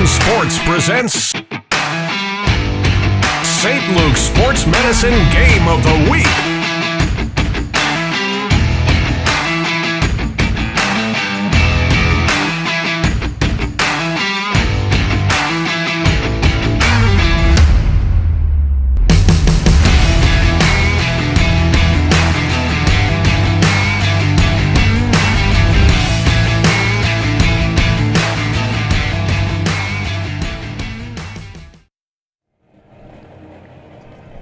D11 Sports presents St. Luke's Sports Medicine Game of the Week.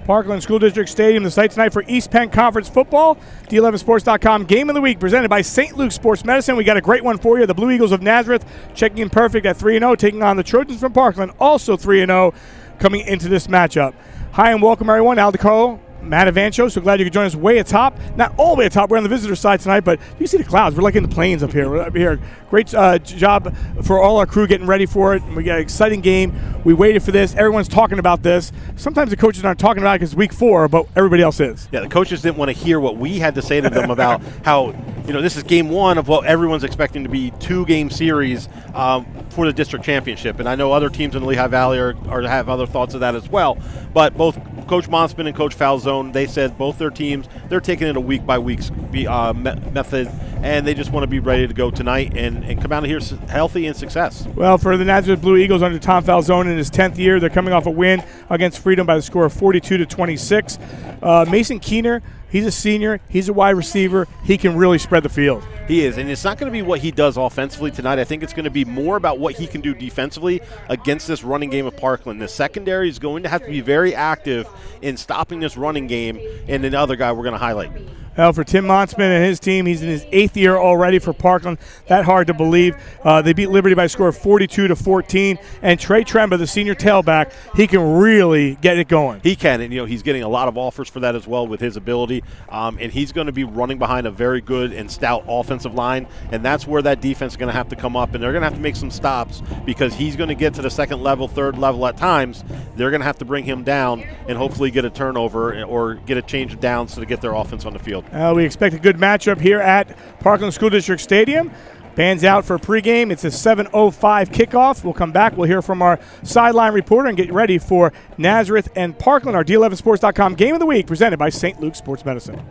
Parkland School District Stadium, the site tonight for East Penn Conference football. D11sports.com Game of the Week presented by St. Luke's Sports Medicine. We got a great one for you. The Blue Eagles of Nazareth checking in perfect at 3-0, taking on the Trojans from Parkland, also 3-0, coming into this matchup. Hi and welcome everyone. Al DeCarlo, Matt Avancho, so glad you could join us way atop. Not all the way atop, we're on the visitor side tonight, but you see the clouds. We're like in the plains up here. We're up here. Great job for all our crew getting ready for it. We got an exciting game. We waited for this. Everyone's talking about this. Sometimes the coaches aren't talking about it because it's week 4, but everybody else is. Yeah, the coaches didn't want to hear what we had to say to them about how, this is game 1 of what everyone's expecting to be 2-game series for the district championship. And I know other teams in the Lehigh Valley are have other thoughts of that as well. But both Coach Monsman and Coach Falzone, they said both their teams, they're taking it a week-by-week method, and they just want to be ready to go tonight and come out of here healthy and success. Well, for the Nazareth Blue Eagles under Tom Falzone in his 10th year, they're coming off a win against Freedom by the score of 42-26. Mason Keener, he's a senior. He's a wide receiver. He can really spread the field. He is, and it's not going to be what he does offensively tonight. I think it's going to be more about what he can do defensively against this running game of Parkland. The secondary is going to have to be very active in stopping this running game, and the other guy we're going to highlight. Well, for Tim Monsman and his team, he's in his 8th year already for Parkland. That hard to believe. They beat Liberty by a score of 42-14. And Trey Tremba, the senior tailback, he can really get it going. He can, and he's getting a lot of offers for that as well with his ability. And he's going to be running behind a very good and stout offensive line, and that's where that defense is going to have to come up, and they're going to have to make some stops because he's going to get to the second level, third level at times. They're going to have to bring him down and hopefully get a turnover or get a change of downs to get their offense on the field. We expect a good matchup here at Parkland School District Stadium. Band's out for pregame. It's a 7:05 kickoff. We'll come back. We'll hear from our sideline reporter and get ready for Nazareth and Parkland, our D11sports.com Game of the Week presented by St. Luke's Sports Medicine.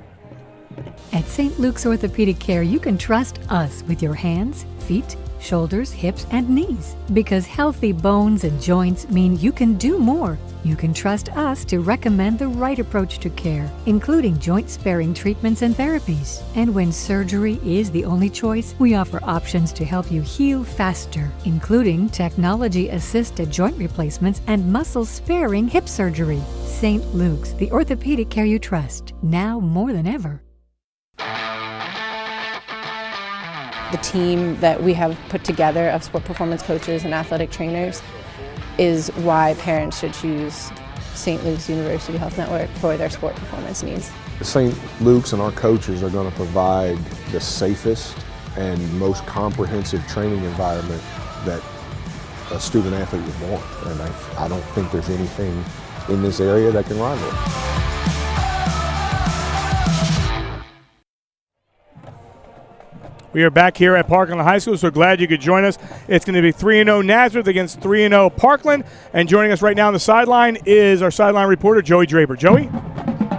At St. Luke's Orthopedic Care, you can trust us with your hands, feet, shoulders, hips, and knees. Because healthy bones and joints mean you can do more. You can trust us to recommend the right approach to care, including joint-sparing treatments and therapies. And when surgery is the only choice, we offer options to help you heal faster, including technology-assisted joint replacements and muscle-sparing hip surgery. St. Luke's, the orthopedic care you trust, now more than ever. The team that we have put together of sport performance coaches and athletic trainers is why parents should choose St. Luke's University Health Network for their sport performance needs. St. Luke's and our coaches are going to provide the safest and most comprehensive training environment that a student athlete would want. And I don't think there's anything in this area that can rival it. We are back here at Parkland High School, so glad you could join us. It's going to be 3-0 Nazareth against 3-0 Parkland. And joining us right now on the sideline is our sideline reporter, Joey Draper. Joey?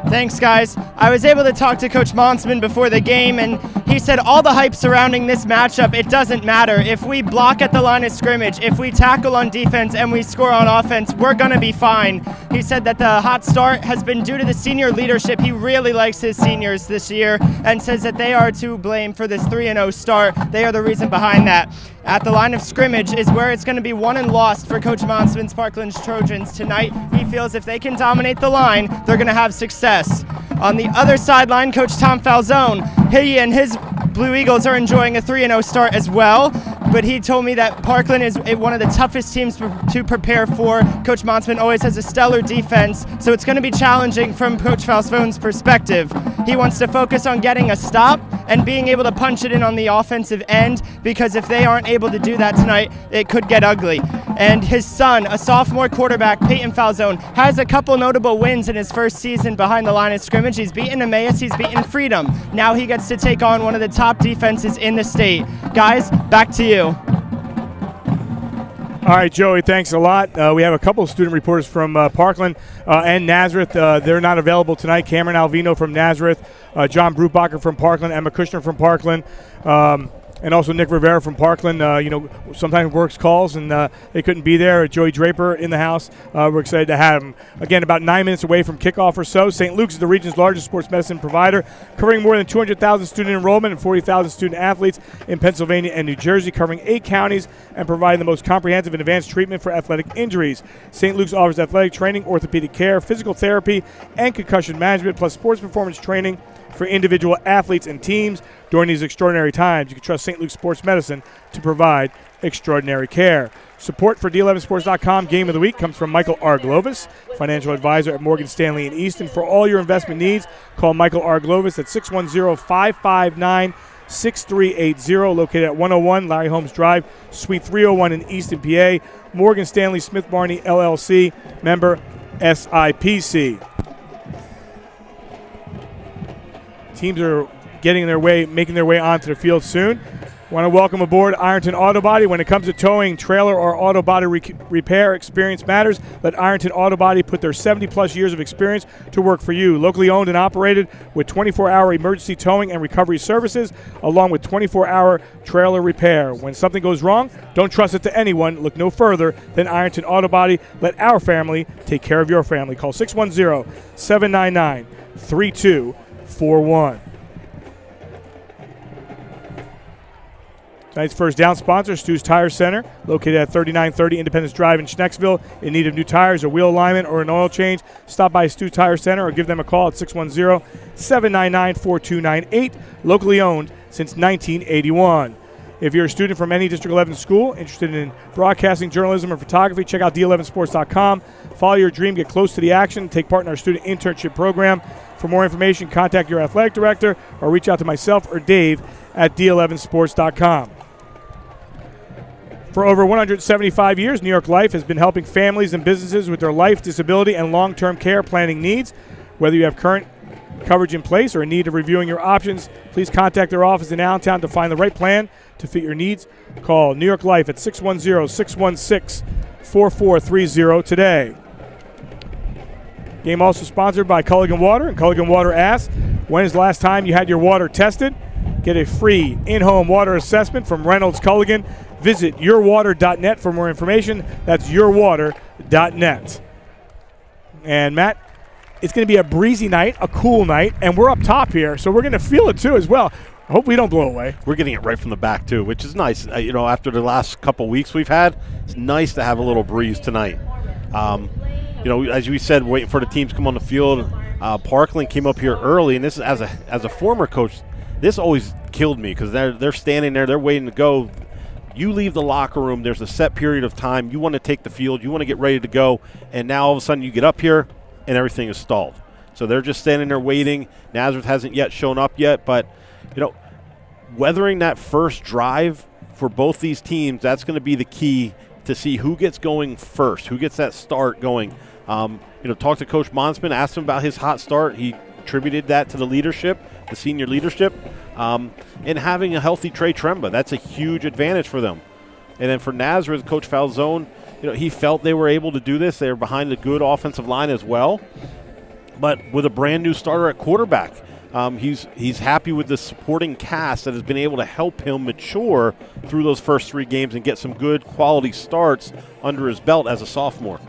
Thanks, guys. I was able to talk to Coach Monsman before the game, and he said all the hype surrounding this matchup, it doesn't matter. If we block at the line of scrimmage, if we tackle on defense, and we score on offense, we're going to be fine. He said that the hot start has been due to the senior leadership. He really likes his seniors this year and says that they are to blame for this 3-0 start. They are the reason behind that. At the line of scrimmage is where it's going to be won and lost for Coach Monsman's Parkland Trojans tonight. He feels if they can dominate the line, they're going to have success. On the other sideline, Coach Tom Falzone, he and his Blue Eagles are enjoying a 3-0 start as well, but he told me that Parkland is one of the toughest teams to prepare for. Coach Monsman always has a stellar defense, so it's going to be challenging from Coach Falzone's perspective. He wants to focus on getting a stop and being able to punch it in on the offensive end, because if they aren't able to do that tonight, it could get ugly. And his son, a sophomore quarterback, Peyton Falzone, has a couple notable wins in his first season behind the line of scrimmage. He's beaten Emmaus, he's beaten Freedom. Now he gets to take on one of the top defenses in the state. Guys, back to you. right, Joey, thanks a lot. We have a couple of student reporters from Parkland and Nazareth. They're not available tonight. Cameron Alvino from Nazareth, John Brubacher from Parkland, Emma Kushner from Parkland, and also Nick Rivera from Parkland. Sometimes works calls, and they couldn't be there. Joey Draper in the house. We're excited to have him. Again, about 9 minutes away from kickoff or so. St. Luke's is the region's largest sports medicine provider, covering more than 200,000 student enrollment and 40,000 student athletes in Pennsylvania and New Jersey, covering 8 counties and providing the most comprehensive and advanced treatment for athletic injuries. St. Luke's offers athletic training, orthopedic care, physical therapy, and concussion management, plus sports performance training for individual athletes and teams. During these extraordinary times, you can trust St. Luke's Sports Medicine to provide extraordinary care. Support for D11Sports.com Game of the Week comes from Michael R. Glovis, financial advisor at Morgan Stanley in Easton. For all your investment needs, call Michael R. Glovis at 610-559-6380, located at 101 Larry Holmes Drive, Suite 301 in Easton, PA. Morgan Stanley Smith Barney, LLC, member SIPC. Teams are making their way onto the field soon. Want to welcome aboard Ironton Auto Body. When it comes to towing, trailer, or auto body repair, experience matters. Let Ironton Auto Body put their 70-plus years of experience to work for you. Locally owned and operated with 24-hour emergency towing and recovery services, along with 24-hour trailer repair. When something goes wrong, don't trust it to anyone. Look no further than Ironton Auto Body. Let our family take care of your family. Call 610-799-3241. Tonight's first down sponsor, Stu's Tire Center, located at 3930 Independence Drive in Schnecksville. In need of new tires, a wheel alignment, or an oil change, stop by Stu's Tire Center or give them a call at 610-799-4298. Locally owned since 1981. If you're a student from any District 11 school interested in broadcasting, journalism, or photography, check out D11Sports.com. Follow your dream, get close to the action, take part in our student internship program. For more information, contact your athletic director or reach out to myself or Dave at D11Sports.com. For over 175 years, New York Life has been helping families and businesses with their life, disability, and long-term care planning needs. Whether you have current coverage in place or in need of reviewing your options, please contact their office in Allentown to find the right plan to fit your needs. Call New York Life at 610-616-4430 today. Game also sponsored by Culligan Water, and Culligan Water asks, when is the last time you had your water tested? Get a free in-home water assessment from Reynolds Culligan. Visit yourwater.net for more information. That's yourwater.net. And Matt, it's going to be a breezy night, a cool night, and we're up top here, so we're going to feel it too as well. I hope we don't blow away. We're getting it right from the back too, which is nice. After the last couple weeks we've had, it's nice to have a little breeze tonight. As we said, waiting for the teams to come on the field. Parkland came up here early, and this is as a former coach, this always killed me because they're standing there, they're waiting to go. You leave the locker room, there's a set period of time. You want to take the field, you want to get ready to go, and now all of a sudden you get up here and everything is stalled. So they're just standing there waiting. Nazareth hasn't yet shown up yet, but weathering that first drive for both these teams, that's going to be the key to see who gets going first, who gets that start going. Talk to Coach Monsman, asked him about his hot start. He attributed that to the leadership, the senior leadership, and having a healthy Trey Tremba. That's a huge advantage for them. And then for Nazareth, Coach Falzone, he felt they were able to do this. They were behind a good offensive line as well. But with a brand new starter at quarterback, he's happy with the supporting cast that has been able to help him mature through those first 3 games and get some good quality starts under his belt as a sophomore.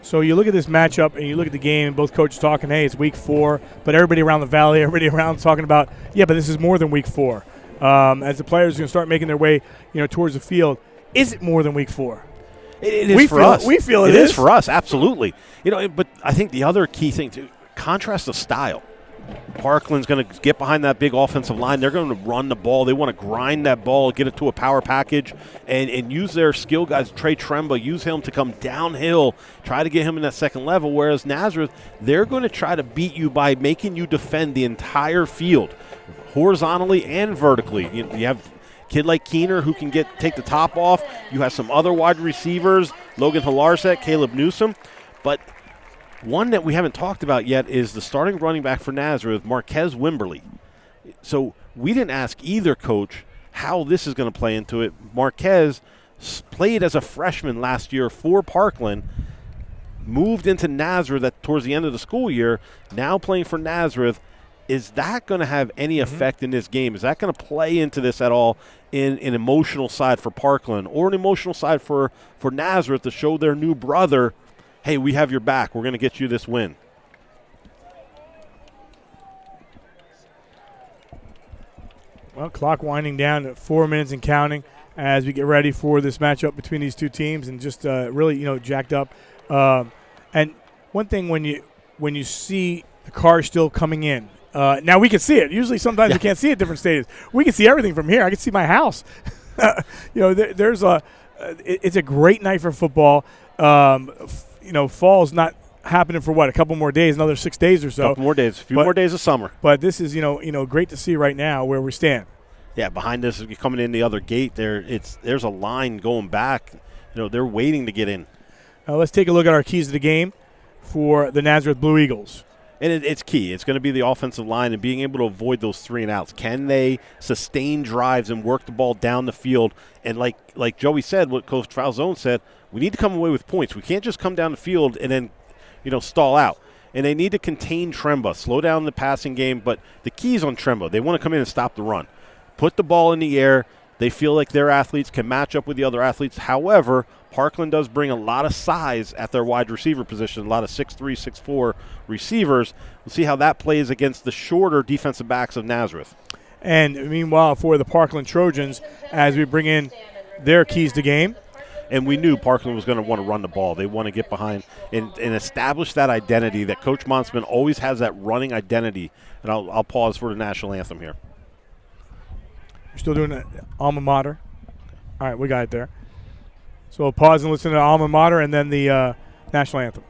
So you look at this matchup and you look at the game, and both coaches talking, hey, it's week 4, but everybody around the valley, everybody around talking about, but this is more than week 4. As the players are going to start making their way, towards the field, is it more than week 4? It is for us. We feel it is for us, absolutely. But I think the other key thing, too, contrast of style. Parkland's going to get behind that big offensive line. They're going to run the ball. They want to grind that ball, get it to a power package, and use their skill guys. Trey Tremba, use him to come downhill, try to get him in that second level, whereas Nazareth, they're going to try to beat you by making you defend the entire field, horizontally and vertically. You have a kid like Keener who can take the top off. You have some other wide receivers, Logan Hilarset, Caleb Newsom, but one that we haven't talked about yet is the starting running back for Nazareth, Marquez Wimberly. So we didn't ask either coach how this is going to play into it. Marquez played as a freshman last year for Parkland, moved into Nazareth towards the end of the school year, now playing for Nazareth. Is that going to have any effect in this game? Is that going to play into this at all in an emotional side for Parkland or an emotional side for Nazareth to show their new brother, hey, we have your back. We're going to get you this win? Well, clock winding down at 4 minutes and counting as we get ready for this matchup between these two teams, and just really, jacked up. And one thing when you see the car still coming in, now we can see it. Usually, sometimes we can't see it at different stadiums. We can see everything from here. I can see my house. It's a great night for football. Fall's not happening for a couple more days, another 6 days or so. A couple more days, a few more days of summer. But this is, great to see right now where we stand. Yeah, behind us, coming in the other gate there, there's a line going back. They're waiting to get in. Let's take a look at our keys to the game for the Nazareth Blue Eagles. And it's key. It's going to be the offensive line and being able to avoid those 3 and outs. Can they sustain drives and work the ball down the field? And like Joey said, what Coach Falzone said, we need to come away with points. We can't just come down the field and then stall out. And they need to contain Tremba, slow down the passing game. But the key is on Tremba. They want to come in and stop the run. Put the ball in the air. They feel like their athletes can match up with the other athletes. However, Parkland does bring a lot of size at their wide receiver position, a lot of 6'3", 6'4" receivers. We'll see how that plays against the shorter defensive backs of Nazareth. And meanwhile, for the Parkland Trojans, as we bring in their keys to game. And we knew Parkland was going to want to run the ball. They want to get behind and establish that identity that Coach Monsman always has, that running identity. And I'll pause for the national anthem here. You're still doing it, alma mater? All right, we got it there. So we'll pause and listen to alma mater and then the national anthem.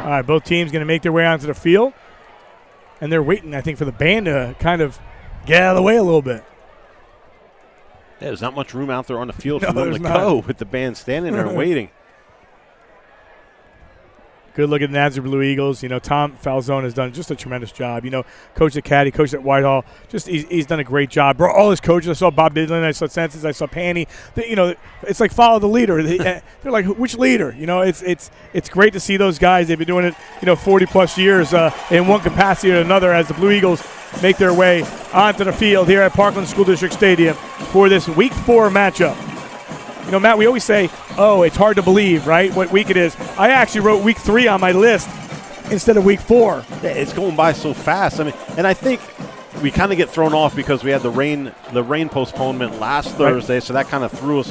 All right, both teams going to make their way onto the field. And they're waiting, I think, for the band to kind of get out of the way a little bit. Yeah, there's not much room out there on the field for No, them to there's go not. with the band standing there and waiting. Good look at the Nazareth Blue Eagles. Tom Falzone has done just a tremendous job. Coach at Caddy, coach at Whitehall. Just he's done a great job. Brought all his coaches. I saw Bob Bidlin. I saw Census. I saw Panny. It's like follow the leader. They're like, which leader? It's great to see those guys. They've been doing it, 40-plus years in one capacity or another as the Blue Eagles make their way onto the field here at Parkland School District Stadium for this Week 4 matchup. Matt, we always say, oh, it's hard to believe, right, what week it is. I actually wrote week 3 on my list instead of week 4. Yeah, it's going by so fast. I mean, and I think we kind of get thrown off because we had the rain postponement last Thursday, so that kind of threw us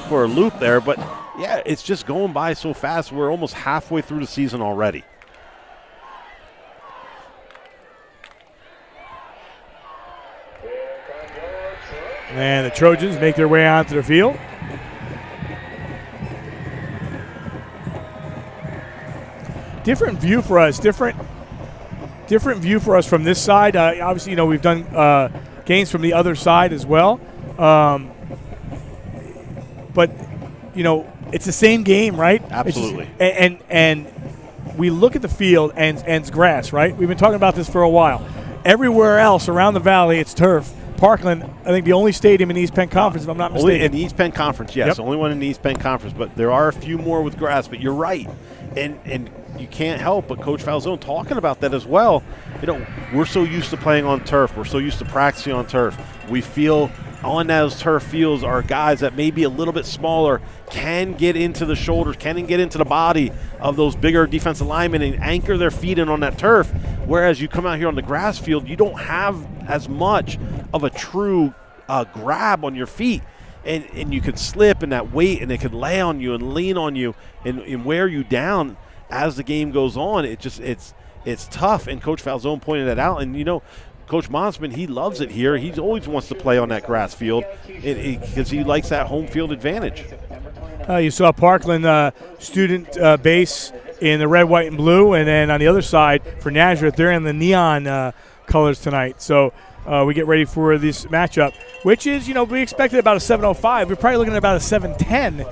for a loop there. But, yeah, it's just going by so fast. We're almost halfway through the season already. And the Trojans make their way onto the field. Different view for us. Different view for us from this side. Obviously, we've done games from the other side as well. But it's the same game, right? Absolutely. And we look at the field and it's grass, right? We've been talking about this for a while. Everywhere else around the valley, it's turf. Parkland, I think the only stadium in the East Penn Conference, if I'm not mistaken. Only in the East Penn Conference, yes. Yep. Only one in the East Penn Conference, but there are a few more with grass. But you're right, and you can't help but Coach Falzone talking about that as well. We're so used to playing on turf. We're so used to practicing on turf. We feel on those turf fields are guys that may be a little bit smaller, can get into the shoulders, can get into the body of those bigger defensive linemen and anchor their feet in on that turf. Whereas you come out here on the grass field, you don't have as much of a true grab on your feet. And you could slip in that weight, and it could lay on you and lean on you and wear you down as the game goes on. It's tough, and Coach Falzone pointed that out. And, Coach Monsman, he loves it here. He always wants to play on that grass field because he likes that home field advantage. You saw Parkland student base in the red, white, and blue, and then on the other side for Nazareth, they're in the neon colors tonight. So we get ready for this matchup, which is, we expected about a 7:05. We're probably looking at about a 7:10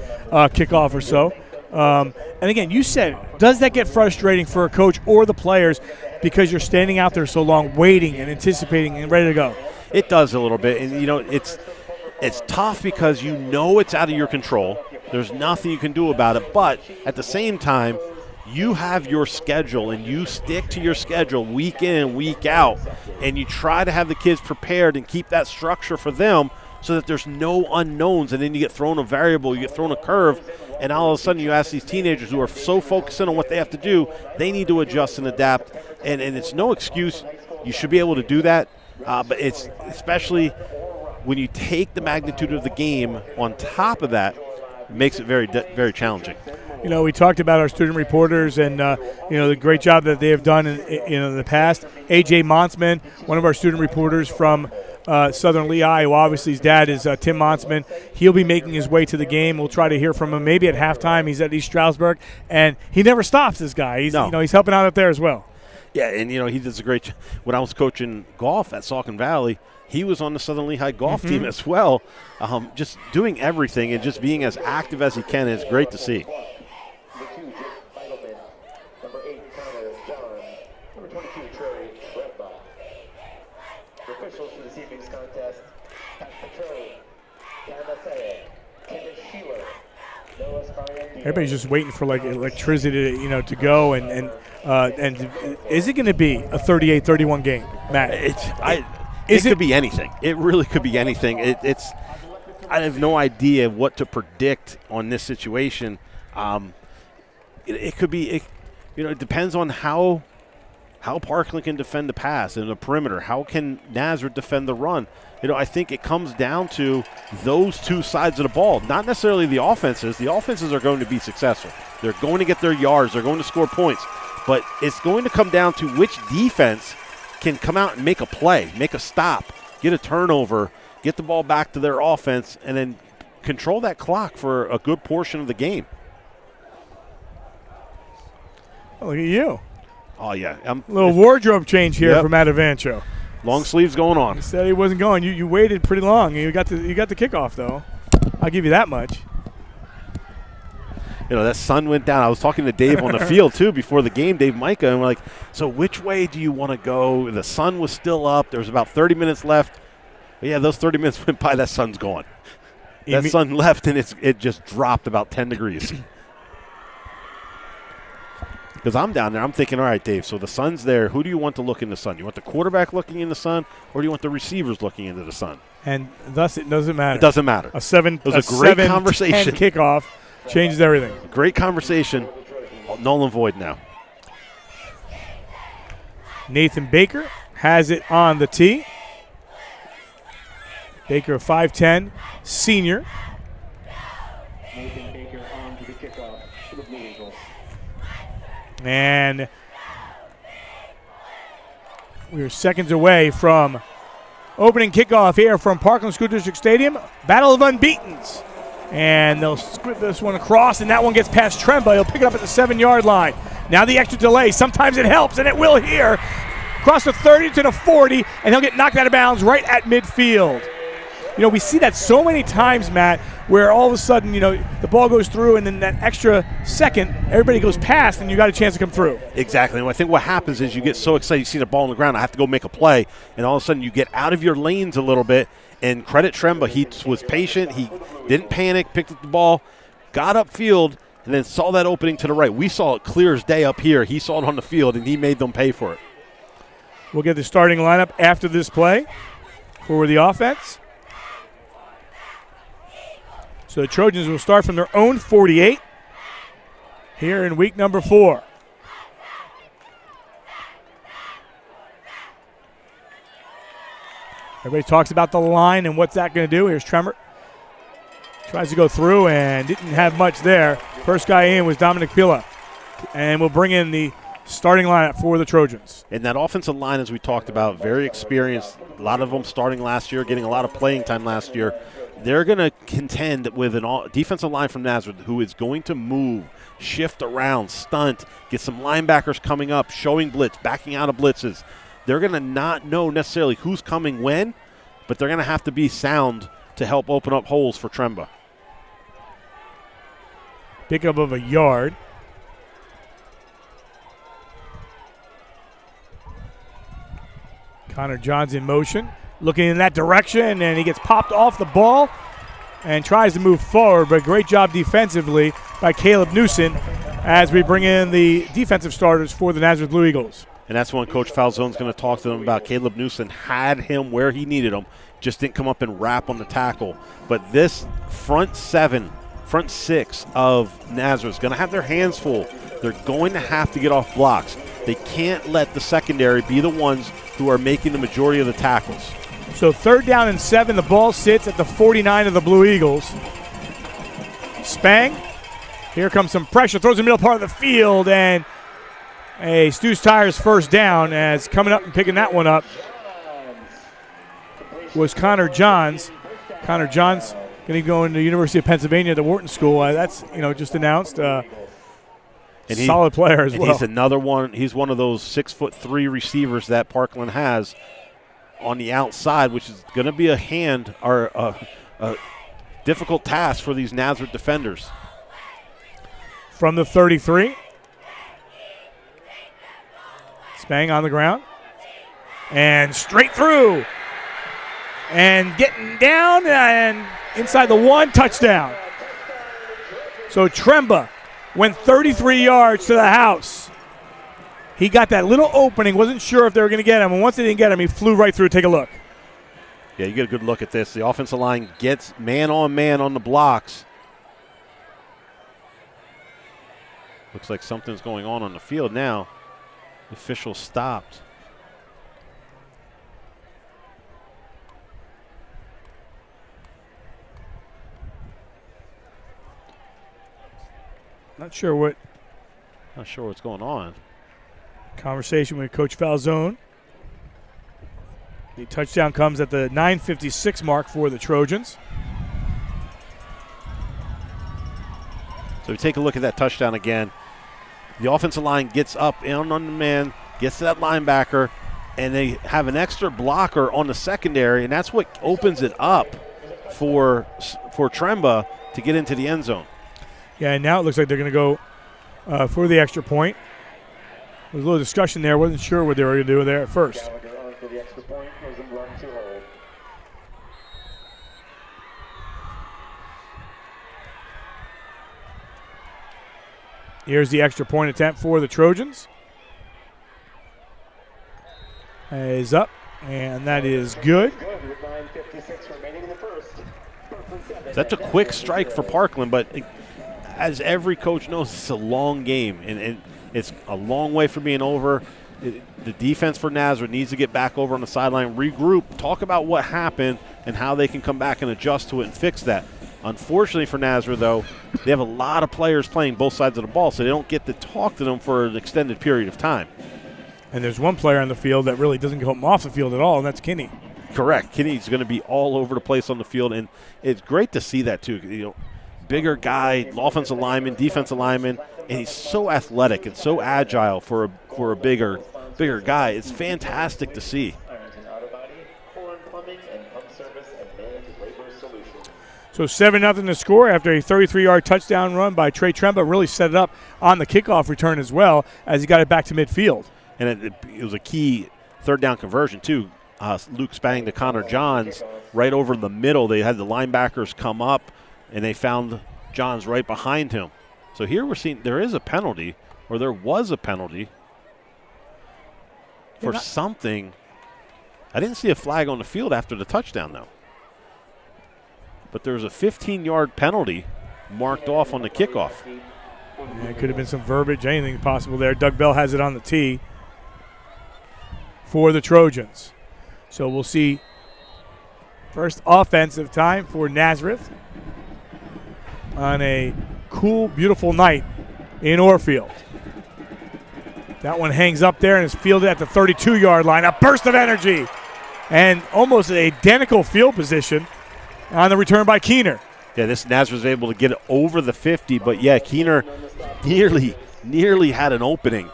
kickoff or so. And again, you said, does that get frustrating for a coach or the players because you're standing out there so long, waiting and anticipating and ready to go? It does a little bit, and it's tough because it's out of your control. There's nothing you can do about it, but at the same time, you have your schedule, and you stick to your schedule week in, week out, and you try to have the kids prepared and keep that structure for them so that there's no unknowns, and then you get thrown a variable, you get thrown a curve, and all of a sudden you ask these teenagers who are so focused in on what they have to do, they need to adjust and adapt, and it's no excuse. You should be able to do that, but it's especially when you take the magnitude of the game on top of that, it makes it very, very challenging. We talked about our student reporters and, the great job that they have done in the past. A.J. Monsman, one of our student reporters from Southern Lehigh, who obviously his dad is Tim Monsman. He'll be making his way to the game. We'll try to hear from him maybe at halftime. He's at East Stroudsburg, and he never stops, this guy. He's helping out up there as well. Yeah, and, he does a great job. When I was coaching golf at Saucon Valley, he was on the Southern Lehigh golf team as well, just doing everything and just being as active as he can. It's great to see. Everybody's just waiting for electricity to go, and is it going to be a 38-31 game, Matt? It could be anything. It really could be anything. I have no idea what to predict on this situation. It could be. It depends on how Parkland can defend the pass and the perimeter. How can Nazareth defend the run? I think it comes down to those two sides of the ball, not necessarily the offenses. The offenses are going to be successful. They're going to get their yards. They're going to score points. But it's going to come down to which defense can come out and make a play, make a stop, get a turnover, get the ball back to their offense, and then control that clock for a good portion of the game. Oh, look at you. Oh, yeah. A little wardrobe change here from Adavancho. Long sleeves going on. He said he wasn't going. You waited pretty long. You got the kickoff, though. I'll give you that much. That sun went down. I was talking to Dave on the field, too, before the game, Dave Micah, and we're like, so which way do you want to go? The sun was still up. There was about 30 minutes left. But yeah, those 30 minutes went by. That sun's gone. That sun left, and it just dropped about 10 degrees. Because I'm down there, I'm thinking, all right, Dave, so the sun's there. Who do you want to look in the sun? You want the quarterback looking in the sun, or do you want the receivers looking into the sun? And thus it doesn't matter. It doesn't matter. It was a great conversation. Kickoff changes everything. Great conversation. Null and void now. Nathan Baker has it on the tee. Baker, 5'10", senior. Nathan Baker on to the kickoff for the Blue Eagles. And we're seconds away from opening kickoff here from Parkland School District Stadium. Battle of Unbeatens. And they'll script this one across, and that one gets past Tremba. He'll pick it up at the 7-yard line. Now the extra delay. Sometimes it helps, and it will here. Across the 30 to the 40, and he'll get knocked out of bounds right at midfield. You know, we see that so many times, Matt, where all of a sudden, you know, the ball goes through, and then that extra second, everybody goes past, and you got a chance to come through. Exactly. And I think what happens is you get so excited, you see the ball on the ground, I have to go make a play, and all of a sudden you get out of your lanes a little bit. And credit Tremba, he was patient. He didn't panic, picked up the ball, got upfield, and then saw that opening to the right. We saw it clear as day up here. He saw it on the field, and he made them pay for it. We'll get the starting lineup after this play for the offense. So the Trojans will start from their own 48 here in week number 4. Everybody talks about the line and what's that going to do. Here's Tremor. Tries to go through and didn't have much there. First guy in was Dominic Pila. And we'll bring in the starting lineup for the Trojans. And that offensive line, as we talked about, very experienced. A lot of them starting last year, getting a lot of playing time last year. They're going to contend with a defensive line from Nazareth who is going to move, shift around, stunt, get some linebackers coming up, showing blitz, backing out of blitzes. They're going to not know necessarily who's coming when, but they're going to have to be sound to help open up holes for Tremba. Pickup of a yard. Connor Johns in motion, looking in that direction, and he gets popped off the ball and tries to move forward, but great job defensively by Caleb Newson as we bring in the defensive starters for the Nazareth Blue Eagles. And that's when Coach Falzone's going to talk to them about. Caleb Newson had him where he needed him, just didn't come up and wrap on the tackle. But this front six of Nazareth is going to have their hands full. They're going to have to get off blocks. They can't let the secondary be the ones who are making the majority of the tackles. So 3rd down and 7, the ball sits at the 49 of the Blue Eagles. Spang, here comes some pressure, throws the middle part of the field, and a Stu's Tires first down, as coming up and picking that one up was Connor Johns. Connor Johns going to go into the University of Pennsylvania at the Wharton School. That's, just announced. Solid player as well. He's another one. He's one of those 6'3" receivers that Parkland has on the outside, which is going to be a difficult task for these Nazareth defenders. From the 33. Spang on the ground. And straight through. And getting down and inside the 1, touchdown. So Tremba went 33 yards to the house. He got that little opening, wasn't sure if they were going to get him, and once they didn't get him, he flew right through. Take a look. Yeah, you get a good look at this. The offensive line gets man-on-man on the blocks. Looks like something's going on the field now. The official stopped. Not sure what's going on. Conversation with Coach Falzone. The touchdown comes at the 9:56 mark for the Trojans. So we take a look at that touchdown again. The offensive line gets up in on the man, gets to that linebacker, and they have an extra blocker on the secondary, and that's what opens it up for Tremba to get into the end zone. Yeah, and now it looks like they're going to go for the extra point. There was a little discussion there. Wasn't sure what they were going to do there at first. Here's the extra point attempt for the Trojans. Is up, and that is good. That's a quick strike for Parkland, but as every coach knows, it's a long game, and it's a long way from being over. The defense for Nazareth needs to get back over on the sideline, regroup, talk about what happened and how they can come back and adjust to it and fix that. Unfortunately for Nazareth, though, they have a lot of players playing both sides of the ball, so they don't get to talk to them for an extended period of time. And there's one player on the field that really doesn't come off the field at all, and that's Kinney. Correct. Kinney's going to be all over the place on the field, and it's great to see that, too. You know, bigger guy, offensive lineman, defensive lineman, and he's so athletic and so agile for a bigger guy. It's fantastic to see. So 7-0 to score after a 33-yard touchdown run by Trey Tremba. Really set it up on the kickoff return as well as he got it back to midfield. And it was a key third down conversion, too. Luke Spang to Connor Johns right over the middle. They had the linebackers come up, and they found Johns right behind him. So here we're seeing there is a penalty, or there was a penalty for something. I didn't see a flag on the field after the touchdown, though. But there was a 15-yard penalty marked off on the kickoff. Yeah, it could have been some verbiage, anything possible there. Doug Bell has it on the tee for the Trojans. So we'll see first offensive time for Nazareth on a cool, beautiful night in Orfield. That one hangs up there and is fielded at the 32-yard line. A burst of energy and almost an identical field position on the return by Keener. Yeah, this Nazareth was able to get it over the 50, but yeah, Keener nearly had an opening.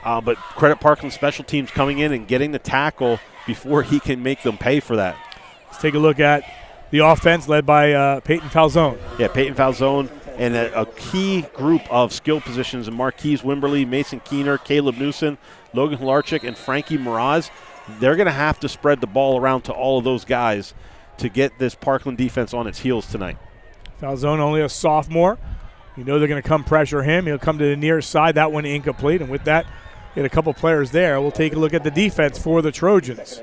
But credit Parkland special teams coming in and getting the tackle before he can make them pay for that. Let's take a look at the offense led by Peyton Falzone. Yeah, Peyton Falzone and a key group of skill positions in Marquise Wimberly, Mason Keener, Caleb Newson, Logan Hilarchik, and Frankie Miraz. They're going to have to spread the ball around to all of those guys to get this Parkland defense on its heels tonight. Falzone only a sophomore. You know they're going to come pressure him. He'll come to the near side. That one incomplete. And with that, get a couple players there. We'll take a look at the defense for the Trojans.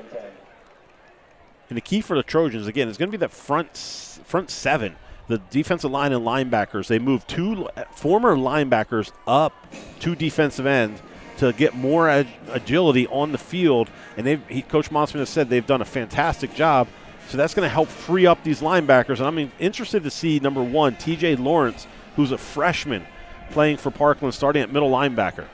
And the key for the Trojans, again, is going to be that front seven. The defensive line and linebackers, they moved two former linebackers up to defensive end to get more agility on the field. And Coach Monsman has said they've done a fantastic job. So that's going to help free up these linebackers. And I'm interested to see, number one, TJ Lawrence, who's a freshman playing for Parkland, starting at middle linebacker.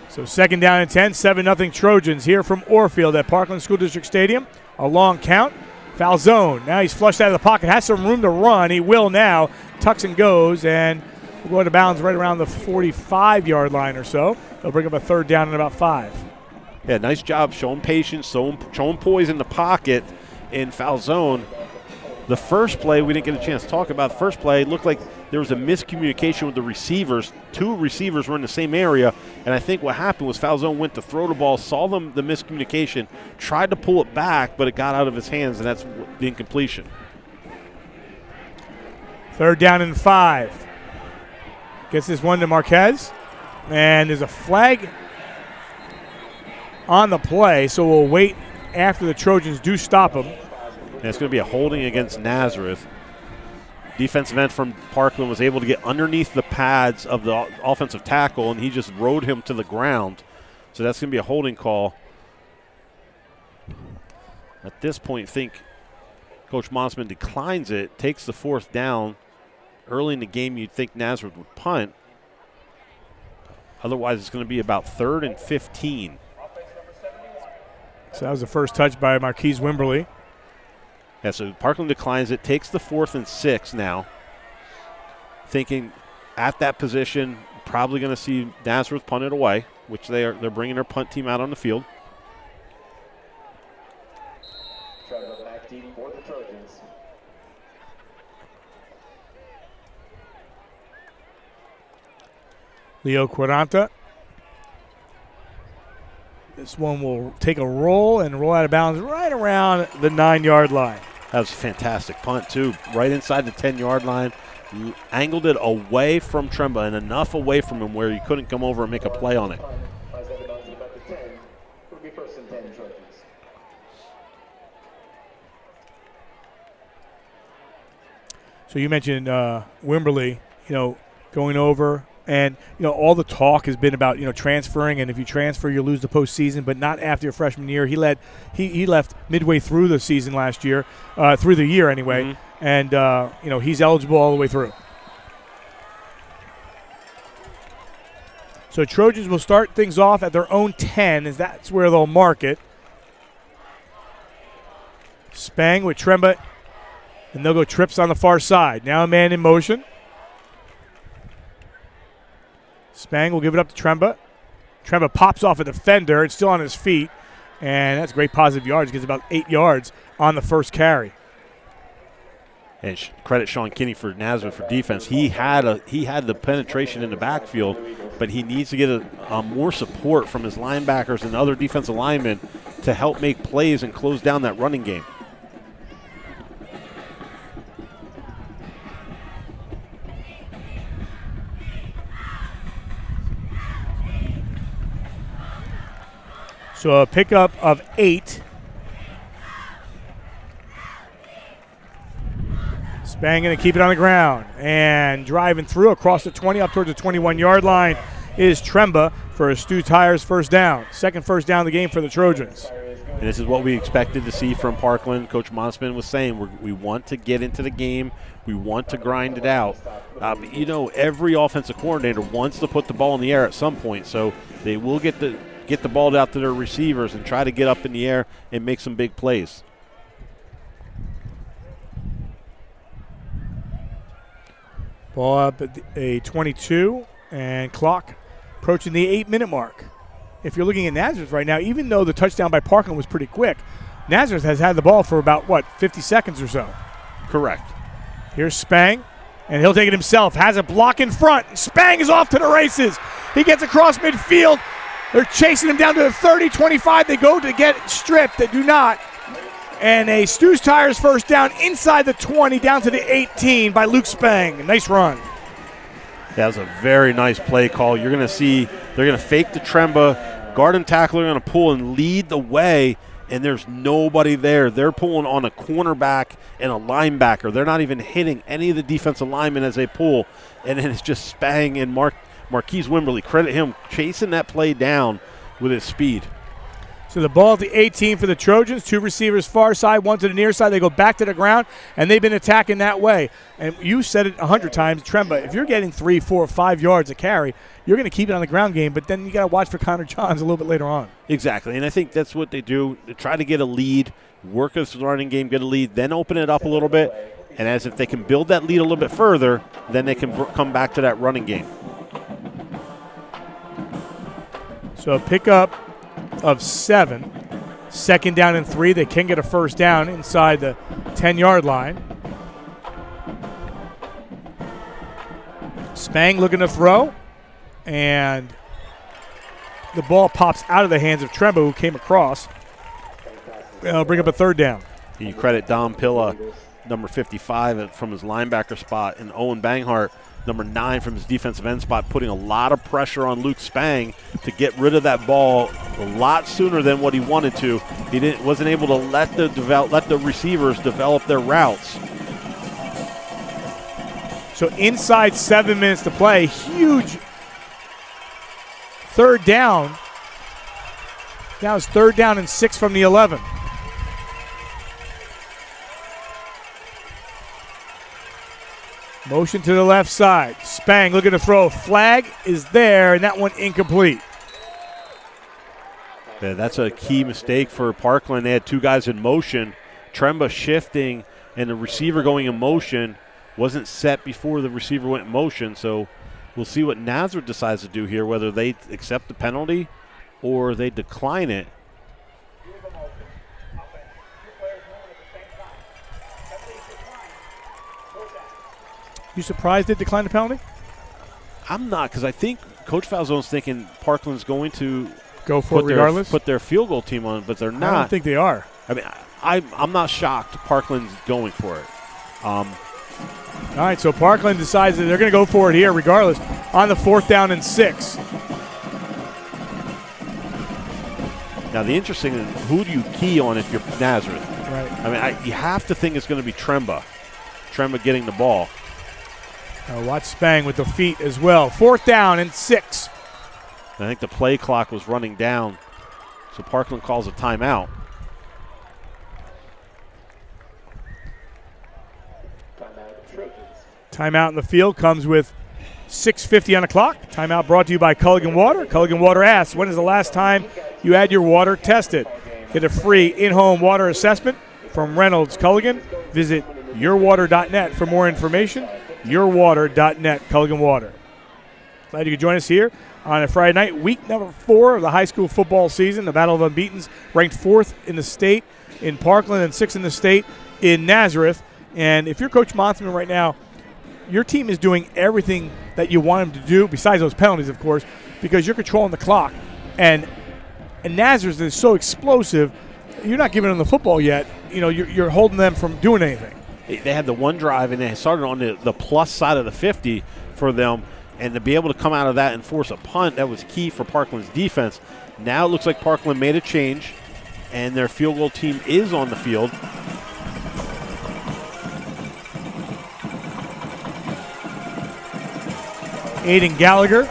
So 2nd down and 10, 7-0 Trojans here from Orfield at Parkland School District Stadium. A long count. Falzone, now he's flushed out of the pocket, has some room to run. He will now. Tucks and goes, and will go out of bounds right around the 45-yard line or so. They'll bring up a 3rd down and about 5. Yeah, nice job showing patience, showing poise in the pocket. In Falzone, the first play, we didn't get a chance to talk about. The first play looked like there was a miscommunication with the receivers. 2 receivers were in the same area, and I think what happened was Falzone went to throw the ball, saw the miscommunication, tried to pull it back, but it got out of his hands, and that's the incompletion. 3rd down and 5. Gets this one to Marquez, and there's a flag on the play, so we'll wait after the Trojans do stop him. And it's going to be a holding against Nazareth. Defensive end from Parkland was able to get underneath the pads of the offensive tackle, and he just rode him to the ground. So that's going to be a holding call. At this point, I think Coach Monsman declines it, takes the 4th down. Early in the game, you'd think Nazareth would punt. Otherwise, it's going to be about 3rd and 15. So that was the first touch by Marquise Wimberly. Yeah, so Parkland declines it, takes the 4th and 6 now. Thinking at that position, probably going to see Nazareth punt it away, which they're bringing their punt team out on the field. Leo Quaranta. This one will take a roll and roll out of bounds right around the 9-yard line. That was a fantastic punt, too. Right inside the 10-yard line. angled it away from Tremba and enough away from him where he couldn't come over and make a play on it. As that bounces about the 10, will be first and 10 Trojans. So you mentioned Wimberly, going over, and all the talk has been about transferring, and if you transfer, you lose the postseason, but not after your freshman year. He left midway through the season last year, through the year anyway, and he's eligible all the way through. So Trojans will start things off at their own 10, as that's where they'll mark it. Spang with Tremba. And they'll go trips on the far side. Now a man in motion. Spang will give it up to Tremba. Tremba pops off a defender. It's still on his feet. And that's great positive yards. Gets about 8 yards on the first carry. And credit Sean Kinney for Nazareth for defense. He had the penetration in the backfield, but he needs to get more support from his linebackers and other defensive linemen to help make plays and close down that running game. So a pickup of 8. Spang going to keep it on the ground. And driving through across the 20 up towards the 21-yard line is Tremba for a Stu Tires first down. Second first down of the game for the Trojans. And this is what we expected to see from Parkland. Coach Monsman was saying we want to get into the game. We want to grind it out. Every offensive coordinator wants to put the ball in the air at some point, so they will get the ball out to their receivers and try to get up in the air and make some big plays. Ball up at a 22, and clock approaching the 8-minute mark. If you're looking at Nazareth right now, even though the touchdown by Parkland was pretty quick, Nazareth has had the ball for about, 50 seconds or so. Correct. Here's Spang, and he'll take it himself. Has a block in front. Spang is off to the races. He gets across midfield. They're chasing him down to the 30, 25. They go to get stripped. They do not. And a Stu's Tires first down inside the 20 down to the 18 by Luke Spang. Nice run. That was a very nice play call. You're going to see they're going to fake the Tremba. Guard and tackle are going to pull and lead the way, and there's nobody there. They're pulling on a cornerback and a linebacker. They're not even hitting any of the defensive linemen as they pull. And then it's just Spang and Marquise Wimberly. Credit him chasing that play down with his speed. So the ball at the 18 for the Trojans. 2 receivers far side, 1 to the near side. They go back to the ground, and they've been attacking that way. And you said it 100 times, Tremba, if you're getting 3, 4, 5 yards a carry, you're going to keep it on the ground game, but then you got to watch for Connor Johns a little bit later on. Exactly, and I think that's what they do. They try to get a lead, work this running game, get a lead, then open it up a little bit. And as if they can build that lead a little bit further, then they can come back to that running game. So a pickup of 7. Second down and 3. They can get a first down inside the 10-yard line. Spang looking to throw. And the ball pops out of the hands of Tremba, who came across. They'll bring up a third down. You credit Dom Pilla, number 55, from his linebacker spot, and Owen Banghart, number 9, from his defensive end spot, putting a lot of pressure on Luke Spang to get rid of that ball a lot sooner than what he wanted to. He wasn't able to let the receivers develop their routes. So inside 7 minutes to play, huge third down. Now it's 3rd down and 6 from the 11. Motion to the left side. Spang looking to throw. Flag is there, and that one incomplete. Yeah, that's a key mistake for Parkland. They had 2 guys in motion. Tremba shifting, and the receiver going in motion wasn't set before the receiver went in motion. So we'll see what Nazareth decides to do here, whether they accept the penalty or they decline it. You surprised they declined the penalty? I'm not, because I think Coach Falzone's thinking Parkland's going to go for it regardless. Put their field goal team on, but they're not. I don't think they are. I mean, I'm not shocked Parkland's going for it. All right, so Parkland decides that they're going to go for it here regardless on the 4th down and 6. Now, the interesting is, who do you key on if you're Nazareth? Right. I mean, you have to think it's going to be Tremba. Tremba getting the ball. Watch Spang with the feet as well. 4th down and 6. I think the play clock was running down, so Parkland calls a timeout. Timeout in the field comes with 6:50 on the clock. Timeout brought to you by Culligan Water. Culligan Water asks, when is the last time you had your water tested? Get a free in-home water assessment from Reynolds Culligan. Visit yourwater.net for more information. Yourwater.net, Culligan Water. Glad you could join us here on a Friday night, week number 4 of the high school football season. The Battle of Unbeatens, ranked 4th in the state in Parkland and 6th in the state in Nazareth. And if you're Coach Monsman right now, your team is doing everything that you want them to do, besides those penalties, of course, because you're controlling the clock. And Nazareth is so explosive, you're not giving them the football yet. You know, you're holding them from doing anything. They had the one drive, and they started on the plus side of the 50 for them. And to be able to come out of that and force a punt, that was key for Parkland's defense. Now it looks like Parkland made a change, and their field goal team is on the field. Aiden Gallagher.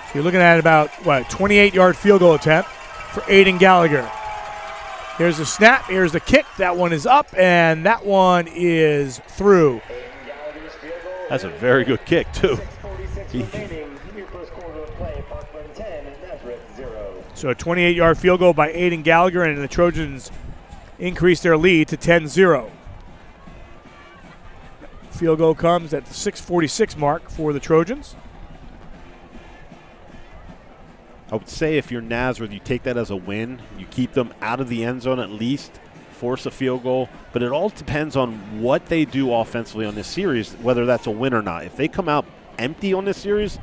So you're looking at about, 28-yard field goal attempt for Aiden Gallagher. Here's the snap. Here's the kick. That one is up, and that one is through. That's a very good kick, too. So a 28-yard field goal by Aiden Gallagher, and the Trojans increase their lead to 10-0. Field goal comes at the 6:46 mark for the Trojans. I would say if you're Nazareth, you take that as a win. You keep them out of the end zone at least, force a field goal. But it all depends on what they do offensively on this series, whether that's a win or not. If they come out empty on this series,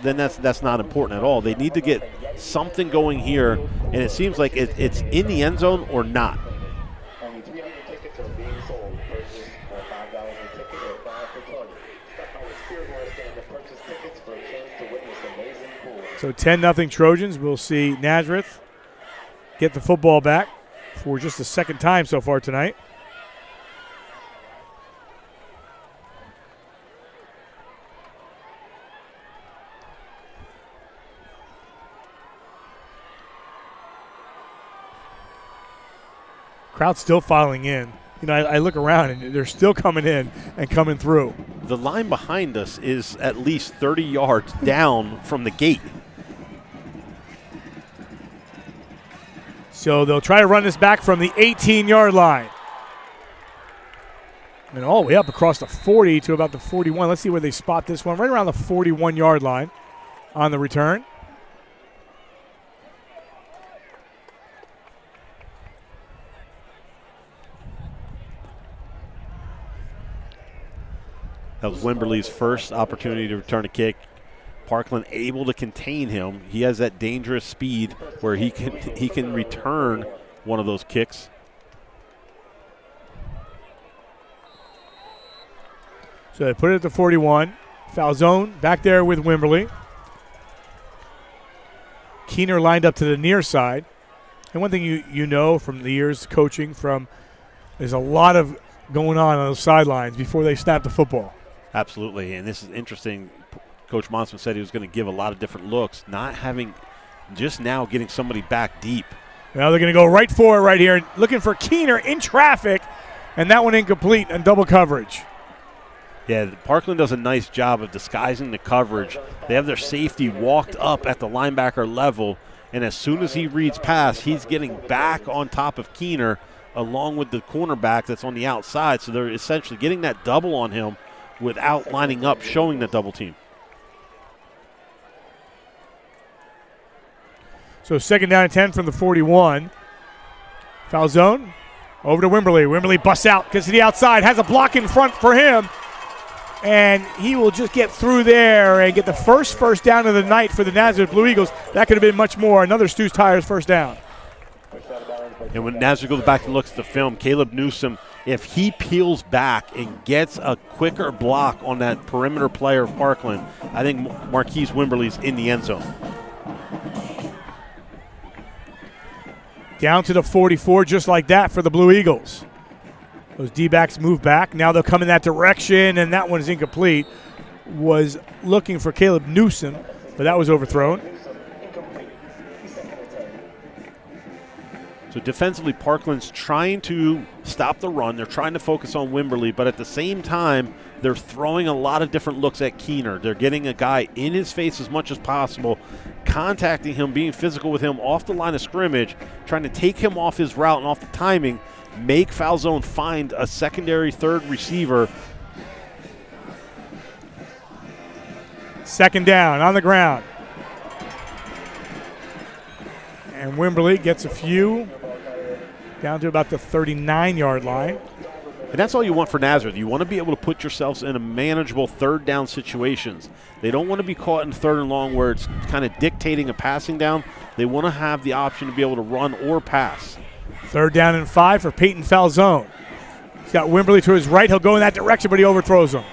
then that's not important at all. They need to get something going here, and it seems like it's in the end zone or not. Only 300 tickets are being sold. Purchase for $5 a ticket or $5 per target. Stop by the Spirit World stand to purchase tickets for a chance to witness amazing pool. So 10-0 Trojans. We'll see Nazareth get the football back for just the second time so far tonight. Crowd's still filing in. You know, I look around and they're still coming in and coming through. The line behind us is at least 30 yards down from the gate. So they'll try to run this back from the 18-yard line. And all the way up across the 40 to about the 41. Let's see where they spot this one. Right around the 41-yard line on the return. That was Wimberly's first opportunity to return a kick. Parkland able to contain him. He has that dangerous speed where he can return one of those kicks. So they put it at the 41. Foul zone back there with Wimberly. Keener lined up to the near side. And one thing you know from the years coaching there's a lot of going on those sidelines before they snap the football. Absolutely, and this is interesting. Coach Monsman said he was going to give a lot of different looks, just now getting somebody back deep. Now they're going to go right for it right here, looking for Keener in traffic, and that one incomplete and double coverage. Yeah, Parkland does a nice job of disguising the coverage. They have their safety walked up at the linebacker level, and as soon as he reads pass, he's getting back on top of Keener along with the cornerback that's on the outside. So they're essentially getting that double on him without lining up, showing the double team. So 2nd down and 10 from the 41. Foul zone. Over to Wimberly. Wimberly busts out, gets to the outside, has a block in front for him. and he will just get through there and get the first down of the night for the Nazareth Blue Eagles. That could have been much more. Another Stu's Tires first down. And when Nazareth goes back and looks at the film, Caleb Newsom, if he peels back and gets a quicker block on that perimeter player of Parkland, I think Marquise Wimberly's in the end zone. Down to the 44 just like that for the Blue Eagles. Those D-backs move back. Now they'll come in that direction, and that one is incomplete. Was looking for Caleb Newsom, but that was overthrown. So defensively, Parkland's trying to stop the run. They're trying to focus on Wimberly, but at the same time, they're throwing a lot of different looks at Keener. They're getting a guy in his face as much as possible, contacting him, being physical with him off the line of scrimmage, trying to take him off his route and off the timing, make foul zone find a secondary third receiver. Second down on the ground. And Wimberly gets a few down to about the 39-yard line. And that's all you want for Nazareth. You want to be able to put yourselves in a manageable third down situations. They don't want to be caught in third and long where it's kind of dictating a passing down. They want to have the option to be able to run or pass. Third down and 5 for Peyton Falzone. He's got Wimberly to his right. He'll go in that direction, but he overthrows him.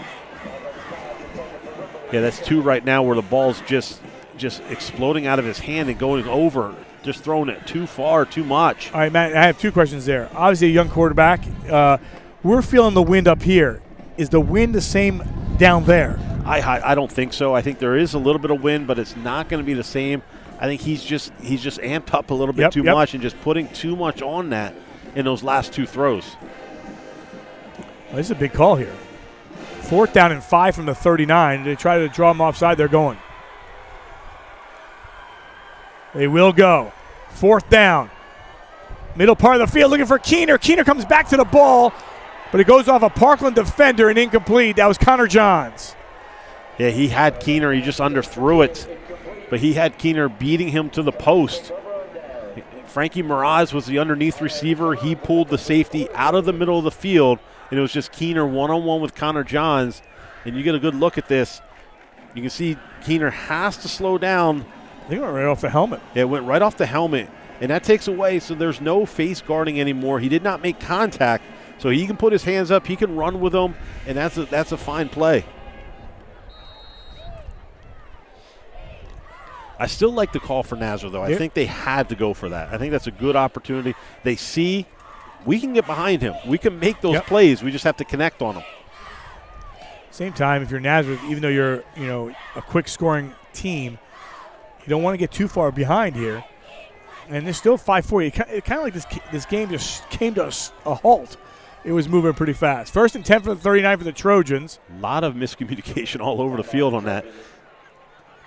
Yeah, that's 2 right now where the ball's just exploding out of his hand and going over, just throwing it too far, too much. All right, Matt, I have 2 questions there. Obviously, a young quarterback. We're feeling the wind up here. Is the wind the same down there? I don't think so. I think there is a little bit of wind, but it's not going to be the same. I think he's just amped up a little bit too much and just putting too much on that in those last 2 throws. Well, this is a big call here. 4th down and 5 from the 39. They try to draw him offside. They're going. They will go. 4th down. Middle part of the field looking for Keener. Keener comes back to the ball, but it goes off a Parkland defender and incomplete. That was Connor Johns. Yeah, he had Keener. He just underthrew it. But he had Keener beating him to the post. Frankie Miraz was the underneath receiver. He pulled the safety out of the middle of the field, and it was just Keener one-on-one with Connor Johns. And you get a good look at this. You can see Keener has to slow down. I think it went right off the helmet. Yeah, it went right off the helmet. And that takes away, so there's no face guarding anymore. He did not make contact, so he can put his hands up. He can run with them, and that's a fine play. I still like the call for Nazareth, though. I think they had to go for that. I think that's a good opportunity. They see we can get behind him. We can make those plays. We just have to connect on them. Same time, if you're Nazareth, even though you're a quick scoring team, you don't want to get too far behind here. And there's still 5-4. It kind of like this game just came to a halt. It was moving pretty fast. 1st and 10 for the 39 for the Trojans. A lot of miscommunication all over the field on that.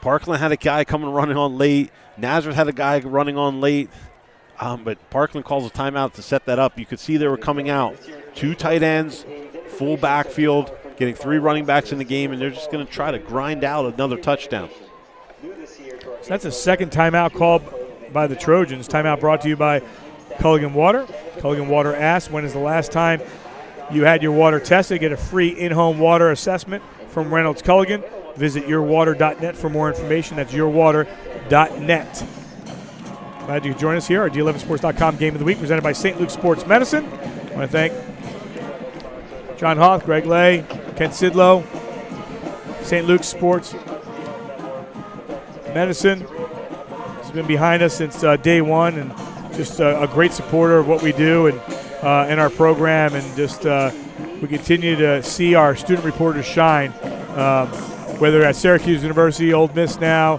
Parkland had a guy running on late. Nazareth had a guy running on late. But Parkland calls a timeout to set that up. You could see they were coming out. 2 tight ends, full backfield, getting 3 running backs in the game, and they're just going to try to grind out another touchdown. So that's a second timeout called by the Trojans. Timeout brought to you by Culligan Water. Culligan Water asks, when is the last time you had your water tested? Get a free in-home water assessment from Reynolds Culligan. Visit yourwater.net for more information. That's yourwater.net. Glad you could join us here. Our D11sports.com Game of the Week presented by St. Luke's Sports Medicine. I want to thank John Hoth, Greg Lay, Kent Sidlow, St. Luke's Sports Medicine. He's been behind us since day one and just a great supporter of what we do and in our program. And just we continue to see our student reporters shine, whether at Syracuse University, Ole Miss now,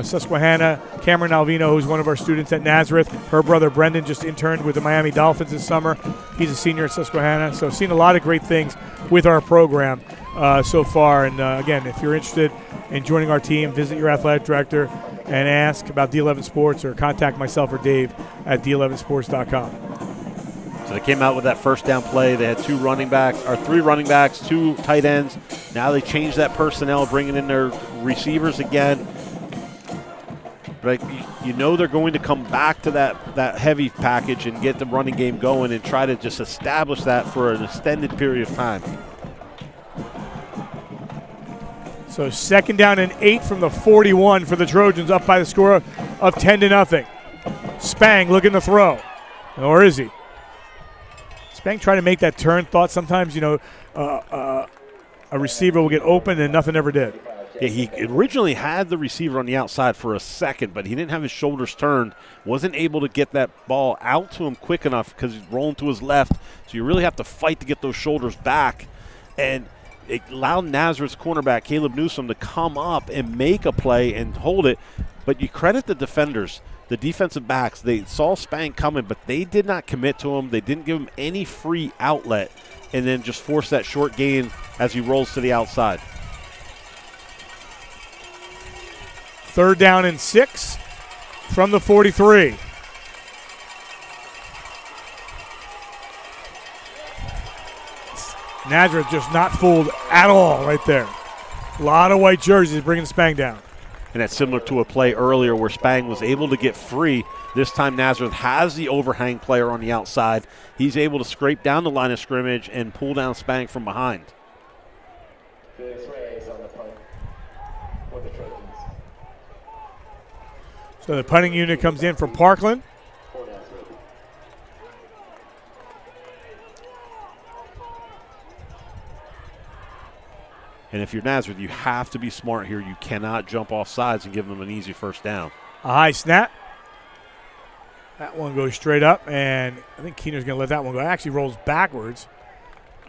Susquehanna. Cameron Alvino, who's one of our students at Nazareth. Her brother Brendan just interned with the Miami Dolphins this summer. He's a senior at Susquehanna. So seen a lot of great things with our program so far. And again, if you're interested in joining our team, visit your athletic director and ask about D11 Sports or contact myself or Dave at D11sports.com. So they came out with that first down play. They had 3 running backs, 2 tight ends. Now they changed that personnel, bringing in their receivers again. But you know they're going to come back to that heavy package and get the running game going and try to just establish that for an extended period of time. So 2nd down and 8 from the 41 for the Trojans, up by the score of 10-0. Spang looking to throw. Or is he? Spang trying to make that turn. Thought sometimes, a receiver will get open, and nothing ever did. Yeah, he originally had the receiver on the outside for a second, but he didn't have his shoulders turned. Wasn't able to get that ball out to him quick enough because he's rolling to his left. So you really have to fight to get those shoulders back. And it allowed Nazareth's cornerback, Caleb Newsom, to come up and make a play and hold it. But you credit the defenders, the defensive backs. They saw Spang coming, but they did not commit to him. They didn't give him any free outlet and then just force that short gain as he rolls to the outside. 3rd down and 6 from the 43. Nazareth just not fooled at all right there. A lot of white jerseys bringing Spang down. And that's similar to a play earlier where Spang was able to get free. This time Nazareth has the overhang player on the outside. He's able to scrape down the line of scrimmage and pull down Spang from behind. Felix Reyes on the punt for the Trojans. So the punting unit comes in for Parkland. For Nazareth. And if you're Nazareth, you have to be smart here. You cannot jump off sides and give them an easy first down. A high snap. That one goes straight up, and I think Keener's going to let that one go. It actually rolls backwards.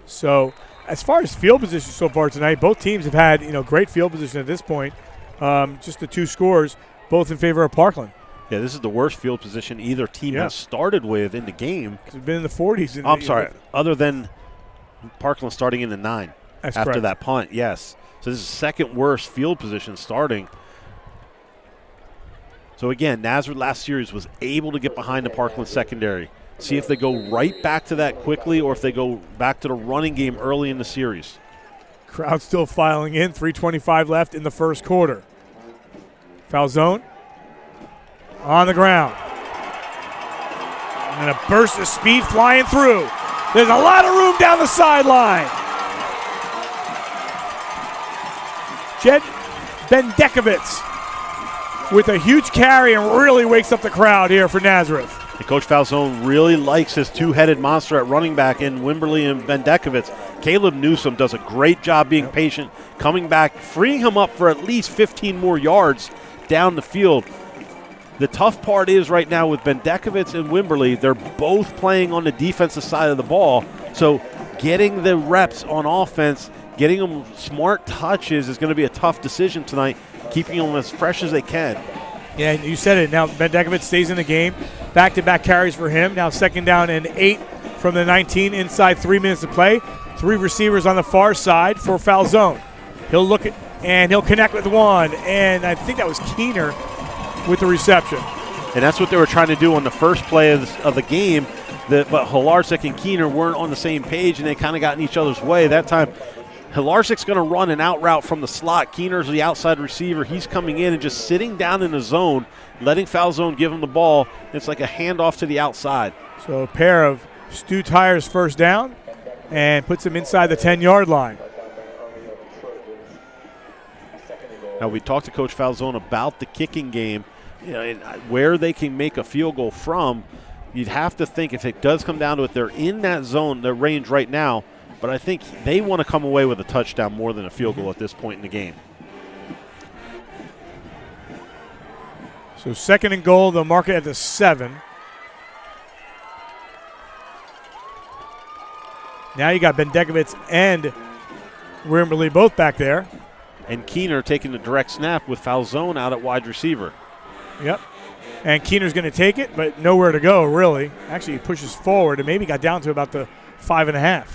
So as far as field position so far tonight, both teams have had great field position at this point. Just the 2 scores, both in favor of Parkland. Yeah, this is the worst field position either team has started with in the game. It's been in the 40s. I'm sorry, other than Parkland starting in the 9 That's after correct. that punt, yes. So this is the 2nd worst field position starting. So again, Nazareth last series was able to get behind the Parkland secondary. See if they go right back to that quickly or if they go back to the running game early in the series. Crowd still filing in. 3:25 left in the first quarter. Foul zone. On the ground. And a burst of speed flying through. There's a lot of room down the sideline. Jed Bendekovitz with a huge carry and really wakes up the crowd here for Nazareth. And Coach Falzone really likes his 2-headed monster at running back in Wimberly and Bendekovitz. Caleb Newsom does a great job being patient, coming back, freeing him up for at least 15 more yards down the field. The tough part is right now with Bendekovitz and Wimberly, they're both playing on the defensive side of the ball. So getting the reps on offense, getting them smart touches is going to be a tough decision tonight, keeping them as fresh as they can. Yeah, you said it. Now Bendekovitz stays in the game. Back-to-back carries for him. Now 2nd down and 8 from the 19 inside 3 minutes to play. 3 receivers on the far side for Falzone. He'll look at and he'll connect with one. And I think that was Keener with the reception. And that's what they were trying to do on the first play of the game. But Hilarsik and Keener weren't on the same page, and they kind of got in each other's way. That time, Hilarsik's going to run an out route from the slot. Keener's the outside receiver. He's coming in and just sitting down in the zone, letting Falzone give him the ball. It's like a handoff to the outside. So a pair of Stu Tyers first down and puts him inside the 10-yard line. Now, we talked to Coach Falzone about the kicking game, and where they can make a field goal from. You'd have to think if it does come down to it, they're in that zone, their range right now, but I think they want to come away with a touchdown more than a field goal at this point in the game. So 2nd and goal, they'll mark it at the 7. Now you got Bendekovitz and Wimberly both back there. And Keener taking the direct snap with Falzone out at wide receiver. Yep. And Keener's going to take it, but nowhere to go, really. Actually, he pushes forward and maybe got down to about the 5.5.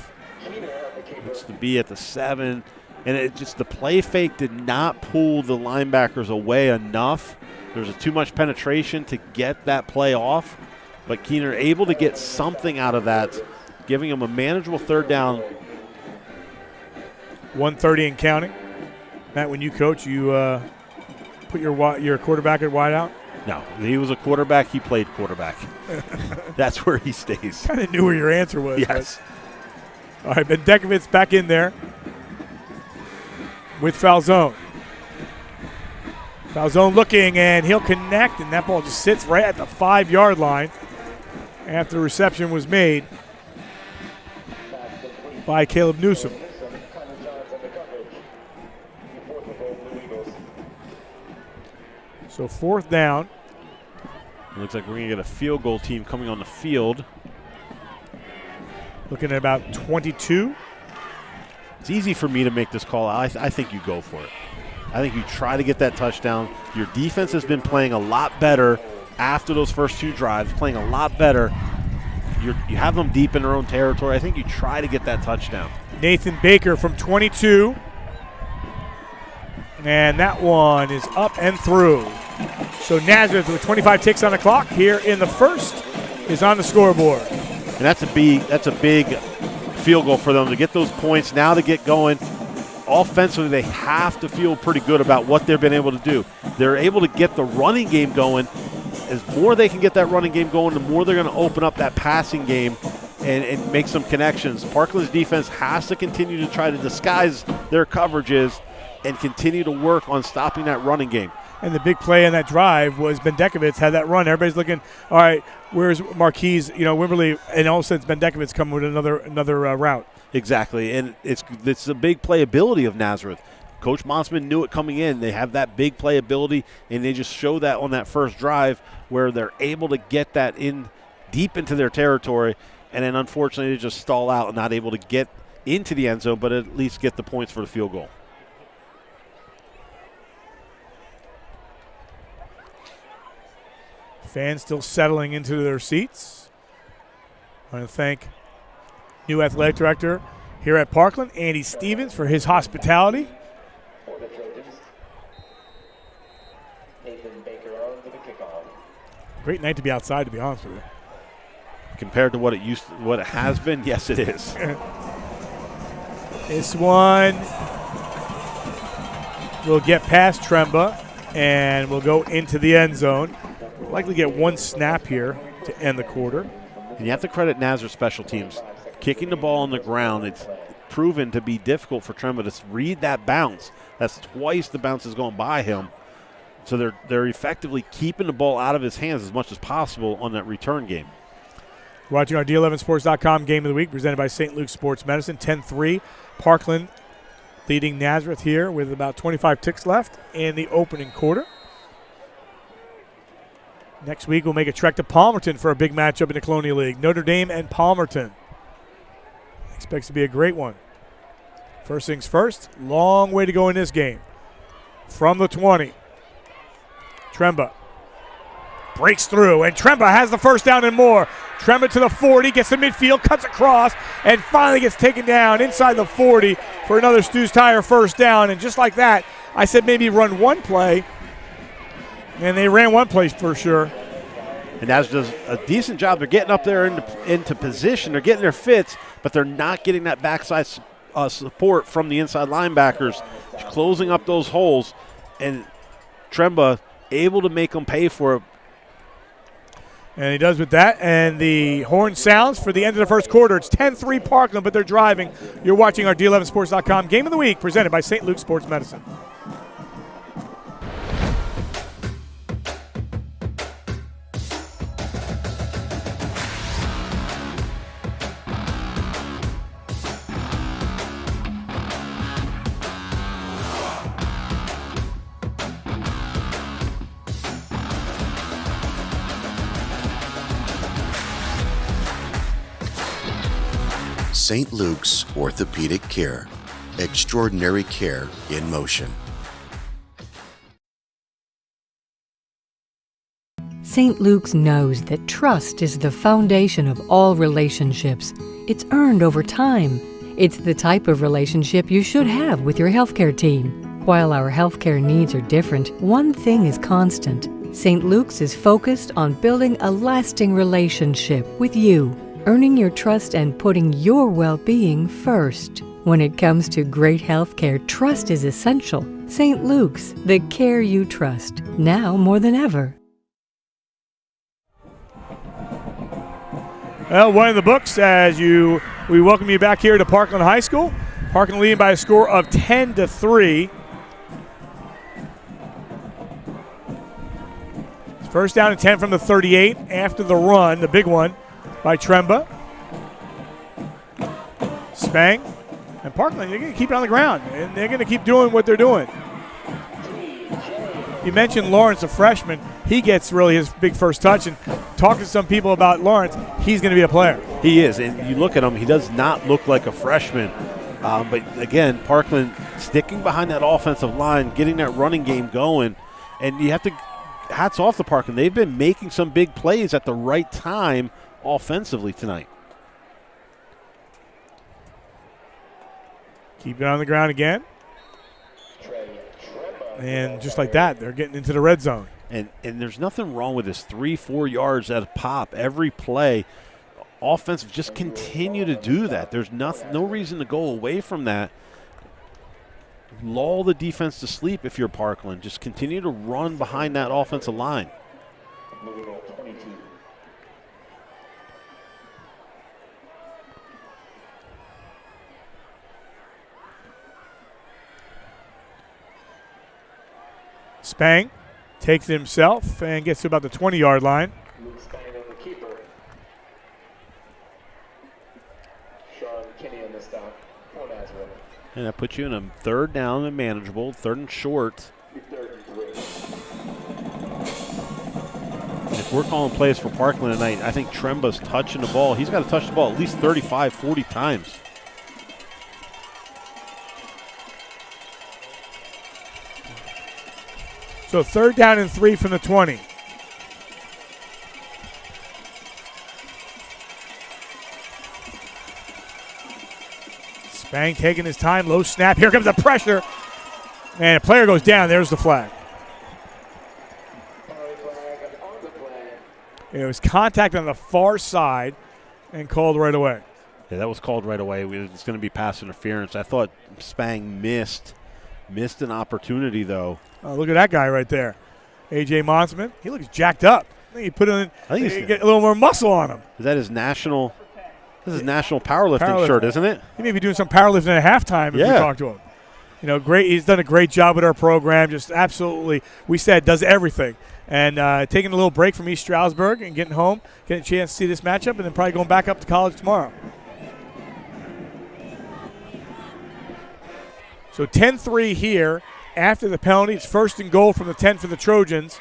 It's to be at the 7. And it just the play fake did not pull the linebackers away enough. There was too much penetration to get that play off. But Keener able to get something out of that, giving him a manageable 3rd down. 1:30 and counting. Matt, when you coach, you put your quarterback at wide out? No, he was a quarterback. He played quarterback. That's where he stays. Kind of knew where your answer was. Yes. All right, Bendekovitz back in there with Falzone. Falzone looking, and he'll connect, and that ball just sits right at the 5-yard line after the reception was made by Caleb Newsom. So 4th down. Looks like we're going to get a field goal team coming on the field. Looking at about 22. It's easy for me to make this call. I think you go for it. I think you try to get that touchdown. Your defense has been playing a lot better after those first 2 drives, playing a lot better. You have them deep in their own territory. I think you try to get that touchdown. Nathan Baker from 22. And that one is up and through. So Nazareth with 25 ticks on the clock here in the first is on the scoreboard. And that's a big field goal for them to get those points. Now to get going offensively, they have to feel pretty good about what they've been able to do. They're able to get the running game going. As more they can get that running game going, the more they're going to open up that passing game and make some connections. Parkland's defense has to continue to try to disguise their coverages and continue to work on stopping that running game. And the big play on that drive was Bendekovitz had that run. Everybody's looking, all right, where's Marquise, Wimberly, and all of a sudden Bendekovitz coming with another route. Exactly, and it's a big playability of Nazareth. Coach Monsman knew it coming in. They have that big playability, and they just show that on that first drive where they're able to get that in deep into their territory, and then unfortunately they just stall out and not able to get into the end zone, but at least get the points for the field goal. Fans still settling into their seats. I want to thank new athletic director here at Parkland, Andy Stevens, for his hospitality. For the Trojans, Nathan Baker on for the kickoff. Great night to be outside, to be honest with you. Compared to what it has been, yes, it is. This one will get past Tremba and will go into the end zone. Likely get one snap here to end the quarter. And you have to credit Nazareth special teams. Kicking the ball on the ground, it's proven to be difficult for Tremba to read that bounce. That's twice the bounce is going by him. So they're effectively keeping the ball out of his hands as much as possible on that return game. Watching our D11Sports.com game of the week presented by St. Luke's Sports Medicine. 10-3, Parkland leading Nazareth here with about 25 ticks left in the opening quarter. Next week, we'll make a trek to Palmerton for a big matchup in the Colonial League. Notre Dame and Palmerton. Expects to be a great one. First things first, long way to go in this game. From the 20, Tremba breaks through, and Tremba has the first down and more. Tremba to the 40, gets to midfield, cuts across, and finally gets taken down inside the 40 for another Stu's Tire first down. And just like that, I said maybe run one play, and they ran one play for sure. And Nazareth does a decent job. They're getting up there into position. They're getting their fits, but they're not getting that backside support from the inside linebackers, closing up those holes. And Tremba able to make them pay for it. And he does with that. And the horn sounds for the end of the first quarter. It's 10-3 Parkland, but they're driving. You're watching our D11Sports.com game of the week presented by St. Luke's Sports Medicine. St. Luke's Orthopedic Care. Extraordinary care in motion. St. Luke's knows that trust is the foundation of all relationships. It's earned over time. It's the type of relationship you should have with your healthcare team. While our healthcare needs are different, one thing is constant. St. Luke's is focused on building a lasting relationship with you, earning your trust and putting your well-being first. When it comes to great healthcare, trust is essential. St. Luke's, the care you trust, now more than ever. Well, one of the books as we welcome you back here to Parkland High School. Parkland leading by a score of 10-3. First down and 10 from the 38 after the run, the big one by Tremba. Spang and Parkland, they're going to keep it on the ground, and they're going to keep doing what they're doing. You mentioned Lawrence, a freshman. He gets really his big first touch, and talk to some people about Lawrence, he's going to be a player. He is, and you look at him, he does not look like a freshman. But again, Parkland sticking behind that offensive line, getting that running game going, and you have to hats off to Parkland. They've been making some big plays at the right time offensively tonight. Keep it on the ground again. And just like that, they're getting into the red zone. And there's nothing wrong with this 3-4 yards at a pop every play. Offensive, just continue to do that. There's no reason to go away from that. Lull the defense to sleep if you're Parkland. Just continue to run behind that offensive line. Spang takes it himself and gets to about the 20-yard line. And that puts you in a third down and manageable, third and short. If we're calling plays for Parkland tonight, I think Tremba's touching the ball. He's got to touch the ball at least 35, 40 times. So third down and 3 from the 20. Spang taking his time, low snap. Here comes the pressure. And a player goes down. There's the flag. It was contact on the far side and called right away. Yeah, that was called right away. It's going to be pass interference. I thought Spang missed an opportunity, though. Oh, look at that guy right there. A.J. Monsman. He looks jacked up. I think he put in, get a little more muscle on him. Is that his national powerlifting shirt, isn't it? He may be doing some powerlifting at halftime if we talk to him. You know, great. He's done a great job with our program. Just absolutely, we said, does everything. And taking a little break from East Stroudsburg and getting home, getting a chance to see this matchup, and then probably going back up to college tomorrow. So 10-3 here after the penalty. It's first and goal from the 10 for the Trojans.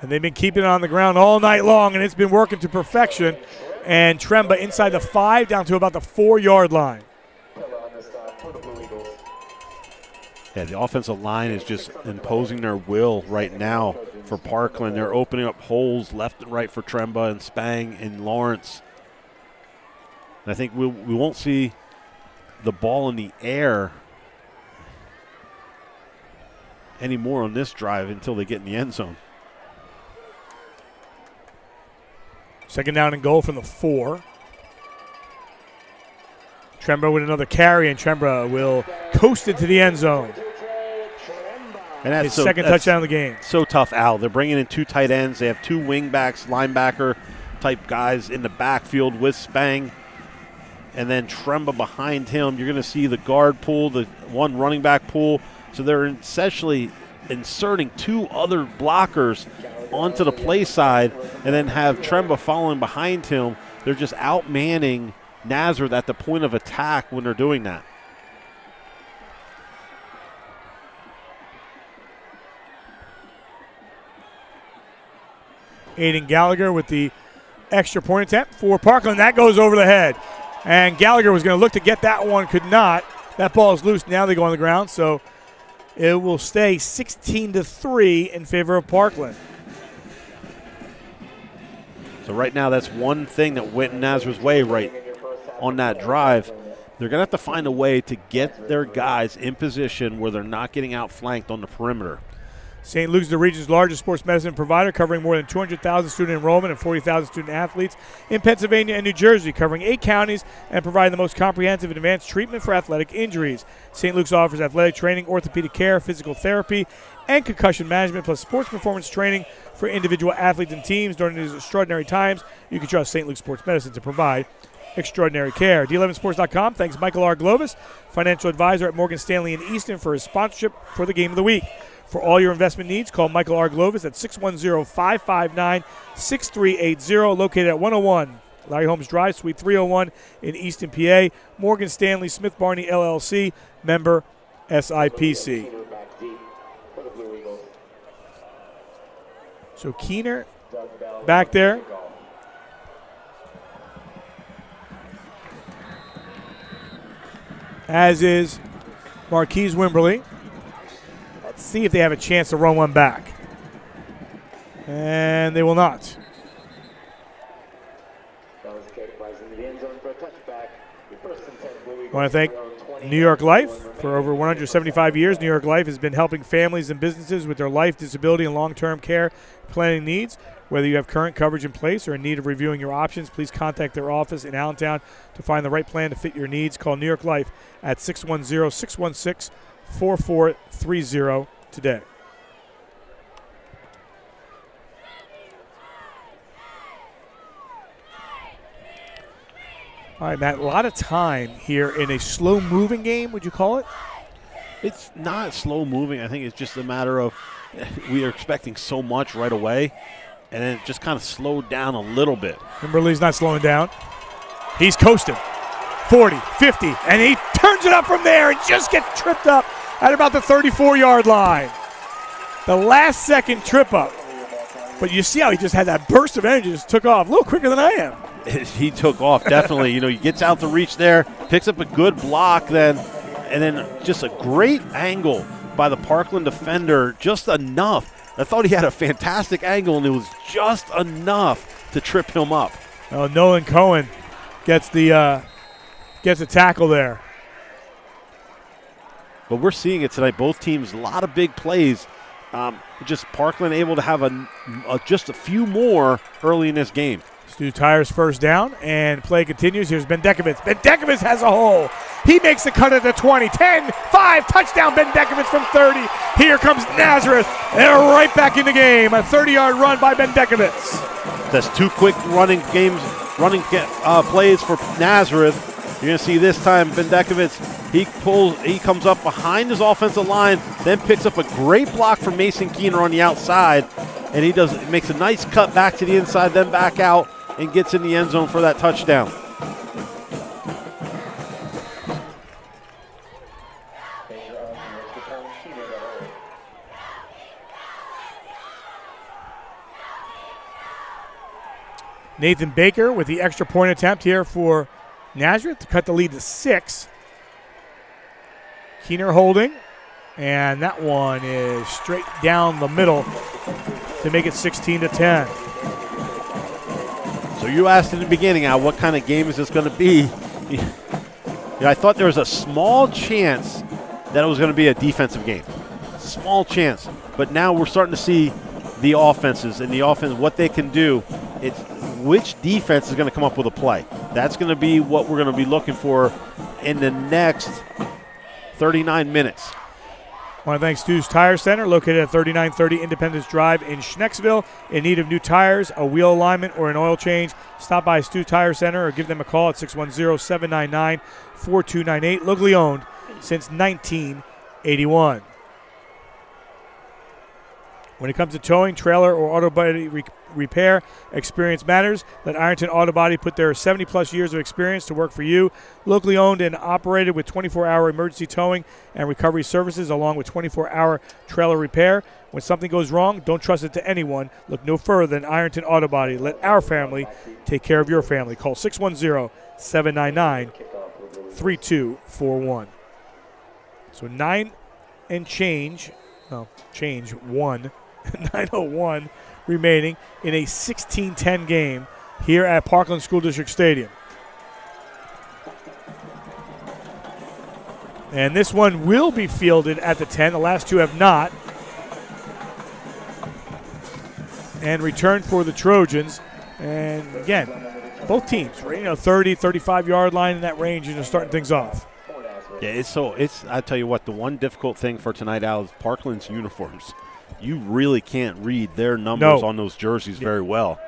And they've been keeping it on the ground all night long, and it's been working to perfection. And Tremba inside the 5 down to about the 4-yard line. Yeah, the offensive line is just imposing their will right now for Parkland. They're opening up holes left and right for Tremba and Spang and Lawrence. And I think we won't see the ball in the air anymore on this drive until they get in the end zone. Second down and goal from the 4. Tremba with another carry, and Tremba will coast into the end zone. And that's his second touchdown of the game. So tough, Al. They're bringing in 2 tight ends. They have 2 wingbacks, linebacker-type guys in the backfield with Spang. And then Tremba behind him. You're going to see the guard pull, the one running back pull. So they're essentially inserting 2 other blockers onto the play side and then have Tremba following behind him. They're just outmanning Nazareth at the point of attack when they're doing that. Aiden Gallagher with the extra point attempt for Parkland. That goes over the head. And Gallagher was going to look to get that one, could not. That ball is loose. Now they go on the ground, so it will stay 16-3 in favor of Parkland. So right now that's one thing that went in Nazareth's way right on that drive. They're going to have to find a way to get their guys in position where they're not getting outflanked on the perimeter. St. Luke's is the region's largest sports medicine provider, covering more than 200,000 student enrollment and 40,000 student athletes in Pennsylvania and New Jersey, covering 8 counties and providing the most comprehensive and advanced treatment for athletic injuries. St. Luke's offers athletic training, orthopedic care, physical therapy, and concussion management, plus sports performance training for individual athletes and teams. During these extraordinary times, you can trust St. Luke's Sports Medicine to provide extraordinary care. D11sports.com thanks Michael R. Glovis, financial advisor at Morgan Stanley in Easton, for his sponsorship for the Game of the Week. For all your investment needs, call Michael R. Glovis at 610-559-6380, located at 101 Larry Holmes Drive, Suite 301 in Easton, PA. Morgan Stanley Smith Barney, LLC, member SIPC. So Keener back there. As is Marquise Wimberly. Let's see if they have a chance to run one back. And they will not. I want to thank New York Life. For over 175 years, New York Life has been helping families and businesses with their life, disability, and long-term care planning needs. Whether you have current coverage in place or in need of reviewing your options, please contact their office in Allentown to find the right plan to fit your needs. Call New York Life at 610-616-4430 today. All right, Matt, a lot of time here in a slow-moving game, would you call it? It's not slow-moving. I think it's just a matter of we are expecting so much right away, and then it just kind of slowed down a little bit. Wimberly's not slowing down. He's coasting. 40, 50, and he turns it up from there and just gets tripped up at about the 34-yard line. The last second trip up. But you see how he just had that burst of energy, just took off a little quicker than I am. He took off, definitely. He gets out to reach there, picks up a good block then, and then just a great angle by the Parkland defender, just enough. I thought he had a fantastic angle, and it was just enough to trip him up. Oh, Nolan Cohen gets the tackle there. But we're seeing it tonight. Both teams, a lot of big plays. Just Parkland able to have just a few more early in this game. Stu Tires first down, and play continues. Here's Bendekovitz. Bendekovitz has a hole. He makes the cut at the 20. 10, 5, touchdown Bendekovitz from 30. Here comes Nazareth. They're right back in the game. A 30-yard run by Bendekovitz. That's two quick plays for Nazareth. You're going to see this time Bendekovitz, he comes up behind his offensive line, then picks up a great block from Mason Keener on the outside, and he makes a nice cut back to the inside, then back out, and gets in the end zone for that touchdown. Nathan Baker with the extra point attempt here for Nazareth to cut the lead to 6. Keener holding, and that one is straight down the middle to make it 16-10. So you asked in the beginning, Al, what kind of game is this going to be? I thought there was a small chance that it was going to be a defensive game. Small chance. But now we're starting to see the offenses and the offense, what they can do. It's which defense is going to come up with a play. That's going to be what we're going to be looking for in the next 39 minutes. I want to thank Stu's Tire Center, located at 3930 Independence Drive in Schnecksville. In need of new tires, a wheel alignment, or an oil change, stop by Stu's Tire Center or give them a call at 610-799-4298. Locally owned since 1981. When it comes to towing, trailer, or auto body repair, experience matters. Let Ironton Auto Body put their 70-plus years of experience to work for you. Locally owned and operated with 24-hour emergency towing and recovery services, along with 24-hour trailer repair. When something goes wrong, don't trust it to anyone. Look no further than Ironton Auto Body. Let our family take care of your family. Call 610-799-3241. So 9 and change. 9:01 remaining in a 16-10 game here at Parkland School District Stadium. And this one will be fielded at the 10. The last two have not. And returned for the Trojans. And again, both teams, 30, 35-yard line in that range, starting things off. Yeah, I tell you what, the one difficult thing for tonight, Al, is Parkland's uniforms. You really can't read their numbers on those jerseys very well.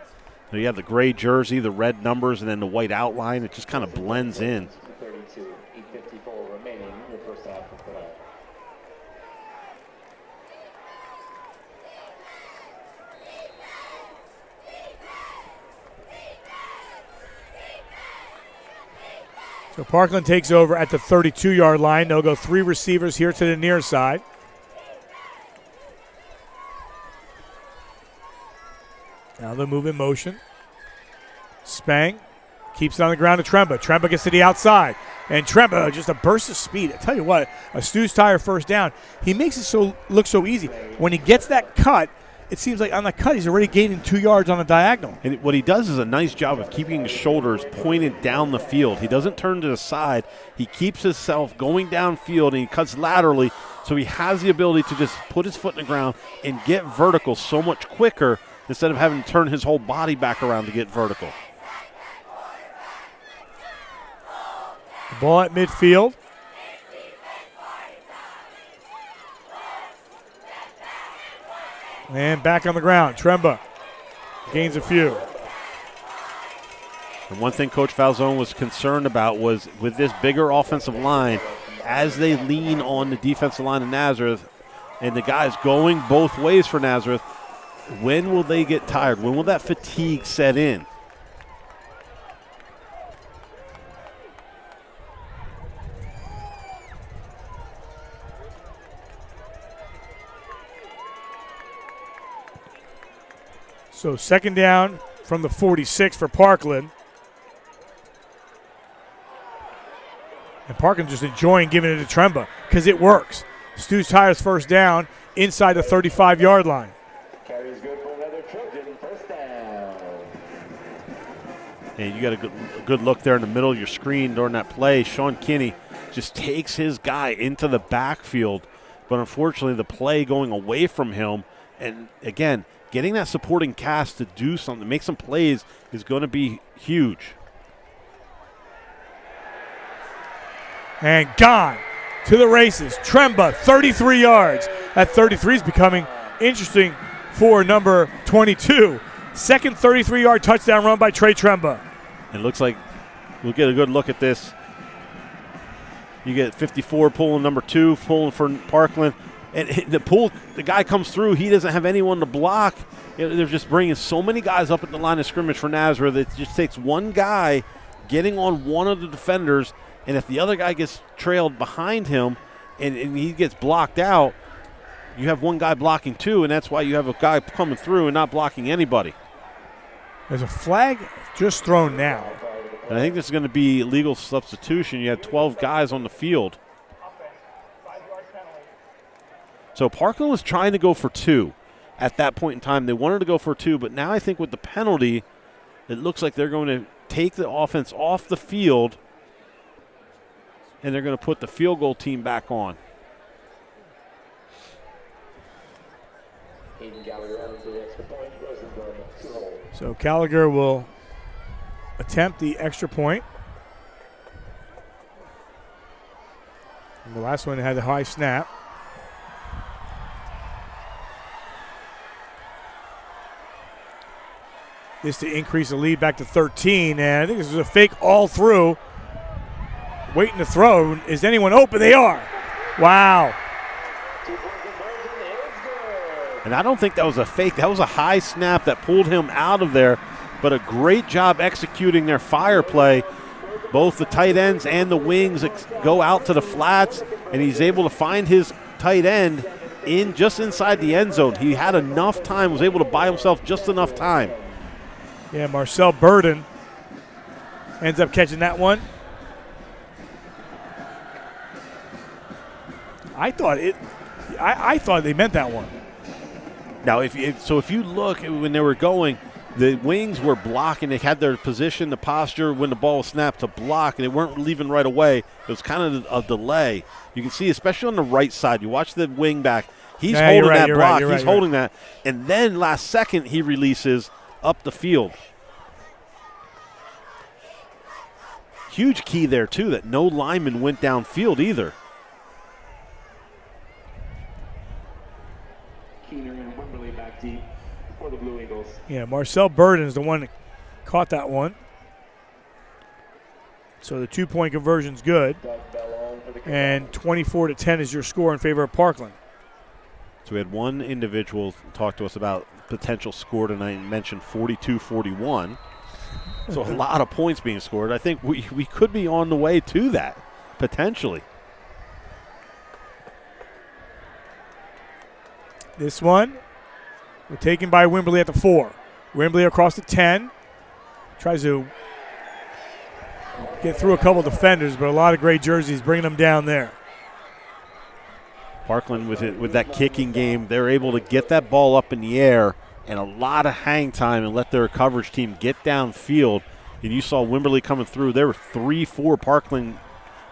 So you have the gray jersey, the red numbers, and then the white outline. It just kind of blends in. 32, 8:54 remaining in the first half of play. So Parkland takes over at the 32-yard line. They'll go 3 receivers here to the near side. Now they'll move in motion. Spang keeps it on the ground to Tremba. Tremba gets to the outside. And Tremba, just a burst of speed. I tell you what, a Stu's Tire first down. He makes it look so easy. When he gets that cut, it seems like on the cut he's already gaining 2 yards on the diagonal. And what he does is a nice job of keeping his shoulders pointed down the field. He doesn't turn to the side. He keeps himself going downfield, and he cuts laterally, so he has the ability to just put his foot in the ground and get vertical so much quicker instead of having to turn his whole body back around to get vertical. The ball at midfield. And back on the ground. Tremba gains a few. And one thing Coach Falzone was concerned about was with this bigger offensive line, as they lean on the defensive line of Nazareth, and the guys going both ways for Nazareth, when will they get tired? When will that fatigue set in? So second down from the 46 for Parkland. And Parkland just enjoying giving it to Tremba because it works. Stu's Tires first down inside the 35-yard line. Carries good for another Trojan first down. And you got a good look there in the middle of your screen during that play. Sean Kinney just takes his guy into the backfield, but unfortunately the play going away from him, and again, getting that supporting cast to do something, make some plays, is going to be huge. And gone to the races. Tremba, 33 yards. That 33 is becoming interesting for number 22. Second 33-yard touchdown run by Trey Tremba. It looks like we'll get a good look at this. You get 54 pulling number 2, pulling for Parkland. And the guy comes through. He doesn't have anyone to block. They're just bringing so many guys up at the line of scrimmage for Nazareth. It just takes one guy getting on one of the defenders, and if the other guy gets trailed behind him and he gets blocked out, you have one guy blocking 2, and that's why you have a guy coming through and not blocking anybody. There's a flag just thrown now. And I think this is going to be legal substitution. You had 12 guys on the field. So Parkland was trying to go for 2 at that point in time. They wanted to go for 2, but now I think with the penalty, it looks like they're going to take the offense off the field, and they're going to put the field goal team back on. So Gallagher will attempt the extra point. And the last one had the high snap. This to increase the lead back to 13, and I think this is a fake all through. Waiting to throw. Is anyone open? They are. Wow. And I don't think that was a fake. That was a high snap that pulled him out of there, but a great job executing their fire play. Both the tight ends and the wings go out to the flats, and he's able to find his tight end just inside the end zone. He had enough time, was able to buy himself just enough time. Yeah, Marcel Burden ends up catching that one. I thought they meant that one. Now, if you look when they were going, the wings were blocking. They had their position, the posture when the ball was snapped to block, and they weren't leaving right away. It was kind of a delay. You can see, especially on the right side, you watch the wing back. He's holding that block. He's holding that. And then last second, he releases up the field. Huge key there, too, that no lineman went downfield either. Keener and Wimberly back deep for the Blue Eagles. Yeah, Marcel Burden is the one that caught that one. So the 2-point conversion's good. And 24-10 is your score in favor of Parkland. So we had one individual talk to us about potential score tonight and mentioned 42-41. So a lot of points being scored. I think we could be on the way to that, potentially. This one, we're taken by Wimberley at the 4. Wimberley across the 10. Tries to get through a couple defenders, but a lot of great jerseys bringing them down there. Parkland with that kicking game, they're able to get that ball up in the air and a lot of hang time and let their coverage team get downfield. And you saw Wimberley coming through. There were 3-4 Parkland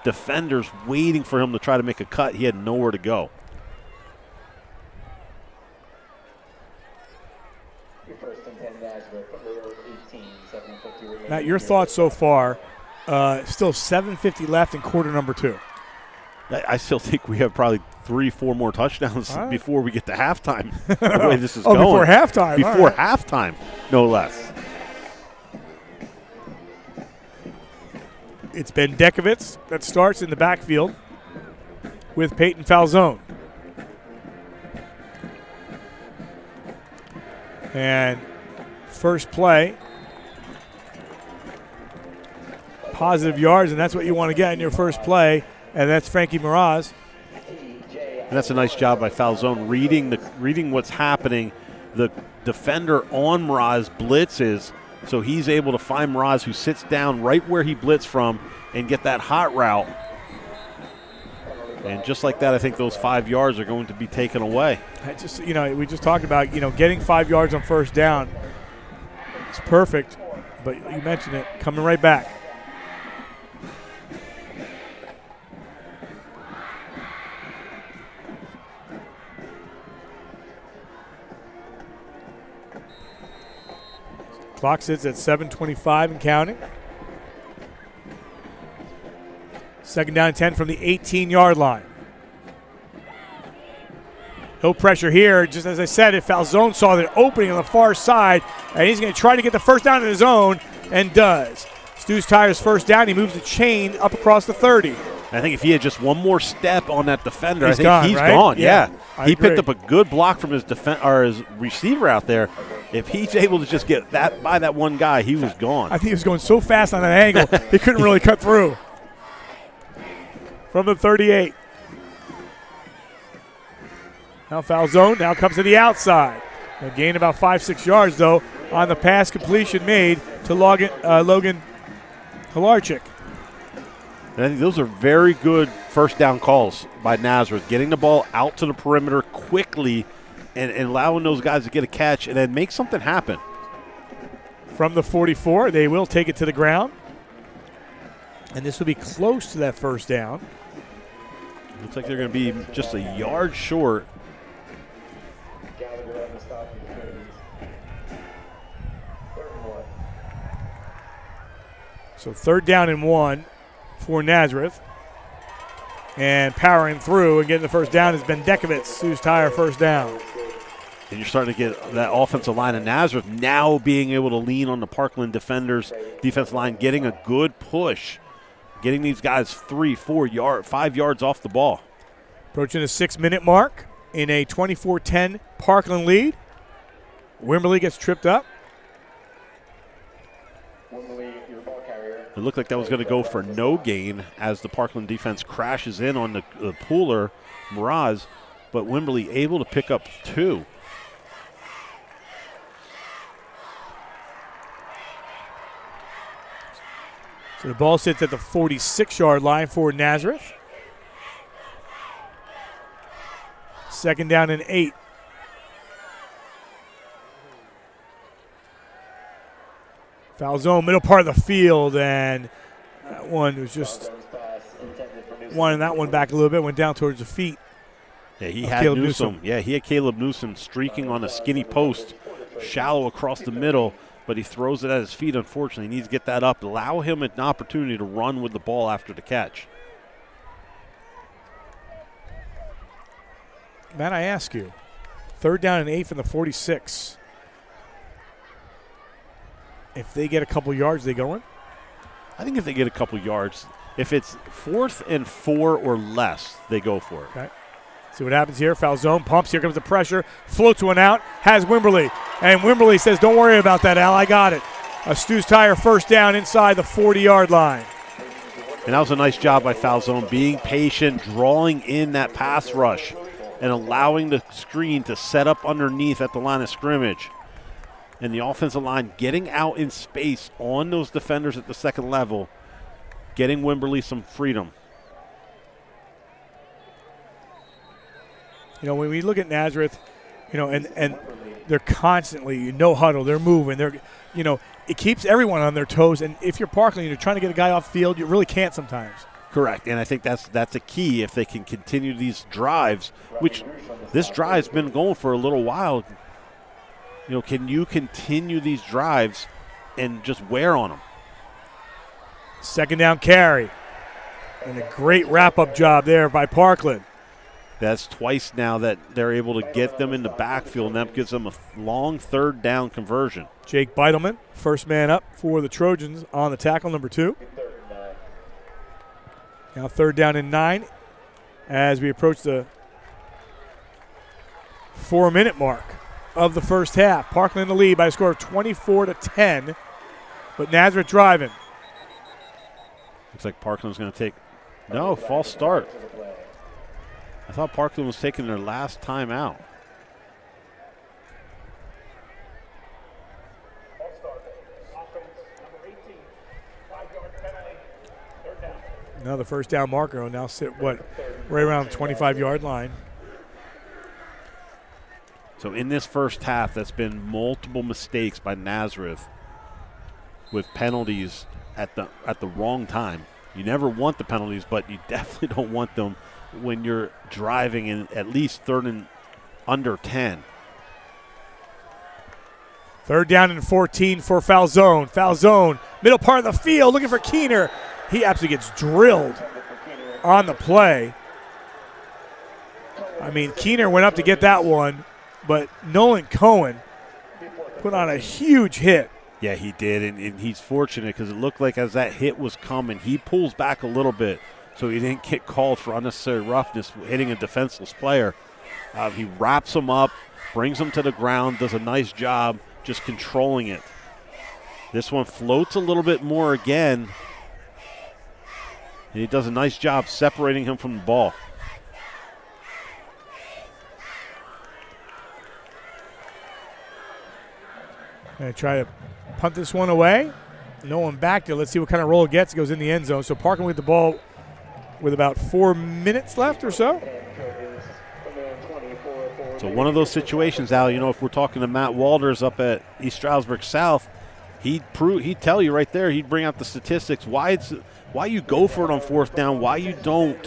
defenders waiting for him to try to make a cut. He had nowhere to go. Matt, your thoughts so far? Still 7:50 left in quarter number 2. I still think we have probably 3-4 more touchdowns before we get to halftime. The way this is going. Before halftime. Before halftime, no less. It's Ben Dekovitz that starts in the backfield with Peyton Falzone. And first play, positive yards, and that's what you want to get in your first play, and that's Frankie Miraz. And that's a nice job by Falzone reading what's happening. The defender on Miraz blitzes, so he's able to find Miraz, who sits down right where he blitzed from, and get that hot route. And just like that, I think those 5 yards are going to be taken away. We just talked about, getting 5 yards on first down. It's perfect, but you mentioned it, coming right back. Clock sits at 7:25 and counting. Second down and 10 from the 18-yard line. No pressure here. Just as I said, if Falzone saw the opening on the far side, and he's going to try to get the first down in his own, and does. Stu's Tires first down. He moves the chain up across the 30. I think if he had just one more step on that defender, he's gone. Yeah. He agree. picked up a good block from his his receiver out there. If he's able to just get by that one guy, he was gone. I think he was going so fast on that angle, he couldn't really cut through. From the 38. Now Falzone now comes to the outside. A gain about 5-6 yards, though, on the pass completion made to Logan Halarchik. And I think those are very good first down calls by Nazareth, getting the ball out to the perimeter quickly and allowing those guys to get a catch and then make something happen. From the 44, they will take it to the ground. And this will be close to that first down. Looks like they're going to be just a yard short. So 3rd down and 1 for Nazareth. And powering through and getting the first down has been Dekovitz, Stu's Tire first down. And you're starting to get that offensive line of Nazareth now being able to lean on the Parkland defenders' defensive line, getting a good push, getting these guys 5 yards off the ball. Approaching the 6-minute mark in a 24-10 Parkland lead. Wimberley gets tripped up. It looked like that was going to go for no gain as the Parkland defense crashes in on the pooler, Miraz, but Wimberley able to pick up 2. So the ball sits at the 46-yard line for Nazareth. 2nd down and 8. Falzone, middle part of the field, and that one was just wanting that one back a little bit, went down towards the feet. Yeah, he had Newsom. Yeah, he had Caleb Newsom streaking on a skinny post, shallow across the middle, but he throws it at his feet, unfortunately. He needs to get that up, allow him an opportunity to run with the ball after the catch. Matt, I ask you, 3rd down and 8 from the 46. If they get a couple yards, they going? I think if they get a couple yards, if it's 4th and 4 or less, they go for it. Okay. See what happens here. Foul zone, pumps. Here comes the pressure. Floats one out. Has Wimberly. And Wimberly says, don't worry about that, Al. I got it. A Stu's Tire first down inside the 40-yard line. And that was a nice job by Foul Zone, being patient, drawing in that pass rush, and allowing the screen to set up underneath at the line of scrimmage. And the offensive line getting out in space on those defenders at the second level, getting Wimberly some freedom. You know, when we look at Nazareth, you know, and they're constantly no huddle, they're moving, they're, you know, it keeps everyone on their toes. And if you're Parkland, you're trying to get a guy off field, you really can't sometimes. Correct, and I think that's a key if they can continue these drives, which this drive's been going for a little while. You know, can you continue these drives and just wear on them? Second down carry. And a great wrap-up job there by Parkland. That's twice now that they're able to get them in the backfield, and that gives them a long third down conversion. Jake Beitelman, first man up for the Trojans on the tackle, number 2. Now 3rd down and 9 as we approach the 4-minute mark of the first half. Parkland in the lead by a score of 24-10, but Nazareth driving. Looks like Parkland's going to take, no, false start. I thought Parkland was taking their last time out. Now the first down marker will now sit, right around the 25-yard line. So in this first half, that's been multiple mistakes by Nazareth with penalties at the wrong time. You never want the penalties, but you definitely don't want them when you're driving in at least 3rd and under 10. 3rd down and 14 for Foul Zone. Foul Zone, middle part of the field, looking for Keener. He absolutely gets drilled on the play. I mean, Keener went up to get that one, but Nolan Cohen put on a huge hit. Yeah, he did, and he's fortunate because it looked like as that hit was coming, he pulls back a little bit so he didn't get called for unnecessary roughness hitting a defenseless player. He wraps him up, brings him to the ground, does a nice job just controlling it. This one floats a little bit more again, and he does a nice job separating him from the ball. Going to try to punt this one away. No one back there. Let's see what kind of roll it gets. It goes in the end zone. So Parkland with the ball with about 4 minutes left or so. So one of those situations, Al, you know, if we're talking to Matt Walters up at East Stroudsburg South, he'd tell you right there, he'd bring out the statistics, why you go for it on 4th down, why you don't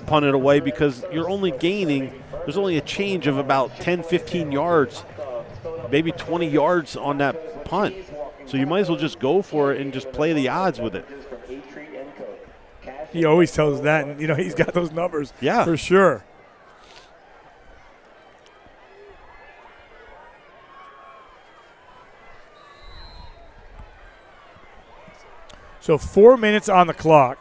punt it away, because you're only gaining, there's only a change of about 10, 15 yards, maybe 20 yards on that punt. So you might as well just go for it and just play the odds with it. He always tells us that, and, you know, he's got those numbers for sure. So 4 minutes on the clock.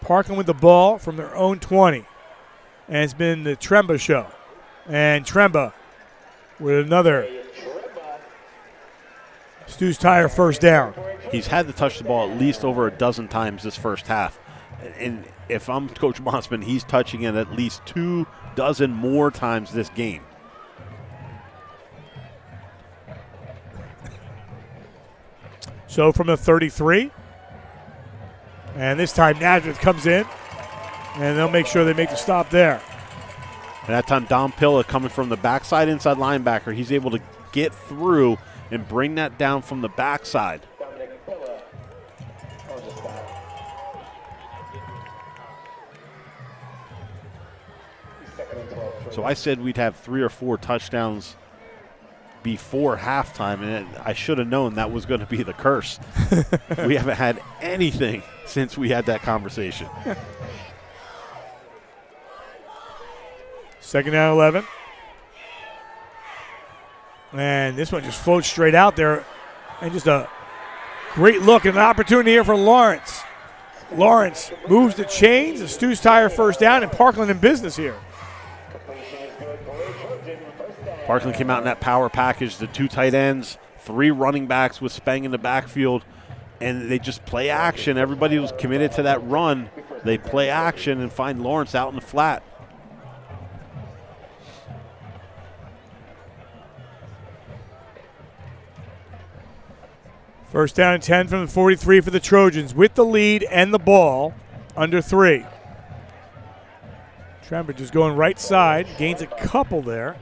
Parkland with the ball from their own 20. And it's been the Tremba show. And Tremba with another Stu's Tire first down. He's had to touch the ball at least over a dozen times this first half. And if I'm Coach Mossman, he's touching it at least 24 more times this game. So from the 33, and this time Nazareth comes in, and they'll make sure they make the stop there. And that time Dom Pilla coming from the backside inside linebacker, he's able to get through and bring that down from the backside. So I said we'd have 3 or 4 touchdowns before halftime, and I should have known that was going to be the curse. We haven't had anything since we had that conversation. Second down 11. And this one just floats straight out there. And just a great look and an opportunity here for Lawrence. Lawrence moves the chains. The Stew's Tire first down, and Parkland in business here. Parkland came out in that power package, the 2 tight ends, 3 running backs with Spang in the backfield, and they just play action. Everybody was committed to that run. They play action and find Lawrence out in the flat. First down and 10 from the 43 for the Trojans with the lead and the ball under 3. Trember just going right side, gains a couple there.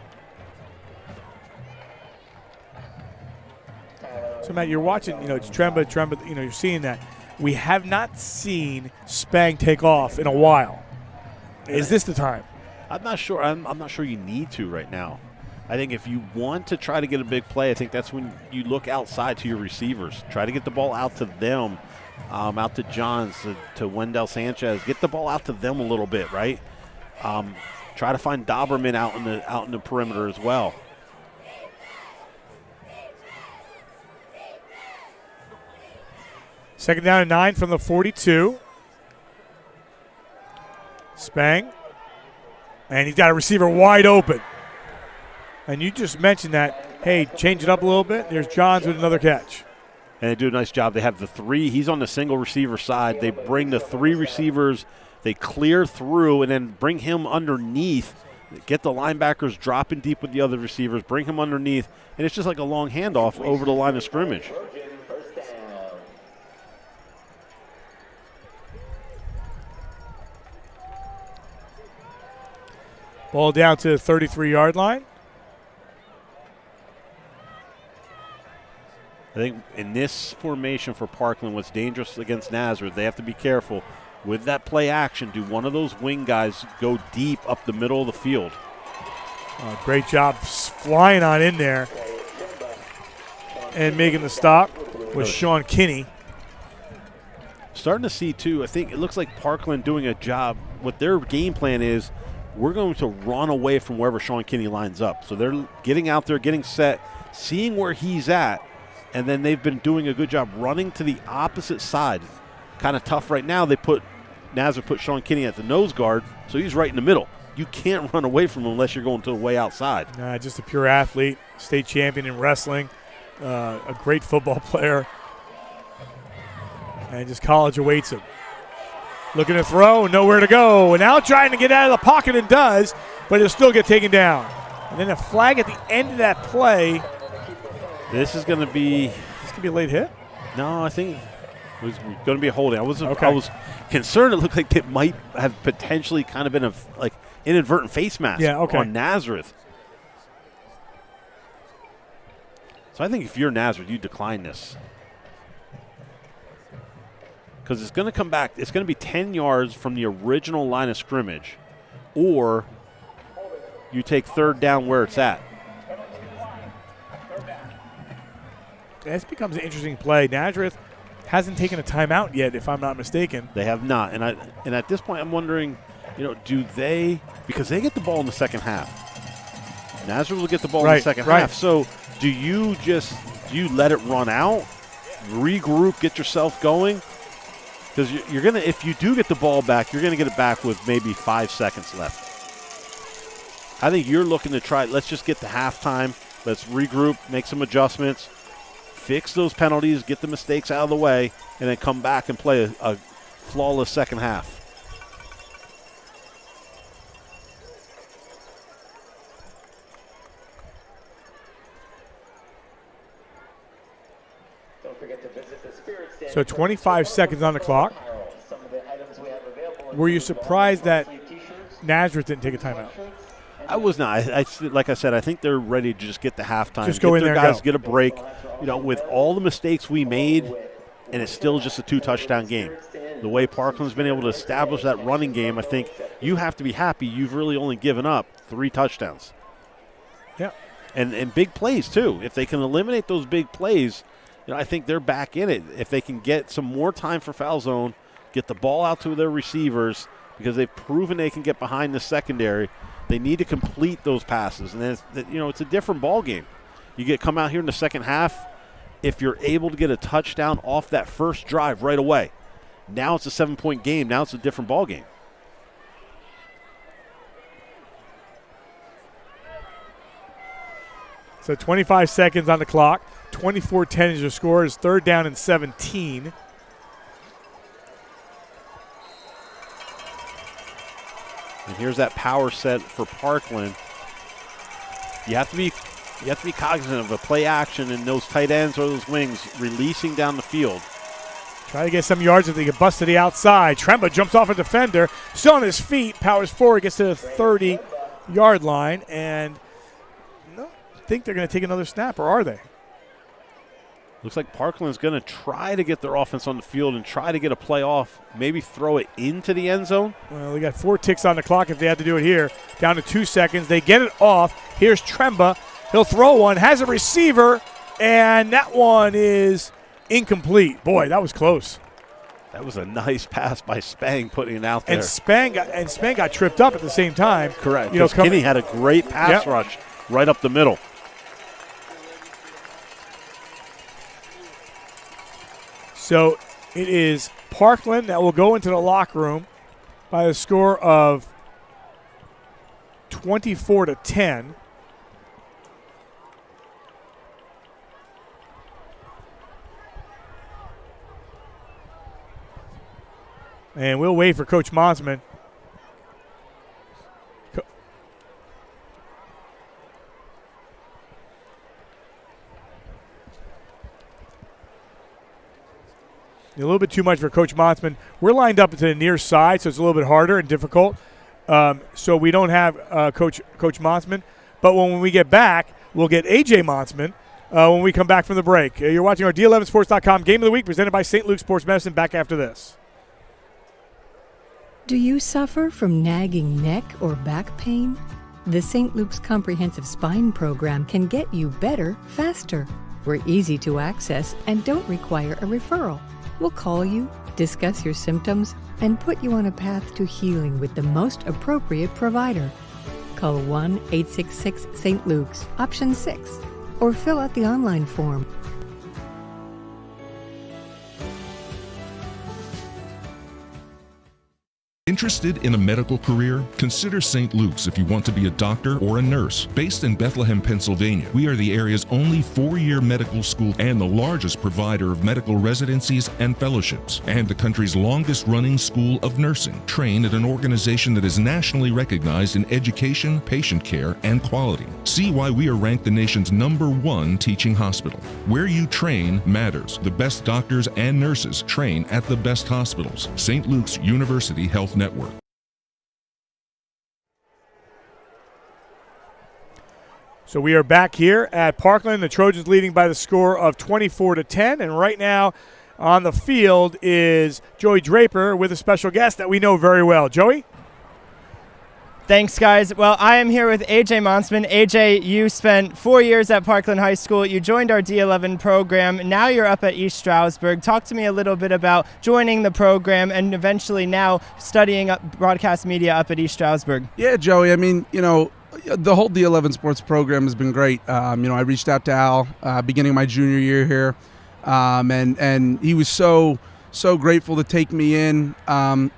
So, Matt, you're watching, it's Tremba, you're seeing that. We have not seen Spang take off in a while. Is this the time? I'm not sure. I'm not sure you need to right now. I think if you want to try to get a big play, I think that's when you look outside to your receivers. Try to get the ball out to them, out to Johns, to Wendell Sanchez. Get the ball out to them a little bit, right? Try to find Doberman out in the perimeter as well. Second down and 9 from the 42. Spang. And he's got a receiver wide open. And you just mentioned that, hey, change it up a little bit. There's Johns with another catch. And they do a nice job. They have the 3. He's on the single receiver side. They bring the 3 receivers. They clear through and then bring him underneath. Get the linebackers dropping deep with the other receivers. Bring him underneath. And it's just like a long handoff over the line of scrimmage. Ball down to the 33-yard line. I think in this formation for Parkland, what's dangerous against Nazareth, they have to be careful. With that play action, do one of those wing guys go deep up the middle of the field? Great job flying on in there and making the stop was Sean Kinney. Starting to see, too, I think it looks like Parkland doing a job. What their game plan is, we're going to run away from wherever Sean Kinney lines up. So they're getting out there, getting set, seeing where he's at, and then they've been doing a good job running to the opposite side. Kind of tough right now. Nazareth put Sean Kinney at the nose guard, so he's right in the middle. You can't run away from him unless you're going to the way outside. Just a pure athlete, state champion in wrestling, a great football player, and just college awaits him. Looking to throw, nowhere to go. And now trying to get out of the pocket and does, but he'll still get taken down. And then a flag at the end of that play. This is going to be a late hit? No, I think it was going to be a holding. I was concerned. It looked like it might have potentially kind of been a inadvertent face mask on Nazareth. So I think if you're Nazareth, you decline this. Because it's going to come back. It's going to be 10 yards from the original line of scrimmage, or you take third down where it's at. This becomes an interesting play. Nazareth hasn't taken a timeout yet, if I'm not mistaken. They have not. And at this point, I'm wondering, do they – because they get the ball in the second half. Nazareth will get the ball in the second half. So do you let it run out, regroup, get yourself going? Because you're going to – if you do get the ball back, you're going to get it back with maybe 5 seconds left. I think you're looking to try – let's just get to halftime. Let's regroup, make some adjustments, fix those penalties, get the mistakes out of the way, and then come back and play a flawless second half. So 25 seconds on the clock. Were you surprised that Nazareth didn't take a timeout? I was not. Like I said, I think they're ready to just get the halftime. Just go in there, guys, go. Get a break. With all the mistakes we made, and it's still just a 2-touchdown game. The way Parkland's been able to establish that running game, I think you have to be happy. You've really only given up 3 touchdowns. Yeah. And big plays, too. If they can eliminate those big plays, I think they're back in it. If they can get some more time for foul zone, get the ball out to their receivers, because they've proven they can get behind the secondary, they need to complete those passes. And then it's a different ball game. come out here in the second half, if you're able to get a touchdown off that first drive right away, now it's a 7-point game. Now it's a different ball game. So 25 seconds on the clock. 24-10 is your score. It's 3rd down and 17. And here's that power set for Parkland. You have to be cognizant of the play action and those tight ends or those wings releasing down the field. Try to get some yards if they get bust to the outside. Tremba jumps off a defender, still on his feet, powers forward, gets to the 30-yard line, and I think they're going to take another snap, or are they? Looks like Parkland's going to try to get their offense on the field and try to get a play off, maybe throw it into the end zone. Well, we got 4 ticks on the clock if they had to do it here. Down to 2 seconds. They get it off. Here's Tremba. He'll throw one, has a receiver, and that one is incomplete. Boy, that was close. That was a nice pass by Spang putting it out there. And Spang got tripped up at the same time. Correct. Because Kinney had a great pass rush right up the middle. So it is Parkland that will go into the locker room by a score of 24-10. And we'll wait for Coach Monsman. A little bit too much for Coach Monsman. We're lined up to the near side, so it's a little bit harder and difficult. So we don't have Coach Monsman. But when we get back, we'll get A.J. Monsman when we come back from the break. You're watching our D11Sports.com Game of the Week presented by St. Luke Sports Medicine. Back after this. Do you suffer from nagging neck or back pain? The St. Luke's Comprehensive Spine Program can get you better, faster. We're easy to access and don't require a referral. We'll call you, discuss your symptoms, and put you on a path to healing with the most appropriate provider. Call 1-866-ST. Luke's, option 6, or fill out the online form. Interested in a medical career? Consider St. Luke's if you want to be a doctor or a nurse. Based in Bethlehem, Pennsylvania, we are the area's only 4-year medical school and the largest provider of medical residencies and fellowships, and the country's longest-running school of nursing, trained at an organization that is nationally recognized in education, patient care, and quality. See why we are ranked the nation's #1 teaching hospital. Where you train matters. The best doctors and nurses train at the best hospitals. St. Luke's University Health Network. So we are back here at Parkland. The Trojans leading by the score of 24-10. And right now on the field is Joey Draper with a special guest that we know very well. Joey? Thanks, guys. Well, I am here with A.J. Monsman. A.J., you spent 4 years at Parkland High School. You joined our D11 program. Now you're up at East Stroudsburg. Talk to me a little bit about joining the program and eventually now studying broadcast media up at East Stroudsburg. Yeah, Joey. I mean, the whole D11 sports program has been great. I reached out to Al beginning of my junior year here, and he was so grateful to take me in,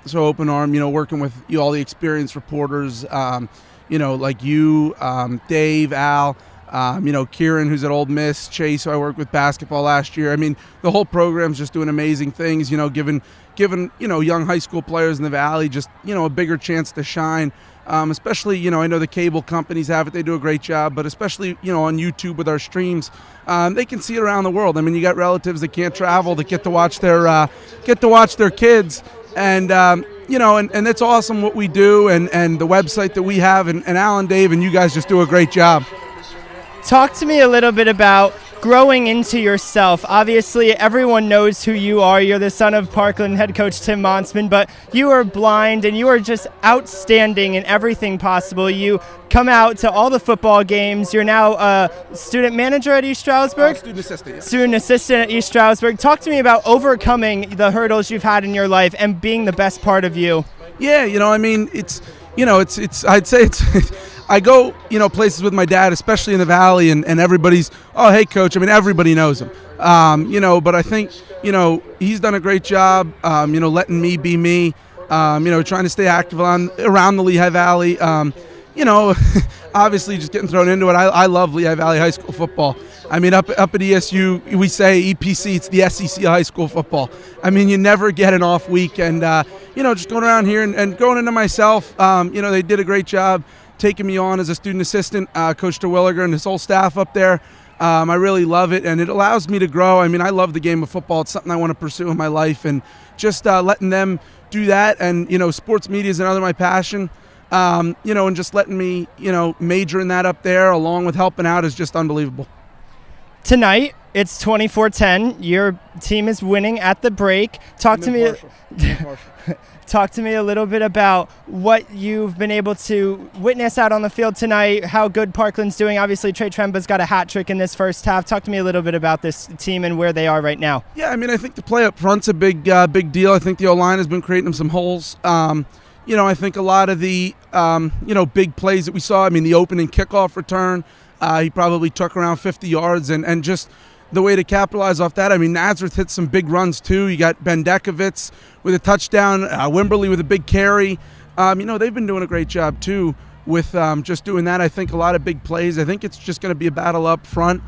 so open arm, working with all the experienced reporters, like you, Dave, Al, Kieran, who's at Ole Miss, Chase, who I worked with basketball last year. I mean, the whole program's just doing amazing things, giving young high school players in the Valley just, a bigger chance to shine. Especially, I know the cable companies have it. They do a great job, but especially, on YouTube with our streams, they can see it around the world. I mean, you got relatives that can't travel that get to watch their kids. And, and it's awesome what we do and the website that we have. And Al and Dave and you guys just do a great job. Talk to me a little bit about growing into yourself. Obviously, everyone knows who you are. You're the son of Parkland head coach Tim Monsman, but you are blind and you are just outstanding in everything possible. You come out to all the football games. You're now a student manager at East Stroudsburg? Student assistant, yeah. Student assistant at East Stroudsburg. Talk to me about overcoming the hurdles you've had in your life and being the best part of you. Yeah, it's it's I'd say it's I go, places with my dad, especially in the Valley, and everybody's, oh, hey, coach. I mean, everybody knows him. But I think, he's done a great job, letting me be me, trying to stay active around the Lehigh Valley. Obviously just getting thrown into it. I love Lehigh Valley High School football. I mean, up at ESU, we say EPC, it's the SEC high school football. I mean, you never get an off week. And, just going around here and going into myself, they did a great job taking me on as a student assistant, Coach Terwilliger and his whole staff up there. I really love it, and it allows me to grow. I mean, I love the game of football. It's something I want to pursue in my life, and just letting them do that. And, sports media is another my passion. And just letting me, major in that up there along with helping out is just unbelievable. Tonight, it's 24-10. Your team is winning at the break. Talk to me a little bit about what you've been able to witness out on the field tonight, how good Parkland's doing. Obviously, Trey Tremba's got a hat trick in this first half. Talk to me a little bit about this team and where they are right now. Yeah, I mean, I think the play up front's a big deal. I think the O-line has been creating them some holes. I think a lot of the, big plays that we saw, I mean, the opening kickoff return, he probably took around 50 yards and just the way to capitalize off that. I mean, Nazareth hit some big runs too. You got Bendekovitz with a touchdown, Wimberly with a big carry. They've been doing a great job too with just doing that. I think a lot of big plays. I think it's just going to be a battle up front.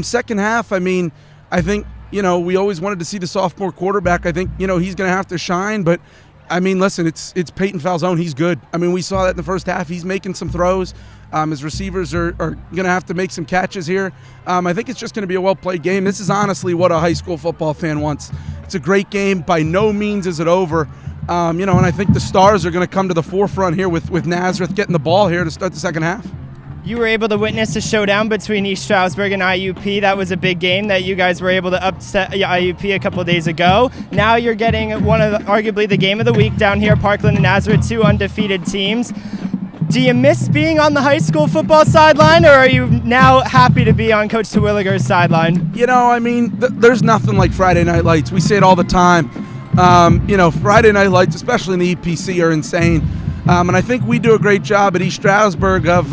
Second half, I mean, I think, we always wanted to see the sophomore quarterback. I think, he's going to have to shine, but I mean, listen, it's Peyton Falzone. He's good. I mean, we saw that in the first half. He's making some throws. His receivers are going to have to make some catches here. I think it's just going to be a well-played game. This is honestly what a high school football fan wants. It's a great game. By no means is it over. And I think the stars are going to come to the forefront here with Nazareth getting the ball here to start the second half. You were able to witness a showdown between East Stroudsburg and IUP. That was a big game that you guys were able to upset IUP a couple of days ago. Now you're getting one of arguably the game of the week down here, Parkland and Nazareth, two undefeated teams. Do you miss being on the high school football sideline, or are you now happy to be on Coach Terwilliger's sideline? There's nothing like Friday Night Lights. We say it all the time. Friday Night Lights, especially in the EPC, are insane. And I think we do a great job at East Stroudsburg of,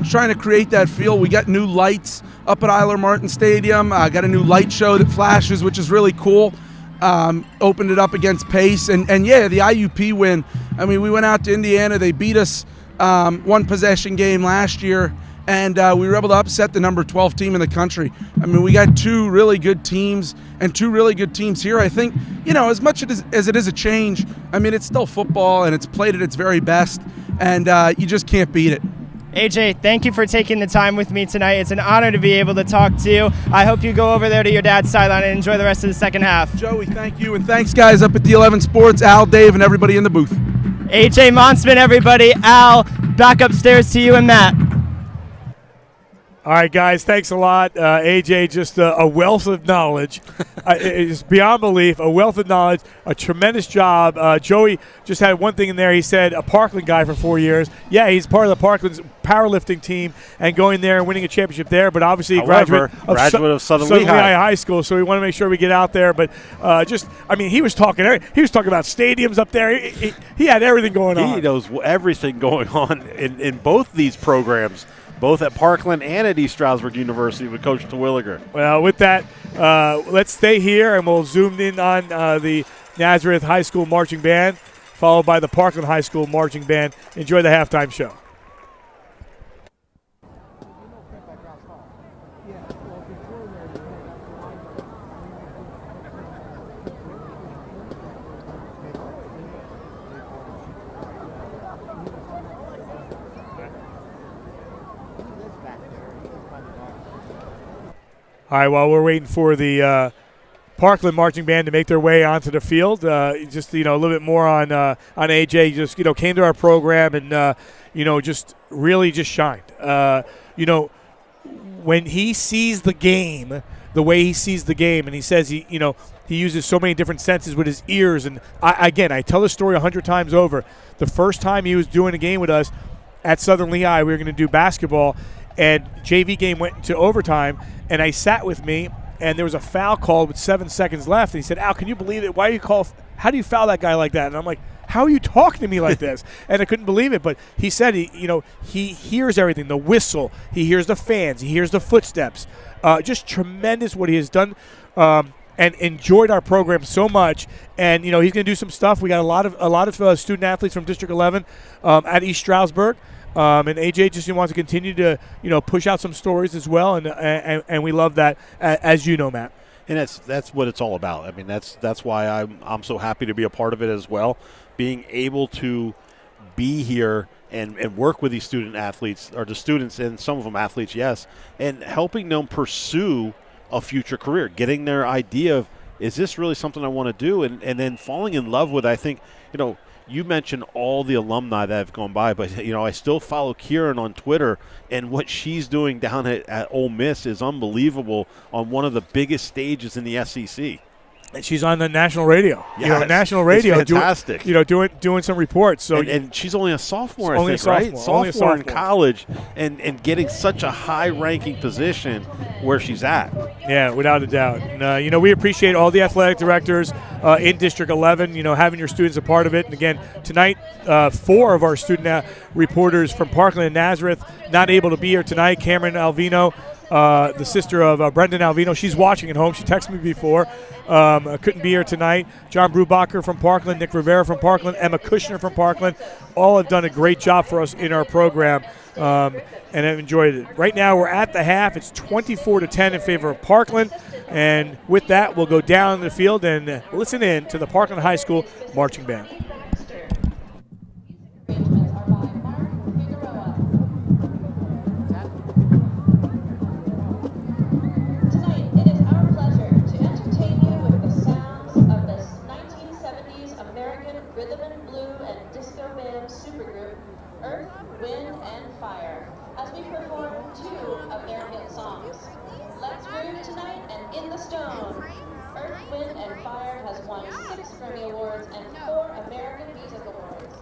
trying to create that feel. We got new lights up at Eiler Martin Stadium. Got a new light show that flashes, which is really cool. Opened it up against Pace. And the IUP win. I mean, we went out to Indiana. They beat us one possession game last year. And we were able to upset the number 12 team in the country. I mean, we got two really good teams and two really good teams here. I think, as much as it is a change, I mean, it's still football and it's played at its very best. And you just can't beat it. AJ, thank you for taking the time with me tonight. It's an honor to be able to talk to you. I hope you go over there to your dad's sideline and enjoy the rest of the second half. Joey, thank you. And thanks, guys, up at D11 Sports, Al, Dave, and everybody in the booth. AJ Monsman, everybody. Al, back upstairs to you and Matt. All right, guys, thanks a lot. AJ, just a wealth of knowledge. It's beyond belief, a wealth of knowledge, a tremendous job. Joey just had one thing in there. He said a Parkland guy for 4 years. Yeah, he's part of the Parkland's powerlifting team and going there and winning a championship there, but obviously graduate of Southern Lehigh High School, so we want to make sure we get out there. But he was talking about stadiums up there. He had everything going on. He knows everything going on in both these programs, both at Parkland and at East Stroudsburg University with Coach Terwilliger. Well, with that, let's stay here, and we'll zoom in on the Nazareth High School Marching Band, followed by the Parkland High School Marching Band. Enjoy the halftime show. All right, while we're waiting for the Parkland Marching Band to make their way onto the field, just, a little bit more on AJ. Just, came to our program and, just really just shined. When he sees the game, the way he sees the game, and he says he uses so many different senses with his ears. And, I tell this story 100 times over. The first time he was doing a game with us at Southern Lehigh, we were going to do basketball, and JV game went into overtime, and I sat with me, and there was a foul called with 7 seconds left. And he said, Al, can you believe it? How do you foul that guy like that? And I'm like, how are you talking to me like this? And I couldn't believe it. But he said, he hears everything, the whistle. He hears the fans. He hears the footsteps. Just tremendous what he has done. And enjoyed our program so much, and he's going to do some stuff. We got a lot of student athletes from District 11 at East Stroudsburg, and AJ just wants to continue to push out some stories as well, and we love that, as you know, Matt. And that's what it's all about. I mean, that's why I'm so happy to be a part of it as well, being able to be here and work with these student athletes, or the students, and some of them athletes, yes, and helping them pursue a future career, getting their idea of, is this really something I want to do, and then falling in love with. I think, you mentioned all the alumni that have gone by, but I still follow Kieran on Twitter, and what she's doing down at Ole Miss is unbelievable on one of the biggest stages in the SEC. And she's on the national radio. Yes, national radio. it's fantastic. Doing some reports. So and she's only a sophomore, only I think, right? Only a Sophomore in sophomore. college, and getting such a high-ranking position where she's at. Yeah, without a doubt. And, we appreciate all the athletic directors in District 11, having your students a part of it. And, again, tonight, 4 of our student reporters from Parkland and Nazareth not able to be here tonight. Cameron Alvino, the sister of Brendan Alvino, she's watching at home. She texted me before. Couldn't be here tonight. John Brubacher from Parkland, Nick Rivera from Parkland, Emma Kushner from Parkland. All have done a great job for us in our program, and have enjoyed it. Right now we're at the half. It's 24-10 in favor of Parkland. And with that, we'll go down the field and listen in to the Parkland High School marching band. Rhythm and Blue and disco band supergroup Earth, Wind and Fire as we perform 2 of their hit songs. Let's Groove Tonight and In the Stone. Earth, Wind and Fire has won 6 Grammy Awards and 4 American Music Awards.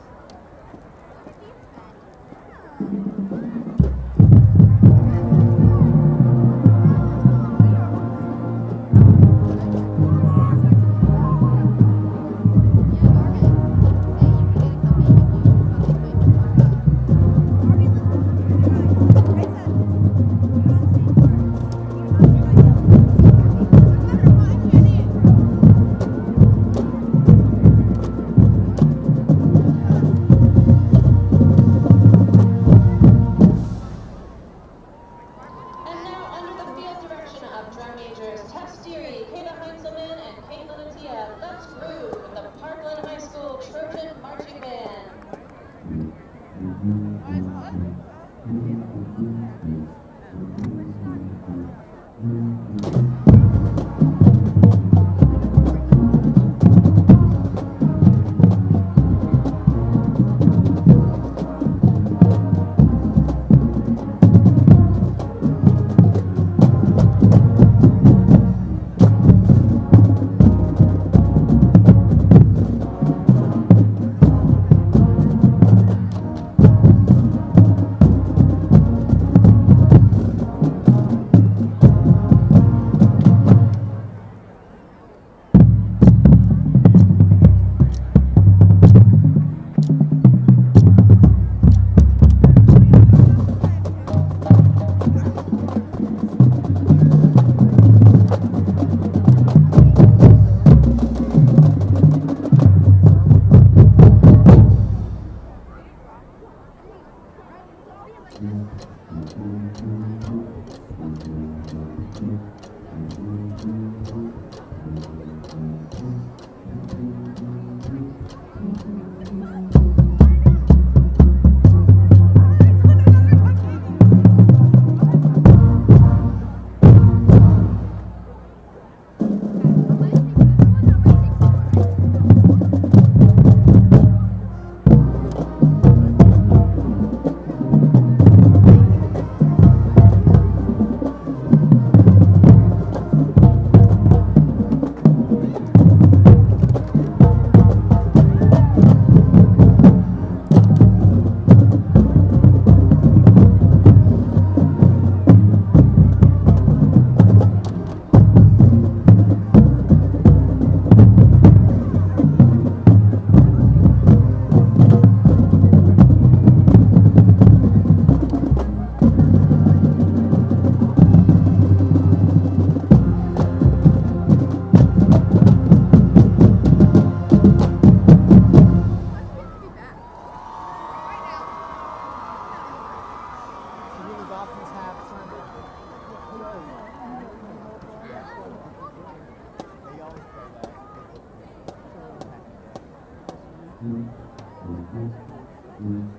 Ladies and gentlemen, the Parkland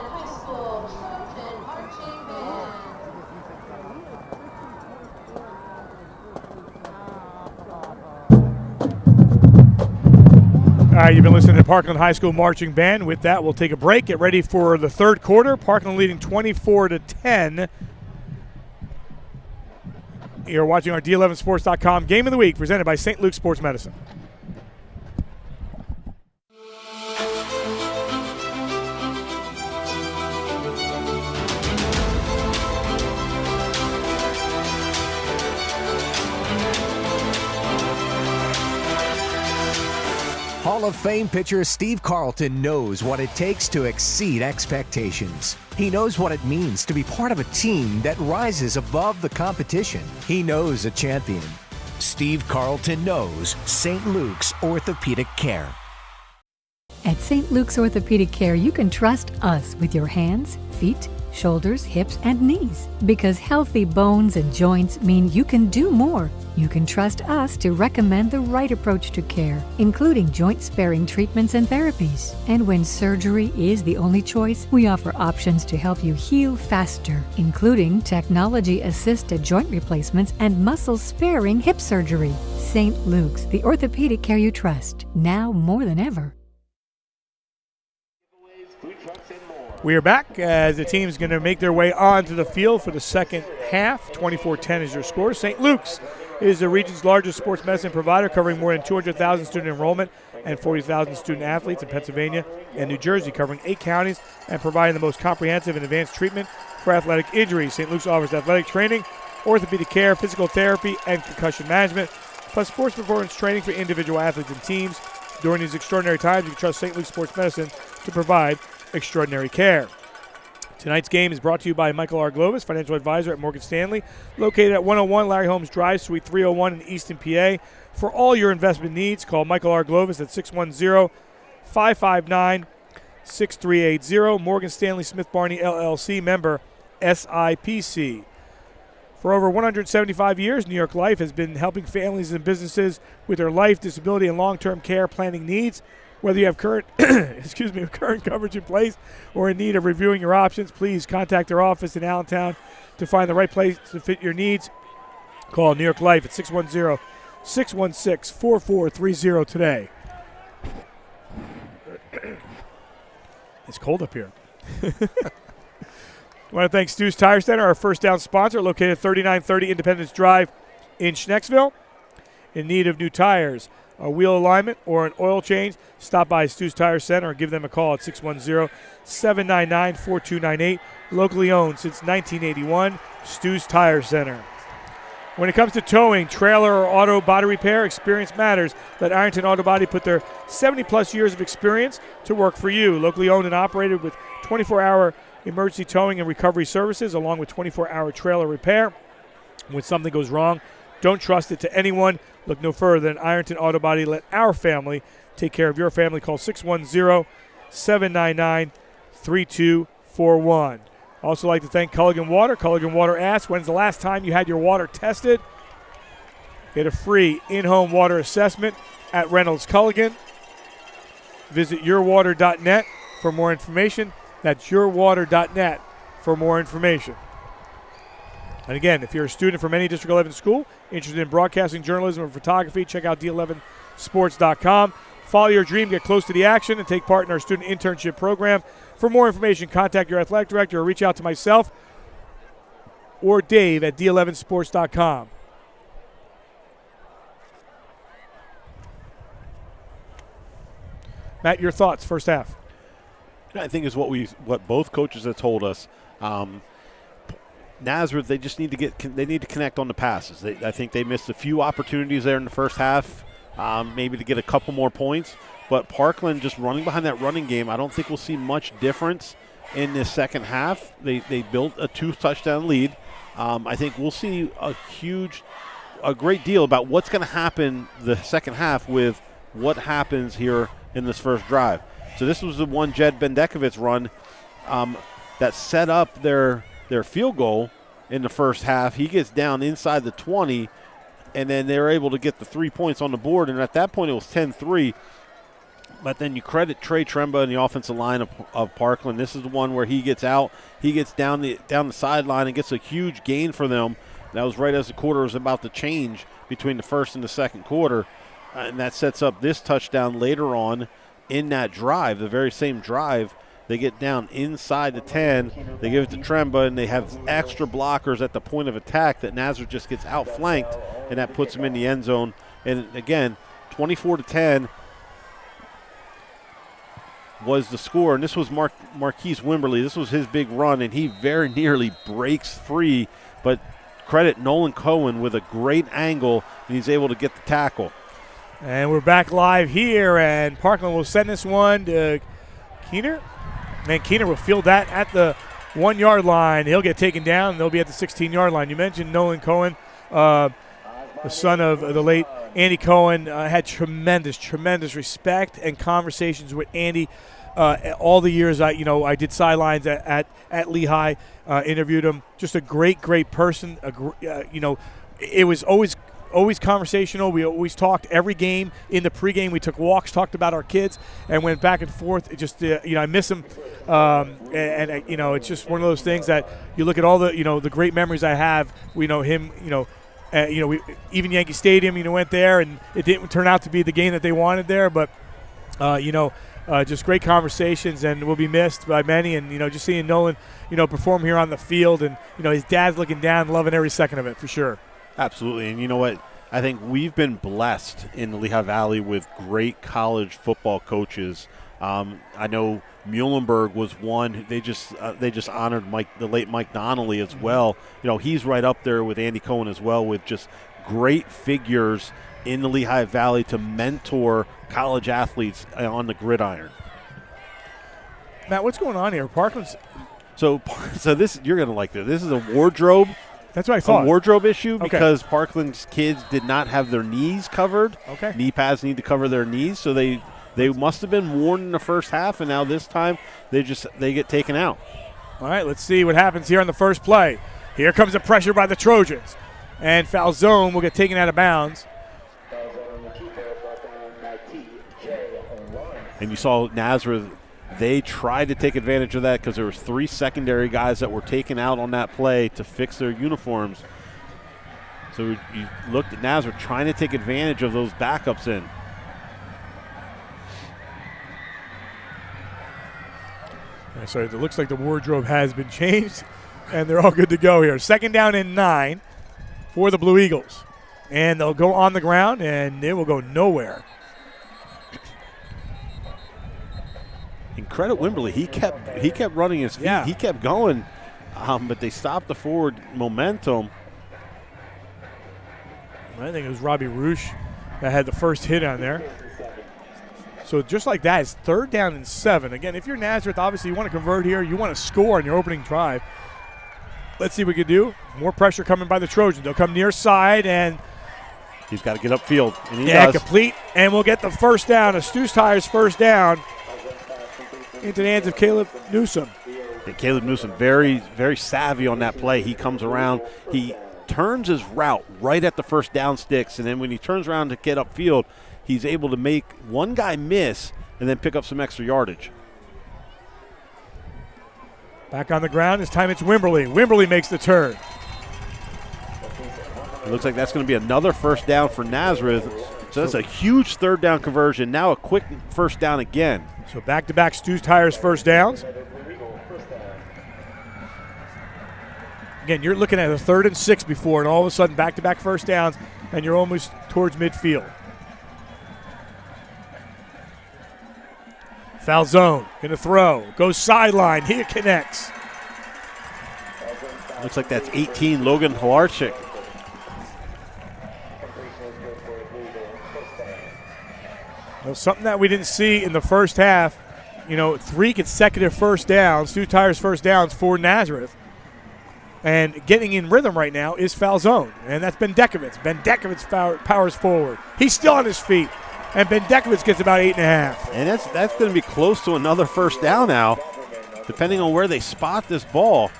High School Trojan Marching Band. All right, you've been listening to Parkland High School Marching Band. With that, we'll take a break. Get ready for the third quarter. Parkland leading 24-10. You're watching our D11Sports.com Game of the Week presented by St. Luke's Sports Medicine. Hall of Fame pitcher Steve Carlton knows what it takes to exceed expectations. He knows what it means to be part of a team that rises above the competition. He knows a champion. Steve Carlton knows St. Luke's Orthopedic Care. At St. Luke's Orthopedic Care, you can trust us with your hands, feet, shoulders, hips, and knees. Because healthy bones and joints mean you can do more. You can trust us to recommend the right approach to care, including joint-sparing treatments and therapies. And when surgery is the only choice, we offer options to help you heal faster, including technology-assisted joint replacements and muscle-sparing hip surgery. St. Luke's, the orthopedic care you trust, now more than ever. We are back as the team's going to make their way onto the field for the second half. 24-10 is your score. St. Luke's is the region's largest sports medicine provider, covering more than 200,000 student enrollment and 40,000 student athletes in Pennsylvania and New Jersey, covering 8 counties and providing the most comprehensive and advanced treatment for athletic injuries. St. Luke's offers athletic training, orthopedic care, physical therapy, and concussion management, plus sports performance training for individual athletes and teams. During these extraordinary times, you can trust St. Luke's Sports Medicine to provide extraordinary care. Tonight's game is brought to you by Michael R. Glovis, financial advisor at Morgan Stanley, located at 101 Larry Holmes Drive, Suite 301 in Easton, PA. For all your investment needs, call Michael R. Glovis at 610-559-6380. Morgan Stanley Smith Barney, LLC, member SIPC. For over 175 years, New York Life has been helping families and businesses with their life, disability, and long-term care planning needs. Whether you have current current coverage in place or in need of reviewing your options, please contact their office in Allentown to find the right place to fit your needs. Call New York Life at 610-616-4430 today. It's cold up here. I want to thank Stu's Tire Center, our first down sponsor, located at 3930 Independence Drive in Schnecksville. In need of new tires, a wheel alignment, or an oil change, stop by Stu's Tire Center or give them a call at 610-799-4298. Locally owned since 1981, Stu's Tire Center. When it comes to towing, trailer, or auto body repair, experience matters. Let Ironton Auto Body put their 70-plus years of experience to work for you. Locally owned and operated with 24-hour emergency towing and recovery services, along with 24-hour trailer repair. When something goes wrong, don't trust it to anyone. Look no further than Ironton Auto Body. Let our family take care of your family. Call 610-799-3241. Also like to thank Culligan Water. Culligan Water asks, when's the last time you had your water tested? Get a free in-home water assessment at Reynolds Culligan. Visit yourwater.net for more information. That's yourwater.net for more information. And again, if you're a student from any District 11 school, interested in broadcasting, journalism, or photography, check out D11sports.com. Follow your dream, get close to the action, and take part in our student internship program. For more information, contact your athletic director or reach out to myself or Dave at D11sports.com. Matt, your thoughts, first half. I think is what both coaches have told us. Nazareth, they just need to connect on the passes. I think they missed a few opportunities there in the first half, maybe to get a couple more points. But Parkland just running behind that running game, I don't think we'll see much difference in this second half. They built a 2-touchdown lead. I think we'll see a great deal about what's going to happen the second half with what happens here in this first drive. So this was the one Jed Bendekovich run that set up their field goal in the first half. He gets down inside the 20, and then they were able to get the 3 points on the board. And at that point, it was 10-3. But then you credit Trey Tremba and the offensive line of Parkland. This is the one where he gets out. He gets down the sideline and gets a huge gain for them. That was right as the quarter was about to change between the first and the second quarter. And that sets up this touchdown later on in that drive, the very same drive. They get down inside the 10. They give it to Tremba, and they have extra blockers at the point of attack that Nazareth just gets outflanked, and that puts them in the end zone. And, again, 24-10 was the score. And this was Marquise Wimberly. This was his big run, and he very nearly breaks free. But credit Nolan Cohen with a great angle, and he's able to get the tackle. And we're back live here, and Parkland will send this one to Keener. And Keener will field that at the 1-yard line. He'll get taken down, and they'll be at the 16-yard line. You mentioned Nolan Cohen, the son of the late Andy Cohen, had tremendous respect and conversations with Andy all the years. I did sidelines at Lehigh, interviewed him. Just a great person. It was always conversational. We always talked every game. In the pregame, we took walks, talked about our kids, and went back and forth. It just, I miss him, it's just one of those things that you look at all the great memories I have. We know him, even Yankee Stadium, went there, and it didn't turn out to be the game that they wanted there, but just great conversations, and will be missed by many. And just seeing Nolan, perform here on the field, and his dad's looking down, loving every second of it for sure. Absolutely, and you know what? I think we've been blessed in the Lehigh Valley with great college football coaches. I know Muhlenberg was one. They just honored the late Mike Donnelly as well. He's right up there with Andy Cohen as well, with just great figures in the Lehigh Valley to mentor college athletes on the gridiron. Matt, what's going on here? Parkland's. So this, you're gonna like this. This is a wardrobe. That's what I thought. A wardrobe issue because Parkland's kids did not have their knees covered. Okay. Knee pads need to cover their knees, so they must have been worn in the first half, and now this time they get taken out. All right, let's see what happens here on the first play. Here comes the pressure by the Trojans, and Falzone will get taken out of bounds. And you saw Nazareth. They tried to take advantage of that because there was 3 secondary guys that were taken out on that play to fix their uniforms. So you looked at Nazareth trying to take advantage of those backups in. So it looks like the wardrobe has been changed, and they're all good to go here. 2nd down and 9 for the Blue Eagles. And they'll go on the ground, and they will go nowhere. And credit Wimberly, he kept running his feet. Yeah. He kept going, but they stopped the forward momentum. I think it was Robbie Roosh that had the first hit on there. So just like that, it's 3rd down and 7. Again, if you're Nazareth, obviously you want to convert here. You want to score on your opening drive. Let's see what we can do. More pressure coming by the Trojans. They'll come near side, and he's got to get upfield, and he does. Complete, and we'll get the first down. A Stu's Tires first down into the hands of Caleb Newsom. And Caleb Newsom, very, very savvy on that play. He comes around. He turns his route right at the first down sticks, and then when he turns around to get upfield, he's able to make one guy miss and then pick up some extra yardage. Back on the ground. This time it's Wimberly. Wimberly makes the turn. It looks like that's going to be another first down for Nazareth. So that's a huge 3rd down conversion. Now a quick first down again. So back-to-back Stu's Tires first downs. Again, you're looking at a 3rd and 6 before, and all of a sudden back-to-back first downs, and you're almost towards midfield. Foul zone, going to throw, goes sideline, he connects. Looks like that's 18, Logan Halarchik. Well, something that we didn't see in the first half, 3 consecutive first downs, Stu Tires first downs for Nazareth. And getting in rhythm right now is foul zone, and that's Bendekovitz. Bendekovitz powers forward. He's still on his feet, and Bendekovitz gets about 8.5. And that's going to be close to another first down now, depending on where they spot this ball.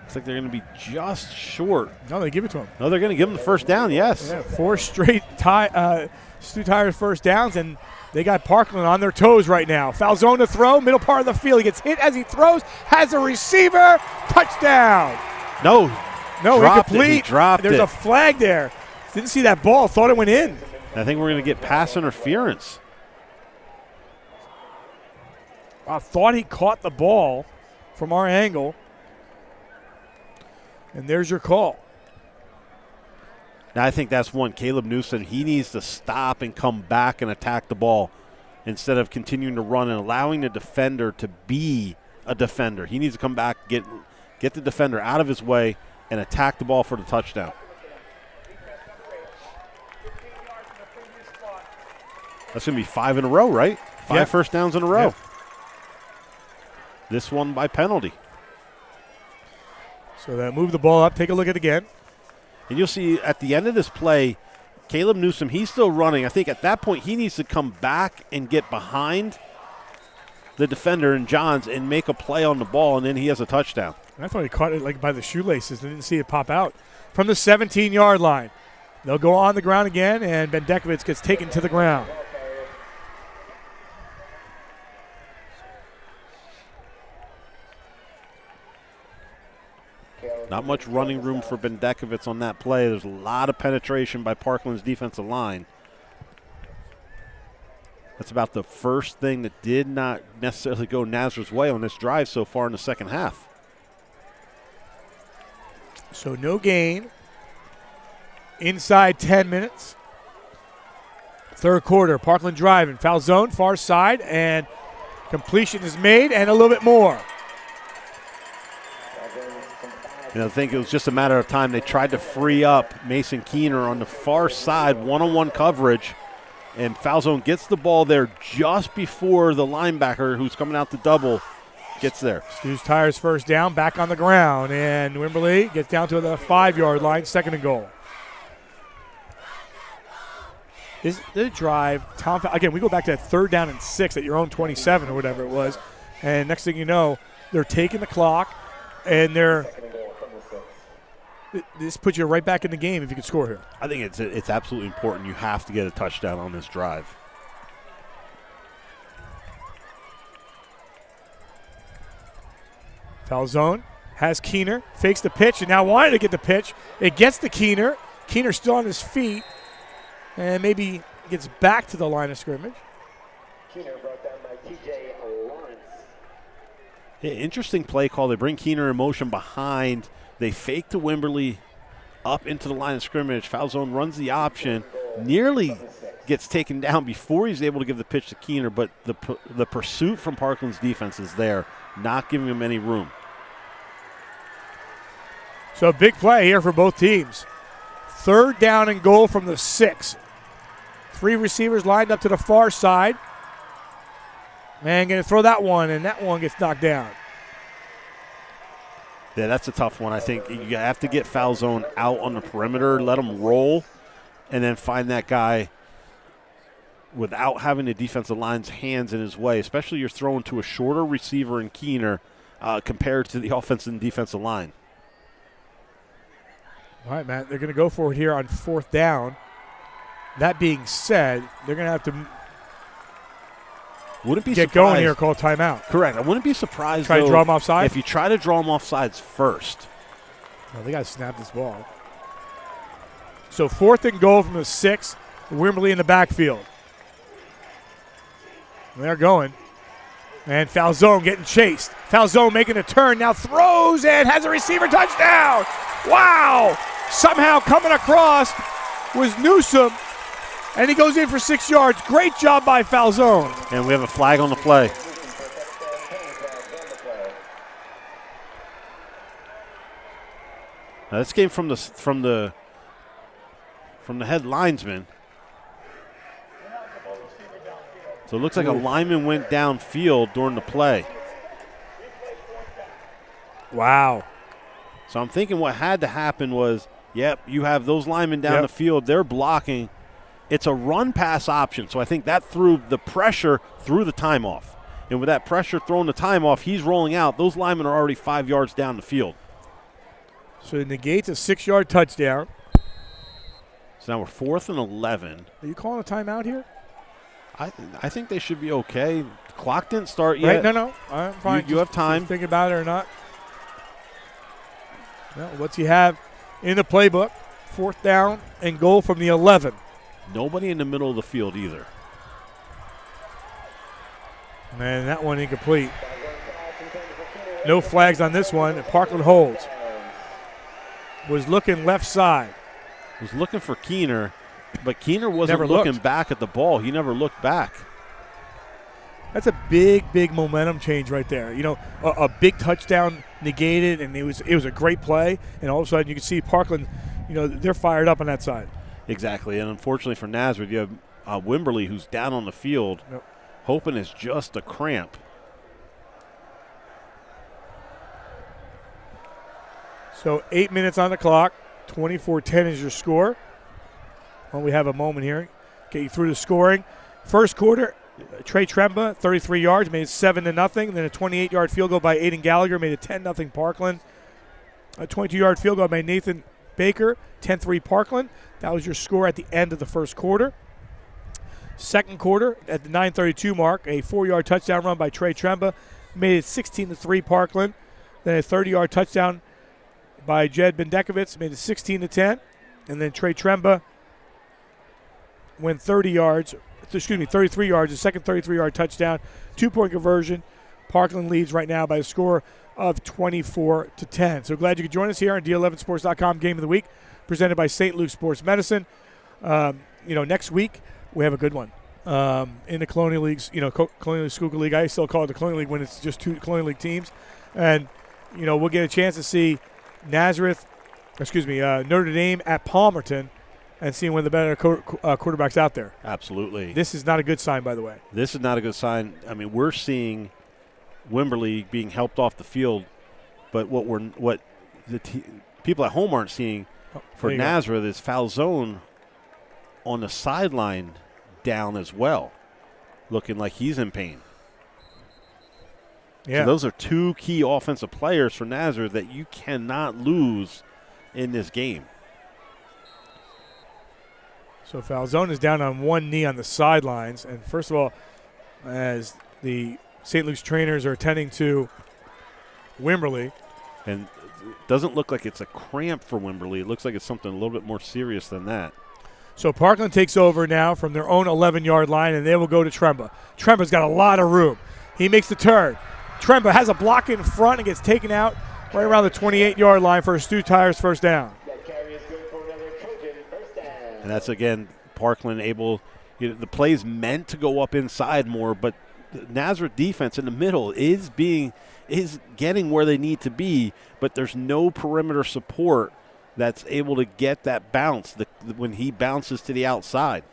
Looks like they're going to be just short. No, they give it to him. No, they're going to give him the first down, yes. Yeah, 4 straight Stu Tires first downs, and they got Parkland on their toes right now. Foul zone to throw, middle part of the field. He gets hit as he throws, has a receiver, touchdown. No, incomplete. He dropped There's a flag there. Didn't see that ball, thought it went in. I think we're going to get pass interference. I thought he caught the ball from our angle. And there's your call. Now I think that's one. Caleb Newsom, he needs to stop and come back and attack the ball instead of continuing to run and allowing the defender to be a defender. He needs to come back, get the defender out of his way, and attack the ball for the touchdown. That's going to be 5 in a row, right? 5 first downs in a row. Yep. This one by penalty. So they move the ball up. Take a look at it again. And you'll see at the end of this play, Caleb Newsom, he's still running. I think at that point he needs to come back and get behind the defender and Johns and make a play on the ball, and then he has a touchdown. I thought he caught it like by the shoelaces and didn't see it pop out from the 17-yard line. They'll go on the ground again, and Bendekovitz gets taken to the ground. Not much running room for Bendekovitz on that play. There's a lot of penetration by Parkland's defensive line. That's about the first thing that did not necessarily go Nazareth's way on this drive so far in the second half. So no gain inside 10 minutes. Third quarter, Parkland driving. Foul zone, far side, and completion is made, and a little bit more. I think it was just a matter of time. They tried to free up Mason Keener on the far side, one-on-one coverage, and foul zone gets the ball there just before the linebacker who's coming out to double gets there. Stu's Tires first down, back on the ground, and Wimberly gets down to the 5-yard line, 2nd and goal. Is the drive, again, we go back to that 3rd down and 6 at your own 27 or whatever it was, and next thing you know, they're taking the clock, and this puts you right back in the game if you can score here. I think it's absolutely important. You have to get a touchdown on this drive. Foul zone has Keener, fakes the pitch, and now wanted to get the pitch. It gets to Keener. Keener still on his feet, and maybe gets back to the line of scrimmage. Keener brought down by T.J. Lawrence. Interesting play call. They bring Keener in motion behind. They fake to Wimberly up into the line of scrimmage. Foul zone runs the option. Nearly gets taken down before he's able to give the pitch to Keener, but the pursuit from Parkland's defense is there, not giving him any room. So a big play here for both teams. 3rd down and goal from the 6. 3 receivers lined up to the far side. Man, going to throw that one, and that one gets knocked down. Yeah, that's a tough one. I think you have to get foul zone out on the perimeter, let him roll, and then find that guy without having the defensive line's hands in his way, especially you're throwing to a shorter receiver in Keener compared to the offensive and defensive line. All right, Matt, they're going to go for it here on 4th down. That being said, they're going to have to get going here, call timeout. Correct. I wouldn't be surprised, Try to draw him offside? if you try to draw him offsides first. Well, they got to snap this ball. So 4th and goal from the 6. Wimberley in the backfield. They're going. And Falzone getting chased. Falzone making a turn, now throws and has a receiver touchdown. Wow! Somehow coming across was Newsom, and he goes in for 6 yards. Great job by Falzone. And we have a flag on the play. Now this came from the head linesman. So it looks like a lineman went downfield during the play. Wow. So I'm thinking what had to happen was, yep, you have those linemen down the field. They're blocking. It's a run-pass option. So I think that threw the pressure through the time off. And with that pressure throwing the time off, he's rolling out. Those linemen are already 5 yards down the field. So it negates a 6-yard touchdown. So now we're 4th and 11. Are you calling a timeout here? I think they should be okay. The clock didn't start yet. Right? No. I'm fine. You have time. Think about it or not. Well, what's he have in the playbook? 4th down and goal from the 11. Nobody in the middle of the field either. Man, that one incomplete. No flags on this one. And Parkland holds. Was looking left side. Was looking for Keener, but Keener wasn't Never looking looked. back at the ball. He never looked back. That's a big momentum change right there. You know, a big touchdown negated, and it was a great play. And all of a sudden, you can see Parkland. You know, they're fired up on that side. Exactly, and unfortunately for Nazareth, you have Wimberley who's down on the field, hoping it's just a cramp. So 8 minutes on the clock. 24-10 is your score. Well, we have a moment here. Get you through the scoring. First quarter, Trey Tremba, 33 yards, made it 7-0. Then a 28-yard field goal by Aiden Gallagher made it 10-0 Parkland. A 22-yard field goal by Nathan Baker, 10-3 Parkland. That was your score at the end of the first quarter. Second quarter, at the 9:32 mark, a 4-yard touchdown run by Trey Tremba made it 16-3 Parkland. Then a 30-yard touchdown by Jed Bendekovitz made it 16-10. And then Trey Tremba went 33 yards, a second 33-yard touchdown, 2-point conversion. Parkland leads right now by a score of 24-10. So glad you could join us here on D11sports.com Game of the Week, presented by St. Luke Sports Medicine. Next week we have a good one in the Colonial Leagues. Colonial League Schuylkill League. I still call it the Colonial League when it's just 2 Colonial League teams, and we'll get a chance to see Notre Dame at Palmerton, and seeing one of the better quarterbacks out there. Absolutely. This is not a good sign, by the way. This is not a good sign. I mean, we're seeing Wimberley being helped off the field, but what the people at home aren't seeing for Nazareth is Falzone on the sideline down as well, looking like he's in pain. Yeah. So those are 2 key offensive players for Nazareth that you cannot lose in this game. So Falzone is down on one knee on the sidelines. And first of all, as the St. Luke's trainers are attending to Wimberley. And it doesn't look like it's a cramp for Wimberley. It looks like it's something a little bit more serious than that. So Parkland takes over now from their own 11-yard line, and they will go to Tremba. Tremba's got a lot of room. He makes the turn. Tremba has a block in front and gets taken out right around the 28-yard line for a Stu Tires first down. And that's, again, Parkland able – the play's meant to go up inside more, but the Nazareth defense in the middle is getting where they need to be, but there's no perimeter support that's able to get that bounce when he bounces to the outside.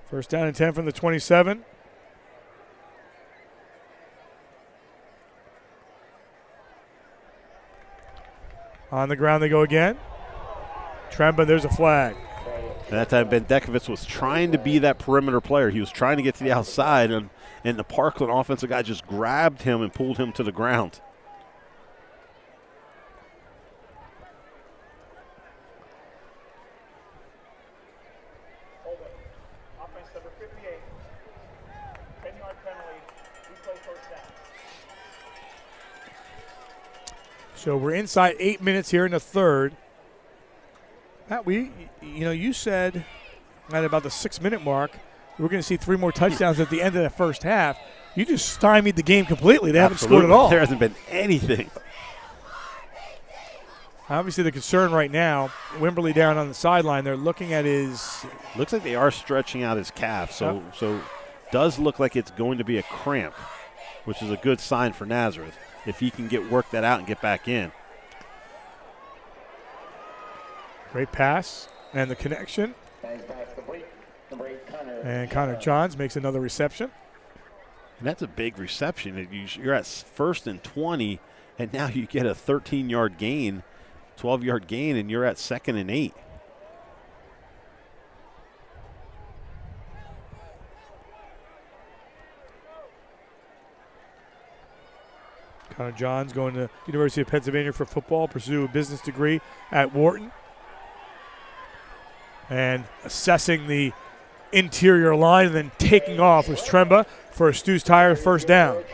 First down and 10 from the 27. On the ground they go again. Tremba, there's a flag. And that time Bendekovich was trying to be that perimeter player. He was trying to get to the outside, and the Parkland offensive guy just grabbed him and pulled him to the ground. Offense number 58. 10-yard penalty. Replay first down. So we're inside 8 minutes here in the third. Matt, you said at about the 6-minute mark we're going to see 3 more touchdowns at the end of the first half. You just stymied the game completely. They haven't scored at all. There hasn't been anything. Obviously, the concern right now, Wimberly down on the sideline, they're looking at his. Looks like they are stretching out his calf, so does look like it's going to be a cramp, which is a good sign for Nazareth if he can work that out and get back in. Great pass and the connection. And Connor Johns makes another reception. And that's a big reception. You're at 1st and 20, and now you get a 13-yard gain, 12-yard gain, and you're at 2nd and 8. Connor Johns going to University of Pennsylvania for football, pursue a business degree at Wharton. And assessing the interior line and then taking off was Tremba for a Stu's Tire first down.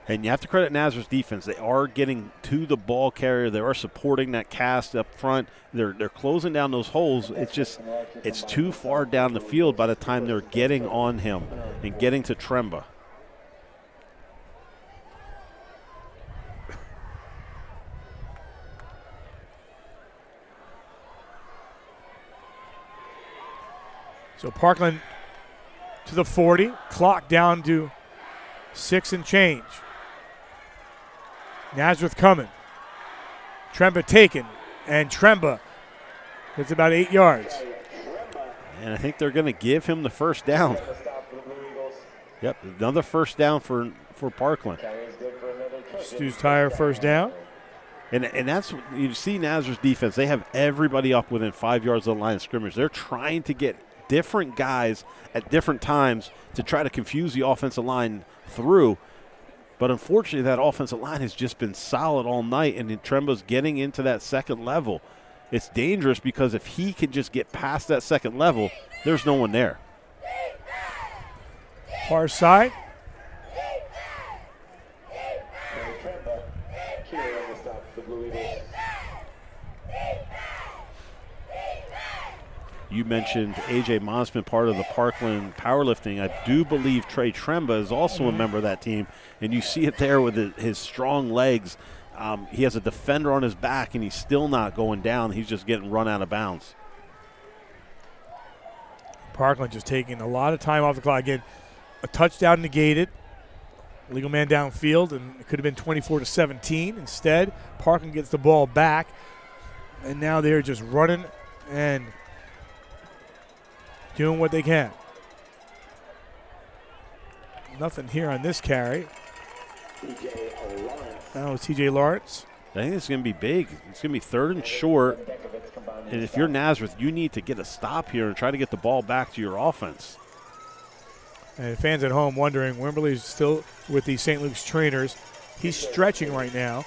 And you have to credit Nazareth's defense. They are getting to the ball carrier. They are supporting that cast up front. They're closing down those holes. It's too far down the field by the time they're getting on him and getting to Tremba. So Parkland to the 40, clock down to 6 and change. Nazareth coming. Tremba taken, and Tremba gets about 8 yards. And I think they're going to give him the first down. Yep, another first down for Parkland. Stu's Tire first down. And that's, you see Nazareth's defense, they have everybody up within 5 yards of the line of scrimmage. They're trying to get different guys at different times to try to confuse the offensive line through. But unfortunately, that offensive line has just been solid all night, and Tremba's getting into that second level. It's dangerous because if he can just get past that second level, there's no one there. Far side. You mentioned A.J. Monsman, part of the Parkland powerlifting. I do believe Trey Tremba is also a member of that team, and you see it there with his strong legs. He has a defender on his back, and he's still not going down. He's just getting run out of bounds. Parkland just taking a lot of time off the clock. Again, a touchdown negated. Legal man downfield, and it could have been 24-17. Instead, Parkland gets the ball back, and now they're just running and doing what they can. Nothing here on this carry. Now it's TJ Lawrence. I think it's going to be big. It's going to be 3rd and short. And if you're Nazareth, you need to get a stop here and try to get the ball back to your offense. And fans at home wondering, Wimberly's still with the St. Luke's trainers. He's stretching right now.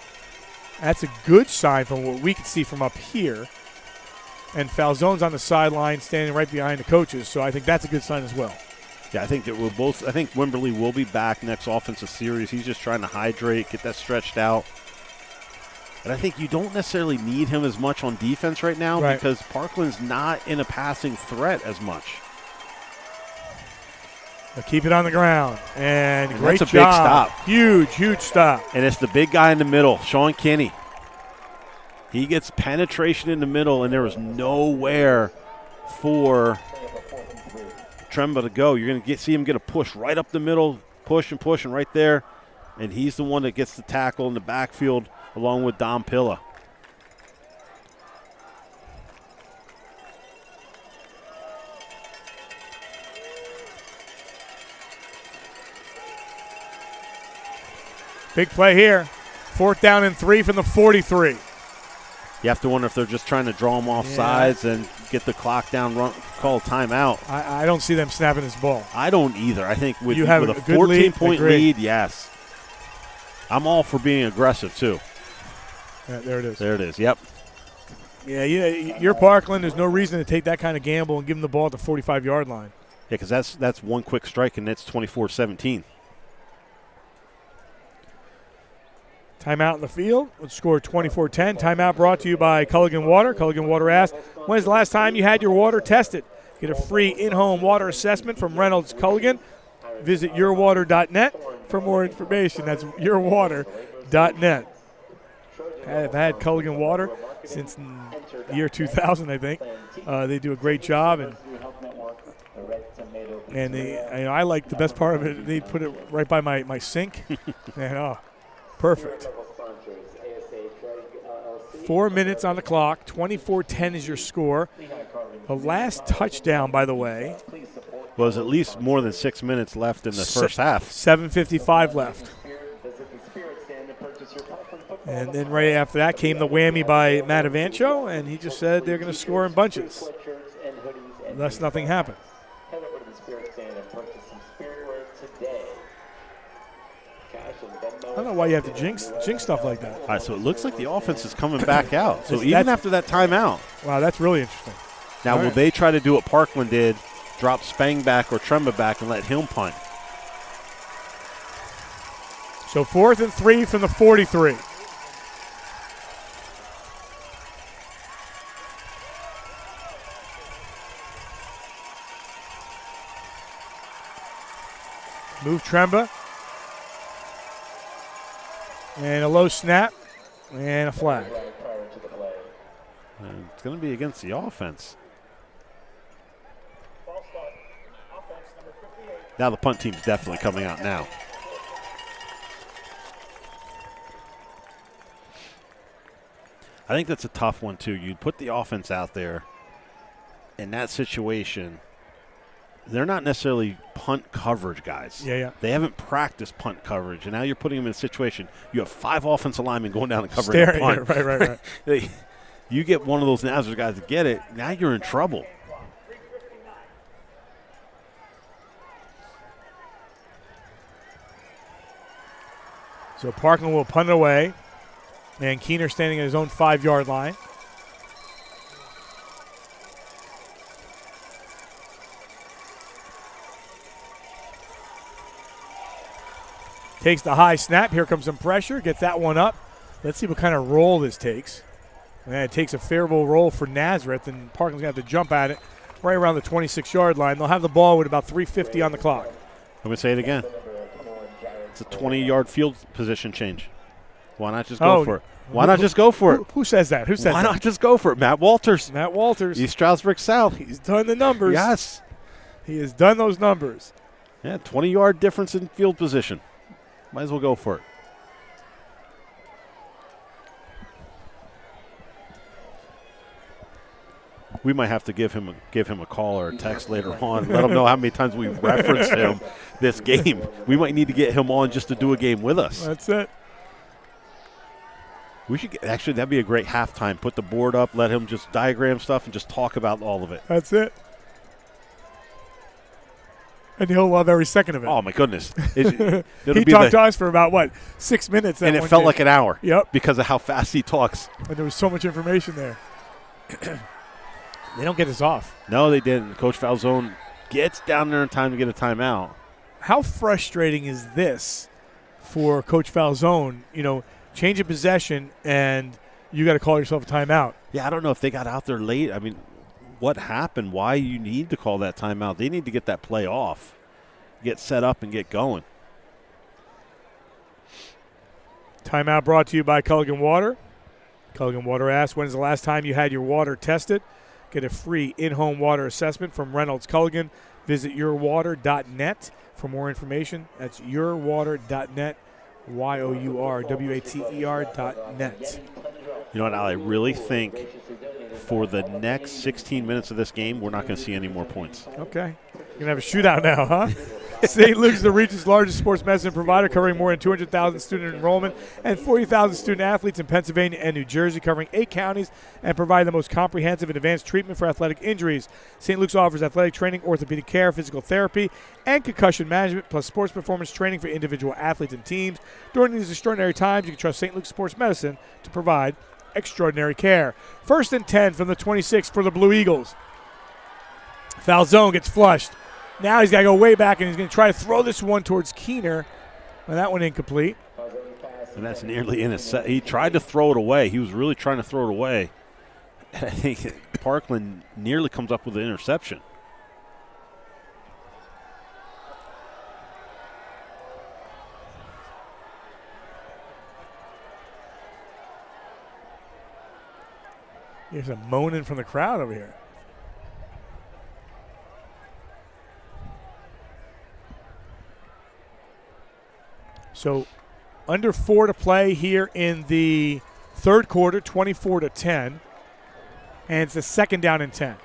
That's a good sign from what we can see from up here. And Falzone's on the sideline standing right behind the coaches, so I think that's a good sign as well. Yeah, I think that I think Wimberly will be back next offensive series. He's just trying to hydrate, get that stretched out. And I think you don't necessarily need him as much on defense right now because Parkland's not in a passing threat as much. They'll keep it on the ground. And great that's a job. big stop. Huge stop. And it's the big guy in the middle, Sean Kinney. He gets penetration in the middle, and there was nowhere for Tremba to go. You're going to see him get a push right up the middle, push and right there, and he's the one that gets the tackle in the backfield along with Dom Pilla. Big play here. 4th down and 3 from the 43. You have to wonder if they're just trying to draw him off sides and get the clock down, call a timeout. I don't see them snapping this ball. I don't either. I think with You have a a good lead, 14-point lead, yes. I'm all for being aggressive, too. Yeah, there it is. There it is, yep. Yeah, you're Parkland. There's no reason to take that kind of gamble and give them the ball at the 45-yard line. Yeah, because that's one quick strike, and it's 24-17. Timeout in the field. Let's score 24-10. Timeout brought to you by Culligan Water. Culligan Water asks, when's the last time you had your water tested? Get a free in-home water assessment from Reynolds Culligan. Visit yourwater.net for more information. That's yourwater.net. I've had Culligan Water since the year 2000, I think. They do a great job, and I like the best part of it. They put it right by my sink, and perfect. 4 minutes on the clock. 24-10 is your score. The last touchdown, by the way, was at least more than 6 minutes left in the first half. 7:55 left. And then right after that came the whammy by Matavancho, and he just said they're going to score in bunches. Thus, nothing happened. I don't know why you have to jinx stuff like that. All right, so it looks like the offense is coming back out. So even after that timeout. Wow, that's really interesting. Now, will they try to do what Parkland did, drop Spang back or Tremba back and let him punt? So 4th and 3 from the 43. Move Tremba. And a low snap. And a flag. And it's going to be against the offense. Now the punt team's definitely coming out now. I think that's a tough one, too. You'd put the offense out there in that situation. They're not necessarily punt coverage guys. Yeah. They haven't practiced punt coverage, and now you're putting them in a situation. You have 5 offensive linemen going down and covering a punt. Right. You get one of those Nazareth guys to get it, now you're in trouble. So Parkland will punt it away. And Keener standing at his own 5-yard line. Takes the high snap. Here comes some pressure. Gets that one up. Let's see what kind of roll this takes. And it takes a favorable roll for Nazareth, and Parkland's going to have to jump at it right around the 26-yard line. They'll have the ball with about 3:50 on the clock. I'm going to say it again. It's a 20-yard field position change. Why not just go for it? Why not just go for it? Who says that? Why not just go for it? Matt Walters. East Stroudsburg South. He's done the numbers. Yes. He has done those numbers. Yeah, 20-yard difference in field position. Might as well go for it. We might have to give him a call or a text later on. Let him know how many times we've referenced him this game. We might need to get him on just to do a game with us. That's it. We should actually, that'd be a great halftime. Put the board up, let him just diagram stuff, and just talk about all of it. That's it. And he'll love every second of it. Oh, my goodness. He talked to us for about, 6 minutes? And it felt like an hour. Yep. Because of how fast he talks. And there was so much information there. They don't get this off. No, they didn't. Coach Falzone gets down there in time to get a timeout. How frustrating is this for Coach Falzone? Change of possession, and you got to call yourself a timeout. Yeah, I don't know if they got out there late. I mean, what happened? Why you need to call that timeout? They need to get that play off, get set up, and get going. Timeout brought to you by Culligan Water. Culligan Water asks, when is the last time you had your water tested? Get a free in-home water assessment from Reynolds Culligan. Visit yourwater.net for more information. That's yourwater.net, yourwater.net. You know what, Al, I really think for the next 16 minutes of this game, we're not going to see any more points. Okay. You're going to have a shootout now, huh? St. Luke's is the region's largest sports medicine provider, covering more than 200,000 student enrollment and 40,000 student athletes in Pennsylvania and New Jersey, covering 8 counties, and providing the most comprehensive and advanced treatment for athletic injuries. St. Luke's offers athletic training, orthopedic care, physical therapy, and concussion management, plus sports performance training for individual athletes and teams. During these extraordinary times, you can trust St. Luke's Sports Medicine to provide extraordinary care. 1st and 10 from the 26 for the Blue Eagles. Foul zone gets flushed. Now he's got to go way back, and he's going to try to throw this one towards Keener. And that one incomplete. And that's nearly intercepted. He tried to throw it away. He was really trying to throw it away. And I think Parkland nearly comes up with an interception. There's a moaning from the crowd over here. So under 4 to play here in the third quarter, 24-10. And it's the 2nd down and 10.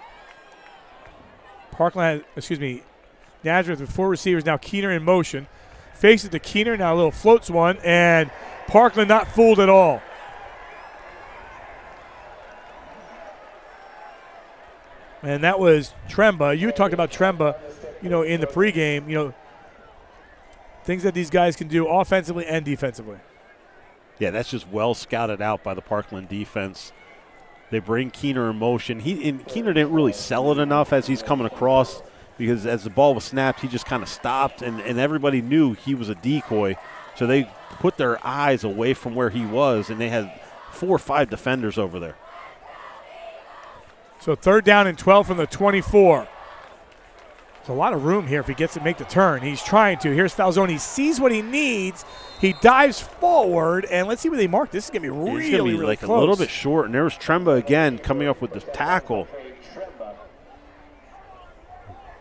Nazareth with 4 receivers. Now Keener in motion. Faces to Keener. Now a little floats one. And Parkland not fooled at all. And that was Tremba. You talked about Tremba, in the pregame, things that these guys can do offensively and defensively. Yeah, that's just well scouted out by the Parkland defense. They bring Keener in motion. Keener didn't really sell it enough as he's coming across, because as the ball was snapped, he just kind of stopped, and everybody knew he was a decoy. So they put their eyes away from where he was, and they had 4 or 5 defenders over there. So 3rd down and 12 from the 24. There's a lot of room here if he gets to make the turn. He's trying to. Here's Falzone. He sees what he needs. He dives forward, and let's see where they mark. This is going to be really like close. A little bit short, and there's Tremba again coming up with the tackle.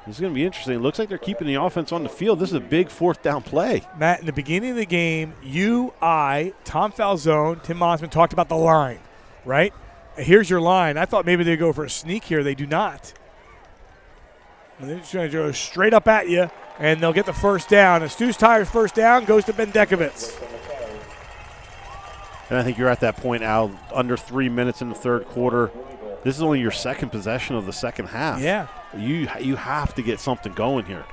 This is going to be interesting. It looks like they're keeping the offense on the field. This is a big 4th down play. Matt, in the beginning of the game, Tom Falzone, Tim Monsman talked about the line, right? Here's your line. I thought maybe they'd go for a sneak here. They do not. And they're just going to go straight up at you, and they'll get the 1st down. And Stu's Tires' 1st down goes to Bendekovitz. And I think you're at that point, Al, under 3 minutes in the third quarter. This is only your 2nd possession of the second half. Yeah. You have to get something going here.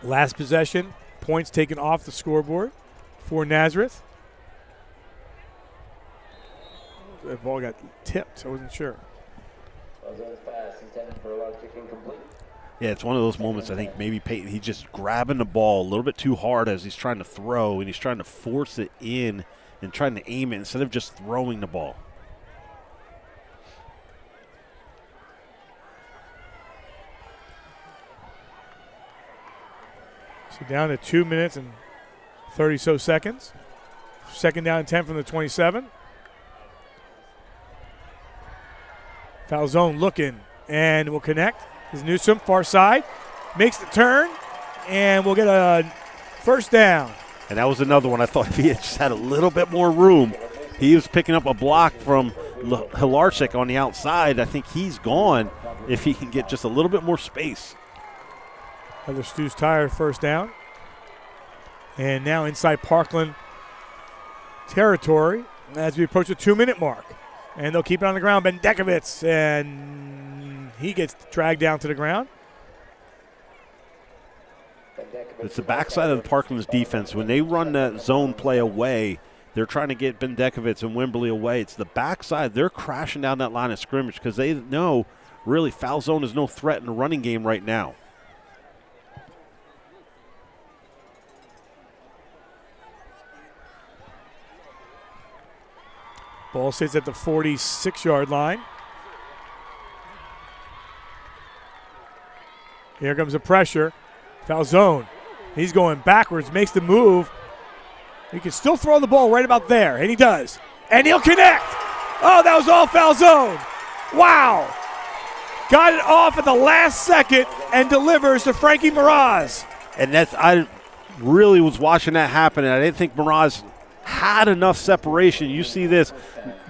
Last possession, points taken off the scoreboard for Nazareth. The ball got tipped. I wasn't sure. Yeah, it's one of those moments I think maybe Peyton, he's just grabbing the ball a little bit too hard as he's trying to throw, and he's trying to force it in and trying to aim it instead of just throwing the ball. So down to 2 minutes and 30 seconds. 2nd down and 10 from the 27. Foul zone looking, and will connect. Is Newsom, far side, makes the turn, and we'll get a 1st down. And that was another one I thought if he had just had a little bit more room. He was picking up a block from Hilarczyk on the outside. I think he's gone if he can get just a little bit more space. Another Stu's Tire 1st down. And now inside Parkland territory as we approach the 2-minute mark. And they'll keep it on the ground. Bendekovitz, and he gets dragged down to the ground. It's the backside of the Parkland's defense. When they run that zone play away, they're trying to get Bendekovitz and Wimberly away. It's the backside. They're crashing down that line of scrimmage because they know really foul zone is no threat in the running game right now. Ball sits at the 46-yard line. Here comes the pressure. Foul zone. He's going backwards, makes the move. He can still throw the ball right about there, and he does. And he'll connect. Oh, that was all foul zone. Wow. Got it off at the last second and delivers to Frankie Miraz. And I really was watching that happen, and I didn't think Miraz had enough separation. You see this.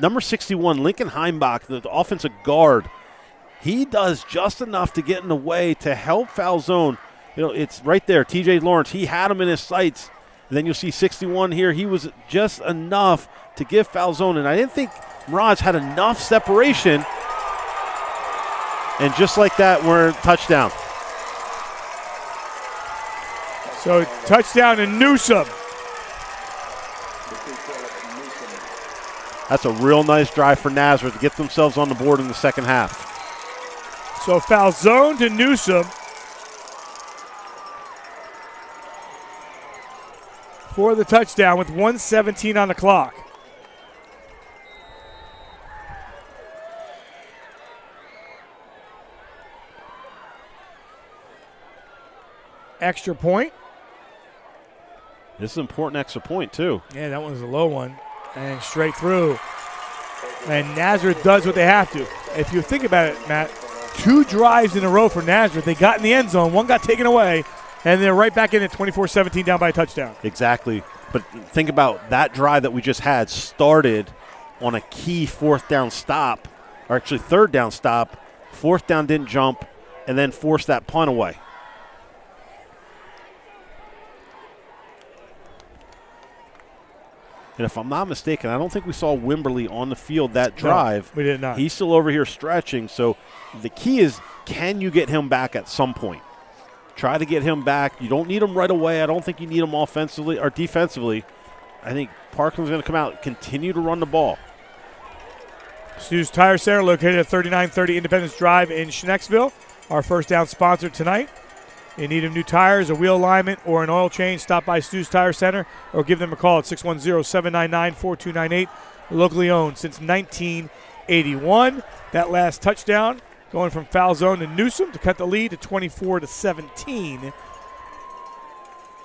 Number 61, Lincoln Heimbach, the offensive guard, he does just enough to get in the way to help foul zone. It's right there. TJ Lawrence, he had him in his sights. And then you'll see 61 here. He was just enough to give foul zone. And I didn't think Miraz had enough separation. And just like that, we're touchdown. So touchdown to Newsom. That's a real nice drive for Nazareth to get themselves on the board in the second half. So foul zone to Newsom for the touchdown with 1:17 on the clock. Extra point. This is an important extra point, too. Yeah, that one was a low one. And straight through. And Nazareth does what they have to. If you think about it, Matt, 2 drives in a row for Nazareth. They got in the end zone. One got taken away. And they're right back in at 24-17 down by a touchdown. Exactly. But think about that drive that we just had started on a key fourth down stop, or actually third down stop. Fourth down didn't jump, and then forced that punt away. And if I'm not mistaken, I don't think we saw Wimberly on the field that drive. No, we did not. He's still over here stretching. So the key is, can you get him back at some point? Try to get him back. You don't need him right away. I don't think you need him offensively or defensively. I think Parkland's going to come out and continue to run the ball. Stu's Tire Center, located at 3930 Independence Drive in Schnecksville. Our first down sponsor tonight. You need new tires, a wheel alignment, or an oil change, stop by Stu's Tire Center or give them a call at 610-799-4298. Locally owned since 1981. That last touchdown going from foul zone to Newsom to cut the lead to 24-17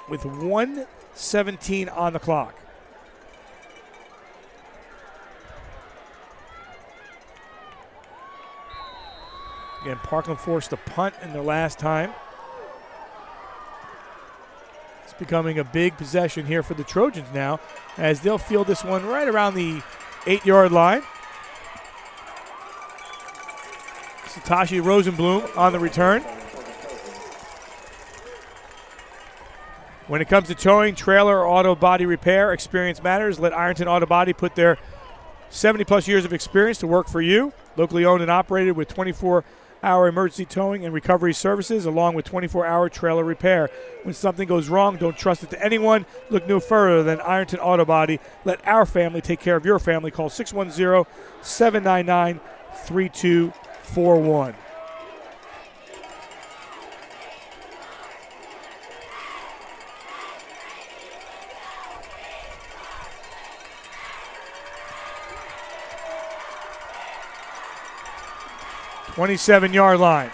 with 1:17 on the clock. Again, Parkland forced a punt in their last time. It's becoming a big possession here for the Trojans now, as they'll field this one right around the 8-yard line. Satoshi Rosenblum on the return. When it comes to towing, trailer, or auto body repair, experience matters. Let Ironton Auto Body put their 70-plus years of experience to work for you. Locally owned and operated with 24-hour emergency towing and recovery services, along with 24-hour trailer repair. When something goes wrong, don't trust it to anyone. Look no further than Ironton Auto Body. Let our family take care of your family. Call 610-799-3241. Twenty-seven-yard line.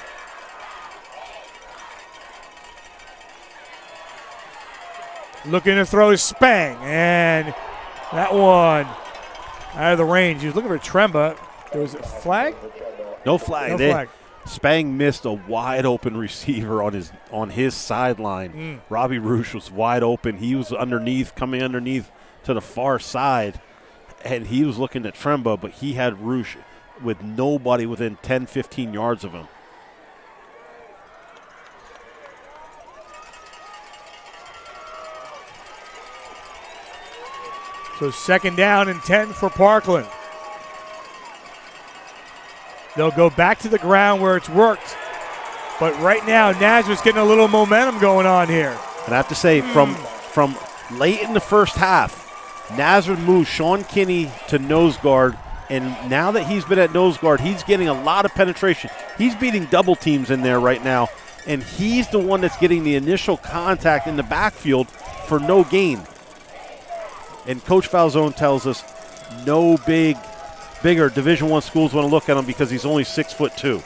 Looking to throw Spang, and that one out of the range. He was looking for Tremba. There was a flag? No flag. No flag. Spang missed a wide open receiver on his sideline. Robbie Roosh was wide open. He was coming underneath to the far side, and he was looking at Tremba, but he had Roosh with nobody within 10, 15 yards of him. So second down and 10 for Parkland. They'll go back to the ground where it's worked. But right now, Nazareth's getting a little momentum going on here. And I have to say, from late in the first half, Nazareth moved Sean Kinney to nose guard. And now that he's been at nose guard, he's getting a lot of penetration. He's beating double teams in there right now, and he's the one that's getting the initial contact in the backfield for no gain. And Coach Falzone tells us no bigger Division I schools want to look at him because he's only 6'2".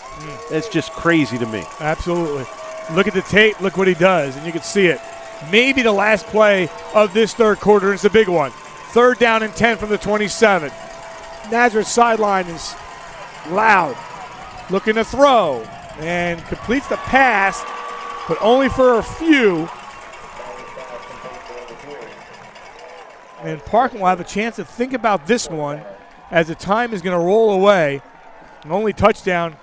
It's just crazy to me. Absolutely. Look at the tape. Look what he does, and you can see it. Maybe the last play of this third quarter is a big one. Third down and 10 from the 27. Nazareth sideline is loud. Looking to throw and completes the pass, but only for a few. And Parkland will have a chance to think about this one as the time is going to roll away. The only touchdown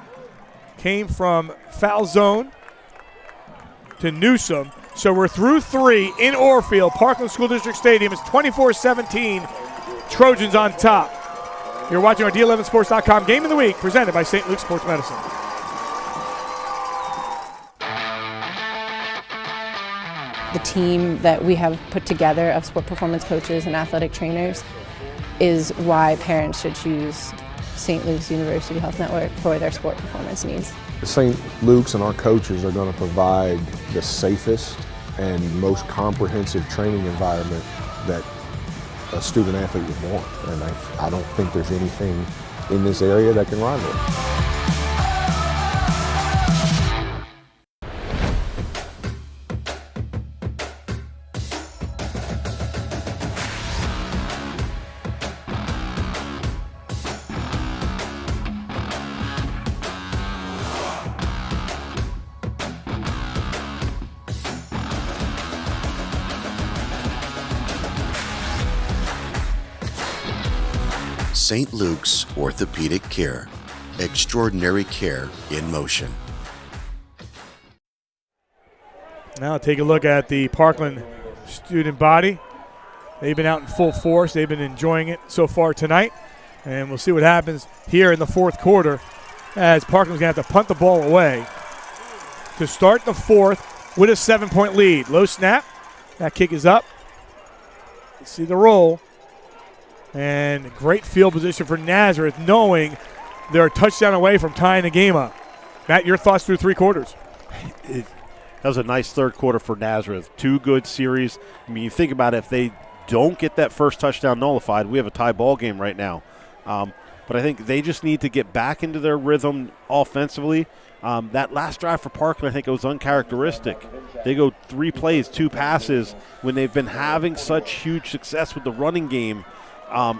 came from foul zone to Newsom. So we're through 3 in Orfield. Parkland School District Stadium is 24-17. Trojans on top. You're watching our D11Sports.com Game of the Week presented by St. Luke's Sports Medicine. The team that we have put together of sport performance coaches and athletic trainers is why parents should choose St. Luke's University Health Network for their sport performance needs. St. Luke's and our coaches are going to provide the safest and most comprehensive training environment that a student athlete would want. And I don't think there's anything in this area that can rival it. St. Luke's Orthopedic Care. Extraordinary care in motion. Now take a look at the Parkland student body. They've been out in full force. They've been enjoying it so far tonight. And we'll see what happens here in the fourth quarter as Parkland's going to have to punt the ball away to start the fourth with a 7-point lead. Low snap. That kick is up. You see the roll. And great field position for Nazareth, knowing they're a touchdown away from tying the game up. Matt, your thoughts through 3 quarters? That was a nice third quarter for Nazareth. 2 good series. I mean, you think about it, if they don't get that first touchdown nullified, we have a tie ball game right now. But I think they just need to get back into their rhythm offensively. That last drive for Parkland, I think it was uncharacteristic. They go 3 plays, 2 passes when they've been having such huge success with the running game.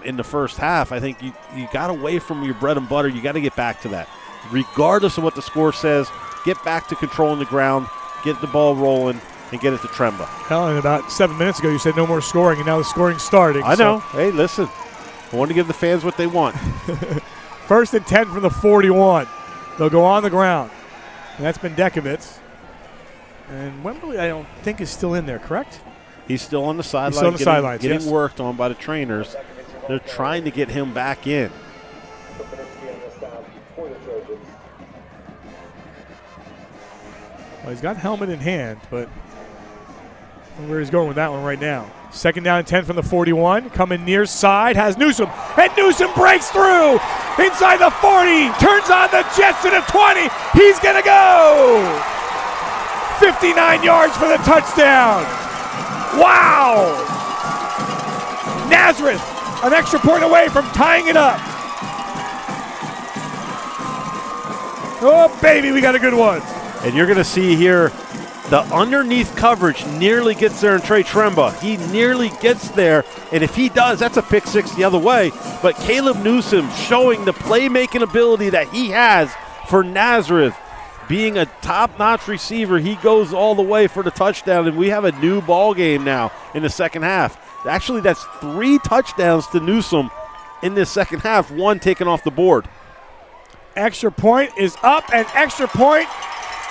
In the first half, I think you got away from your bread and butter. You got to get back to that. Regardless of what the score says, get back to controlling the ground, get the ball rolling, and get it to Tremba. Hell, and about 7 minutes ago you said no more scoring, and now the scoring's starting. I know. Hey, listen. I want to give the fans what they want. 1st and 10 from the 41. They'll go on the ground. And that's been Dekovitz. And Wembley, I don't think, is still in there, correct? He's still on the sideline. He's still on the sidelines, getting worked on by the trainers. They're trying to get him back in. Well, he's got helmet in hand, but where he's going with that one right now. 2nd down and 10 from the 41. Coming near side, has Newsom. And Newsom breaks through inside the 40. Turns on the Jets to the 20. He's going to go. 59 yards for the touchdown. Wow. Nazareth, an extra point away from tying it up. Oh, baby, we got a good one. And you're going to see here the underneath coverage nearly gets there in Trey Tremba. He nearly gets there, and if he does, that's a pick 6 the other way. But Caleb Newsom showing the playmaking ability that he has for Nazareth. Being a top-notch receiver, he goes all the way for the touchdown, and we have a new ball game now in the second half. Actually, that's 3 touchdowns to Newsom in this second half, 1 taken off the board. Extra point is up, and extra point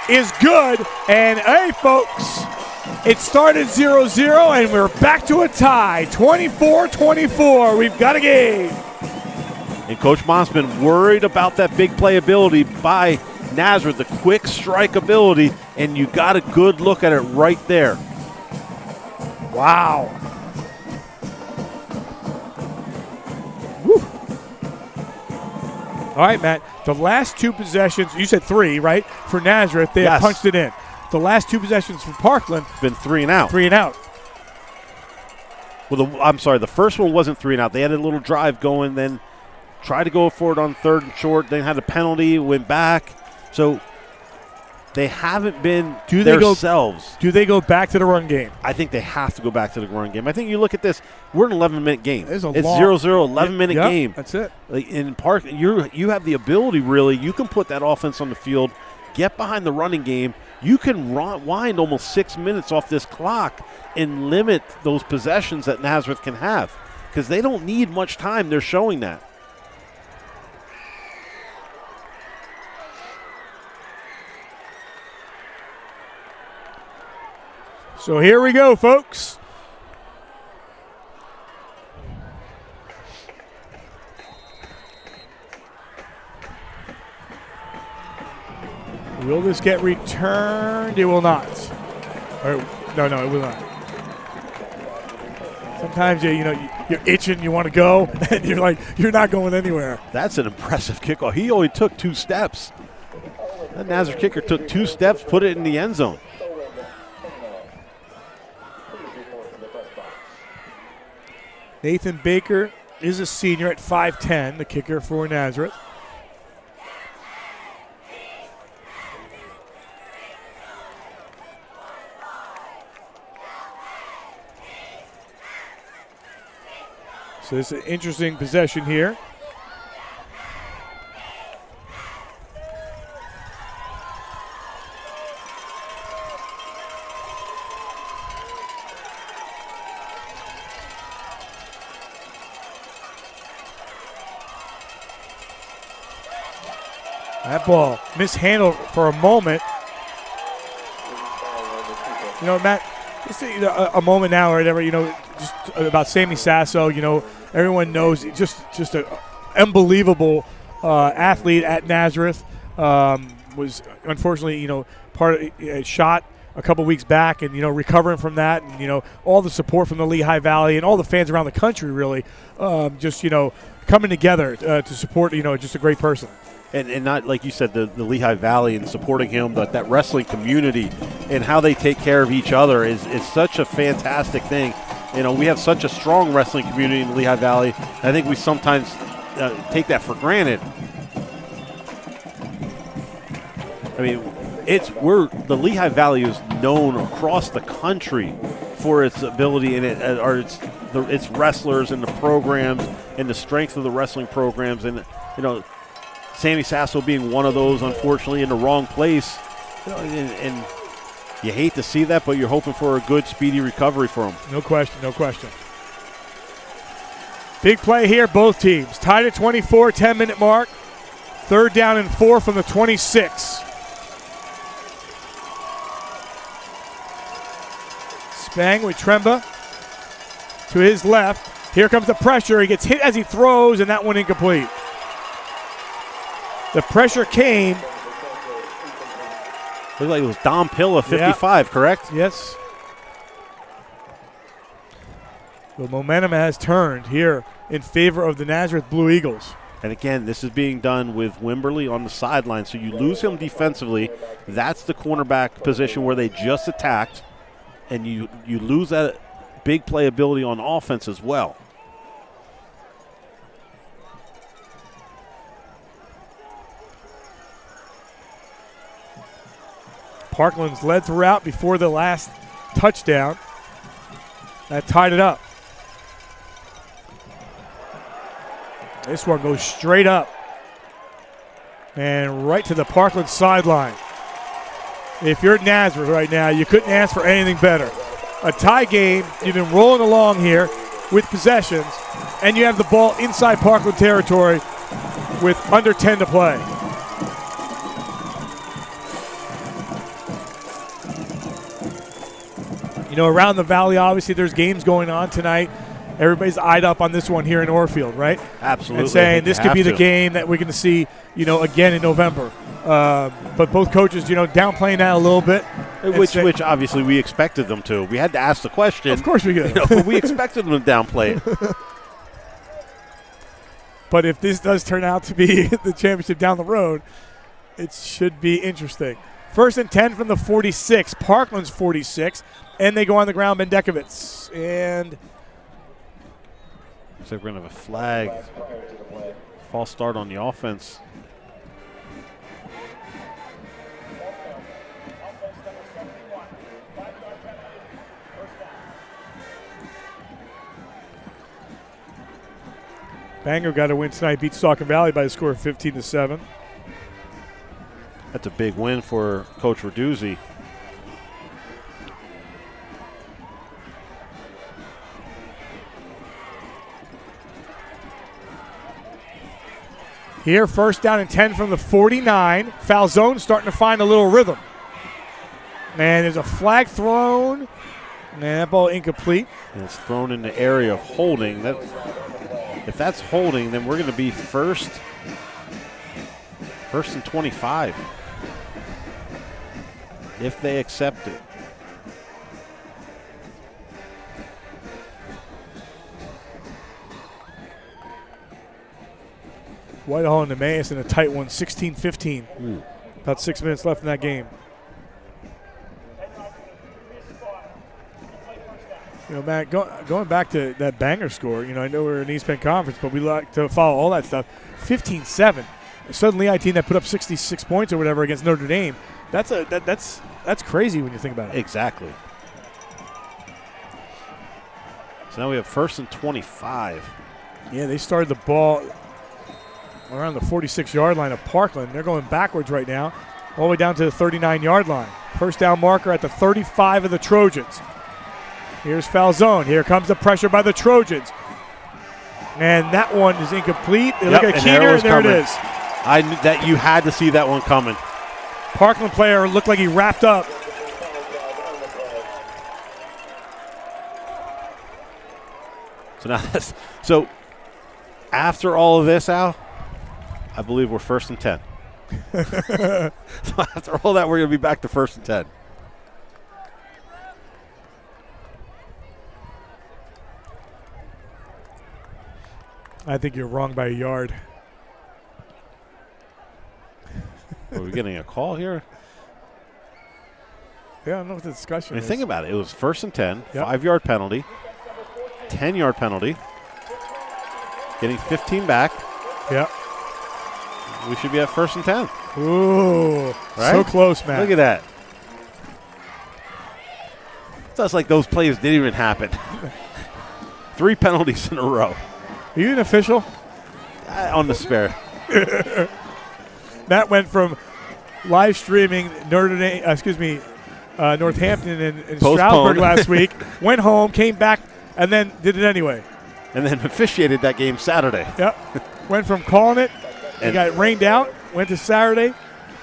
is good. And, hey, folks, it started 0-0, and we're back to a tie, 24-24. We've got a game. And Coach Mont's been worried about that big playability by Nazareth, the quick strike ability, and you got a good look at it right there. Wow. Woo. All right, Matt, the last 2 possessions, you said 3, right? For Nazareth, they have punched it in. The last 2 possessions for Parkland. It's been 3 and out. 3 and out. Well, I'm sorry, the first one wasn't 3 and out. They had a little drive going, then tried to go for it on 3rd and short, then had a penalty, went back. So They haven't been Do they themselves. Do they go back to the run game? I think they have to go back to the run game. I think you look at this. We're an 11-minute game. It's 0-0, 11-minute Yep, game. That's it. Like in Park, you have the ability, really. You can put that offense on the field, get behind the running game. You can wind almost 6 minutes off this clock and limit those possessions that Nazareth can have because they don't need much time. They're showing that. So here we go, folks. Will this get returned? It will not. Or, no, it will not. Sometimes you're itching, you want to go, and you're not going anywhere. That's an impressive kickoff. He only took 2 steps. That Nazareth kicker took 2 steps, put it in the end zone. Nathan Baker is a senior at 5'10", the kicker for Nazareth. So this is an interesting possession here. That ball mishandled for a moment. Matt, just a moment now or whatever, just about Sammy Sasso, everyone knows just an unbelievable athlete at Nazareth. Was unfortunately, part of shot a couple weeks back and, recovering from that and, all the support from the Lehigh Valley and all the fans around the country really coming together to support, just a great person. And not, like you said, the Lehigh Valley and supporting him, but that wrestling community and how they take care of each other is such a fantastic thing. We have such a strong wrestling community in the Lehigh Valley. I think we sometimes take that for granted. I mean, the Lehigh Valley is known across the country for its ability and its wrestlers and the programs and the strength of the wrestling programs and Sammy Sasso being one of those, unfortunately, in the wrong place. And you hate to see that, but you're hoping for a good, speedy recovery for him. No question. Big play here, both teams. Tied at 24, 10-minute mark. 3rd down and 4 from the 26. Spang with Tremba to his left. Here comes the pressure. He gets hit as he throws, and that one incomplete. The pressure came. Looked like it was Dom Pilla, 55, correct? Yes. The momentum has turned here in favor of the Nazareth Blue Eagles. And again, this is being done with Wimberly on the sideline. So you lose him defensively. That's the cornerback position where they just attacked. And you lose that big playability on offense as well. Parkland's led throughout before the last touchdown. That tied it up. This one goes straight up and right to the Parkland sideline. If you're Nazareth right now, you couldn't ask for anything better. A tie game, you've been rolling along here with possessions, and you have the ball inside Parkland territory with under 10 to play. Around the valley, obviously, there's games going on tonight. Everybody's eyed up on this one here in Orfield, right? Absolutely. And saying this could be the game that we're going to see, again in November. But both coaches, downplaying that a little bit. Which obviously we expected them to. We had to ask the question. Of course we did. But we expected them to downplay it. But if this does turn out to be the championship down the road, it should be interesting. 1st and 10 from the 46. Parkland's 46. And they go on the ground, Bendekovitz. And looks like we're going to have a flag. False start on the offense. Bangor got a win tonight, beat Saucon Valley by a score of 15-7. That's a big win for Coach Verduzzi. Here, first down and 10 from the 49. Falzone starting to find a little rhythm. And there's a flag thrown. And that ball incomplete. And it's thrown in the area of holding. If that's holding, then we're going to be first and 25. If they accept it. Whitehall and Emmaus in a tight one, 16-15. About 6 minutes left in that game. You know, Matt, going back to that Bangor score, I know we're in East Penn Conference, but we like to follow all that stuff. 15-7. Suddenly, a team that put up 66 points or whatever against Notre Dame. That's crazy when you think about it. Exactly. So now we have first and 25. Yeah, they started the ball around the 46-yard line of Parkland. They're going backwards right now, all the way down to the 39-yard line. First down marker at the 35 of the Trojans. Here's Falzone. Here comes the pressure by the Trojans. And that one is incomplete. They look at Keener, and there it is. I knew that you had to see that one coming. Parkland player looked like he wrapped up. So after all of this, Al, I believe we're first and 10. So after all that, we're going to be back to first and 10. I think you're wrong by a yard. Are we getting a call here? Yeah, I don't know what the discussion is. Think about it. It was first and 10, 5-yard penalty, 10-yard penalty, getting 15 back. Yep. We should be at first and 10. Ooh, right? So close, man. Look at that. Sounds like those plays didn't even happen. 3 penalties in a row. Are you an official? On the spare. Matt went from live streaming Northampton and Stroudsburg last week, went home, came back, and then did it anyway. And then officiated that game Saturday. Yep. Went from calling it, it got rained out, went to Saturday,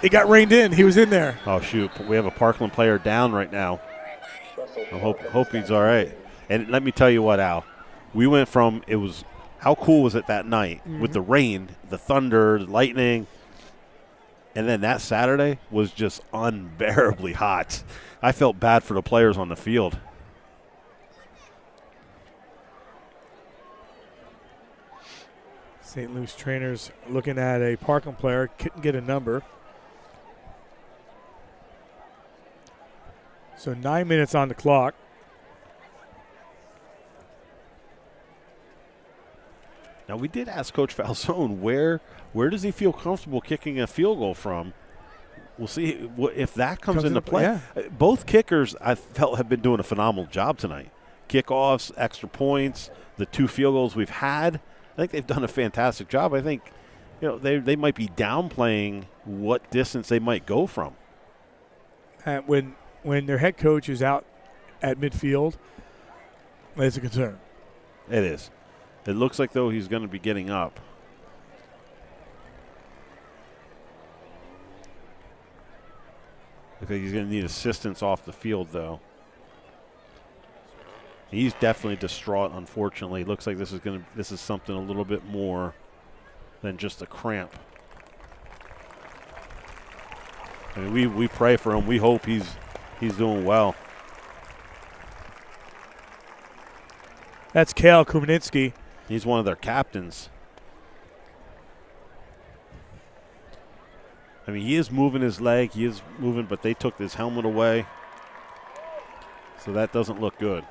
it got rained in. He was in there. Oh, shoot. We have a Parkland player down right now. I hope he's all right. And let me tell you what, Al. We went from how cool was it that night with the rain, the thunder, the lightning, and then that Saturday was just unbearably hot. I felt bad for the players on the field. St. Louis trainers looking at a Parkland player, couldn't get a number. So 9 minutes on the clock. Now, we did ask Coach Falzone where does he feel comfortable kicking a field goal from. We'll see if that comes into play. Yeah. Both kickers, I felt, have been doing a phenomenal job tonight. Kickoffs, extra points, the 2 field goals we've had. I think they've done a fantastic job. I think they might be downplaying what distance they might go from. And when their head coach is out at midfield, it's a concern. It is. It looks like, though, he's going to be getting up. Looks like he's going to need assistance off the field, though. He's definitely distraught, unfortunately. Looks like this is something a little bit more than just a cramp. I mean, we pray for him. We hope he's doing well. That's Kale Kuminitsky. He's one of their captains. I mean, he is moving his leg. He is moving, but they took his helmet away. So that doesn't look good.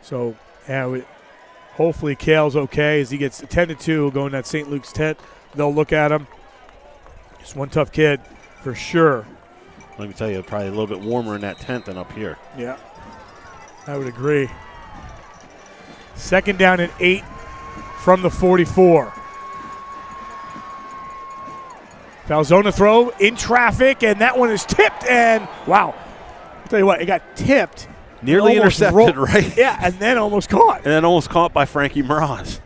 So, yeah, hopefully Kale's okay as he gets attended to going to that St. Luke's tent. They'll look at him. Just one tough kid for sure. Let me tell you, probably a little bit warmer in that tent than up here. Yeah, I would agree. Second down and 8 from the 44. Falzone throw in traffic, and that one is tipped, and wow. I'll tell you what, it got tipped. Nearly intercepted, right? Yeah, and then almost caught. And then almost caught by Frankie Miraz.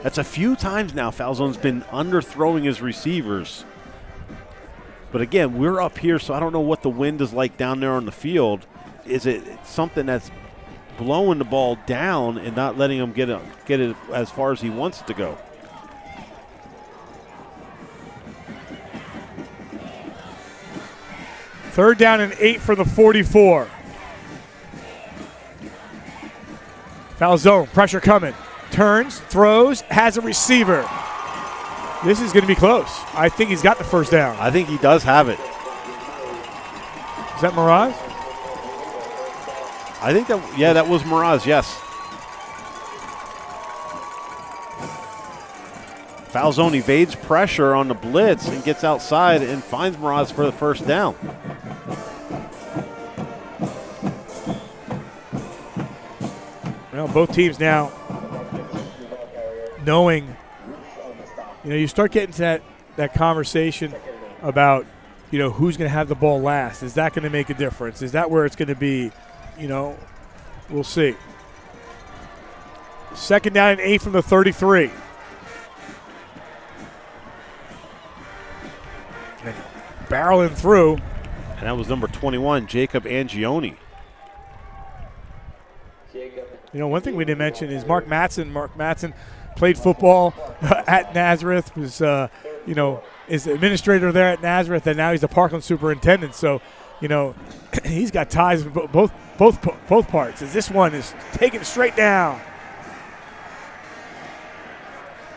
That's a few times now Falzone's been underthrowing his receivers. But again, we're up here, so I don't know what the wind is like down there on the field. Is it something that's blowing the ball down and not letting him get it as far as he wants it to go? Third down and 8 for the 44. Falzone, pressure coming. Turns, throws, has a receiver. This is going to be close. I think he's got the first down. I think he does have it. Is that Miraz? I think that, yeah, that was Miraz, yes. Falzone evades pressure on the blitz and gets outside and finds Miraz for the first down. Well, both teams now knowing, you start getting to that conversation about, who's going to have the ball last. Is that going to make a difference? Is that where it's going to be? We'll see. Second down and 8 from the 33. And barreling through. And that was number 21, Jacob Angioni. One thing we didn't mention is Mark Mattson. Mark Mattson played football at Nazareth, was, is administrator there at Nazareth, and now he's the Parkland superintendent. So, he's got ties with both parts. As this one is taken straight down.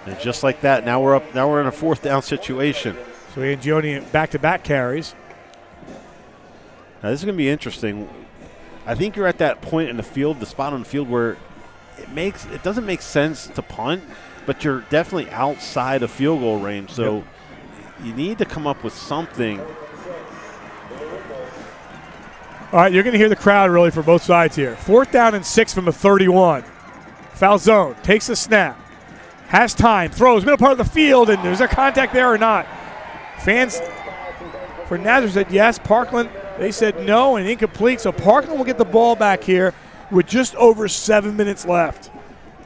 And just like that, now we're in a fourth down situation. So Angioni back-to-back carries. Now this is going to be interesting. I think you're at that point in the field, the spot on the field where it doesn't make sense to punt, but you're definitely outside of field goal range. So you need to come up with something. All right, you're going to hear the crowd really for both sides here. Fourth down and 6 from the 31. Falzone takes the snap, has time, throws, middle part of the field, and there's a contact there or not. Fans for Nazareth said yes. Parkland, they said no and incomplete. So Parkland will get the ball back here with just over 7 minutes left.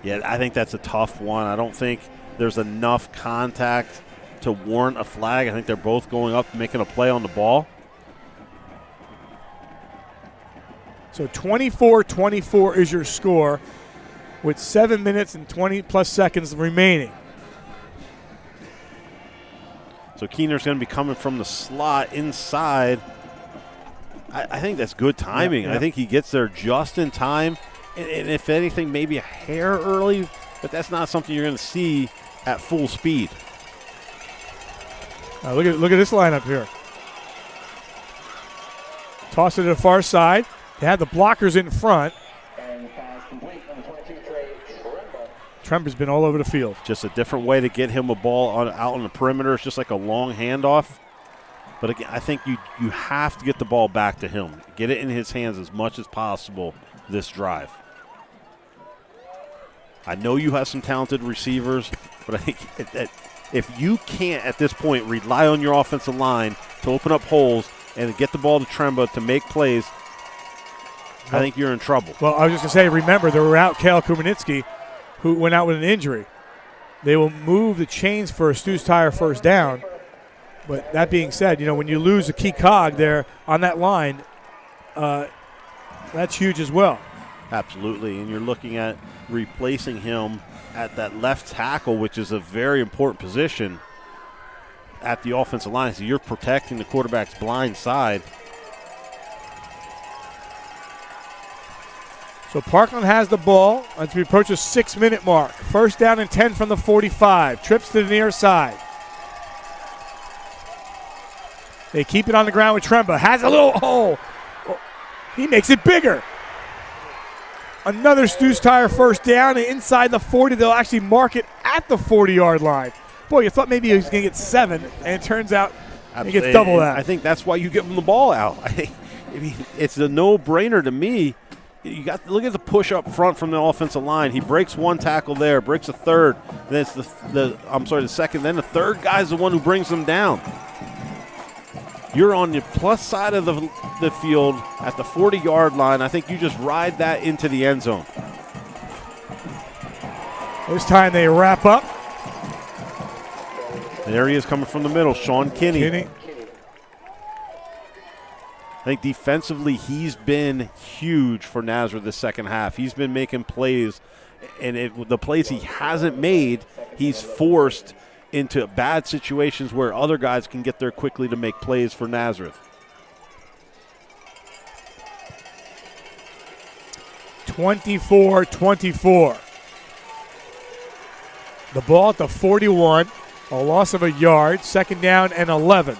Yeah, I think that's a tough one. I don't think there's enough contact to warrant a flag. I think they're both going up and making a play on the ball. So 24-24 is your score with 7 minutes and 20-plus seconds remaining. So Keener's going to be coming from the slot inside. I think that's good timing. Yeah. I think he gets there just in time. And if anything, maybe a hair early, but that's not something you're going to see at full speed. Look at this lineup here. Toss it to the far side. They have the blockers in front. Tremper's been all over the field. Just a different way to get him a ball out on the perimeter. It's just like a long handoff. But again, I think you have to get the ball back to him. Get it in his hands as much as possible this drive. I know you have some talented receivers, but I think if you can't at this point rely on your offensive line to open up holes and get the ball to Tremba to make plays, I think you're in trouble. Well, I was just going to say, remember, they were out Kale Kumanitsky, who went out with an injury. They will move the chains for a Stu's Tire first down. But that being said, when you lose a key cog there on that line, that's huge as well. Absolutely, and you're looking at replacing him at that left tackle, which is a very important position at the offensive line. So you're protecting the quarterback's blind side. So Parkland has the ball as we approach a 6-minute mark. First down and 10 from the 45. Trips to the near side. They keep it on the ground with Tremba. Has a little hole. He makes it bigger. Another Stu's Tire first down, and inside the 40, they'll actually mark it at the 40-yard line. Boy, you thought maybe he was going to get 7, and it turns out he gets double that. I think that's why you give him the ball out. I mean, it's a no-brainer to me. you got to look at the push up front from the offensive line. He breaks one tackle there, breaks a third. Then it's the second. Then the third guy's the one who brings them down. You're on the plus side of the field at the 40-yard line. I think you just ride that into the end zone. This time they wrap up. There he is coming from the middle, Sean Kinney. I think defensively he's been huge for Nazareth the second half. He's been making plays, and the plays he hasn't made, he's forced into bad situations where other guys can get there quickly to make plays for Nazareth. 24-24. The ball at the 41, a loss of a yard, second down and 11.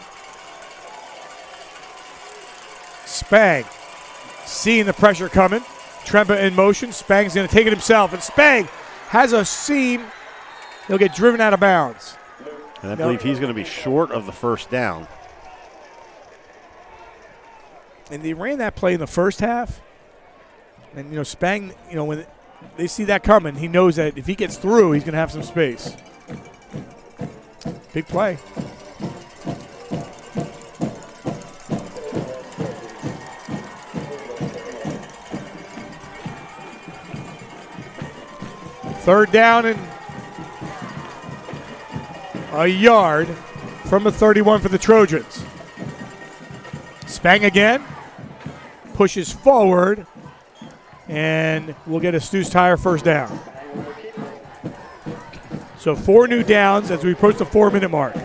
Spang seeing the pressure coming. Tremba in motion. Spang's going to take it himself, and Spang has a seam. He'll get driven out of bounds. And I believe he's going to be short of the first down. And they ran that play in the first half. And, Spang, when they see that coming, he knows that if he gets through, he's going to have some space. Big play. Third down and a yard from the 31 for the Trojans. Spang again. Pushes forward. And we'll get a Stu's Tire first down. So 4 new downs as we approach the 4-minute mark.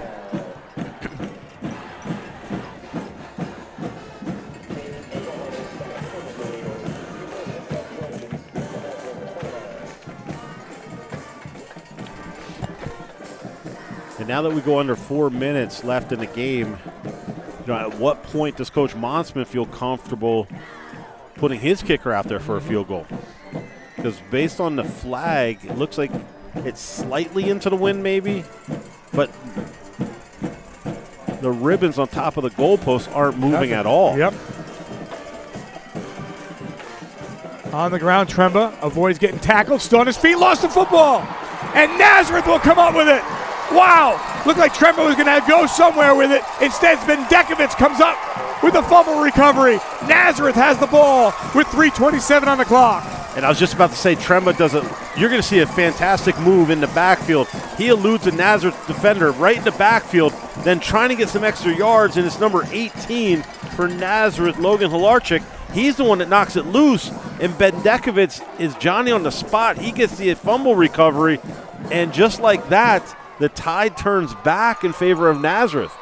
And now that we go under 4 minutes left in the game, at what point does Coach Monsman feel comfortable putting his kicker out there for a field goal? Because based on the flag, it looks like it's slightly into the wind maybe, but the ribbons on top of the goalpost aren't moving at all. Yep. On the ground, Tremba avoids getting tackled, still on his feet, lost the football, and Nazareth will come up with it. Wow, looked like Tremba was going to go somewhere with it. Instead, Bendekovich comes up with a fumble recovery. Nazareth has the ball with 3:27 on the clock. And I was just about to say, Tremba you're going to see a fantastic move in the backfield. He eludes a Nazareth defender right in the backfield, then trying to get some extra yards, and it's number 18 for Nazareth, Logan Halarchik. He's the one that knocks it loose, and Bendekovich is Johnny on the spot. He gets the fumble recovery, and just like that, the tide turns back in favor of Nazareth.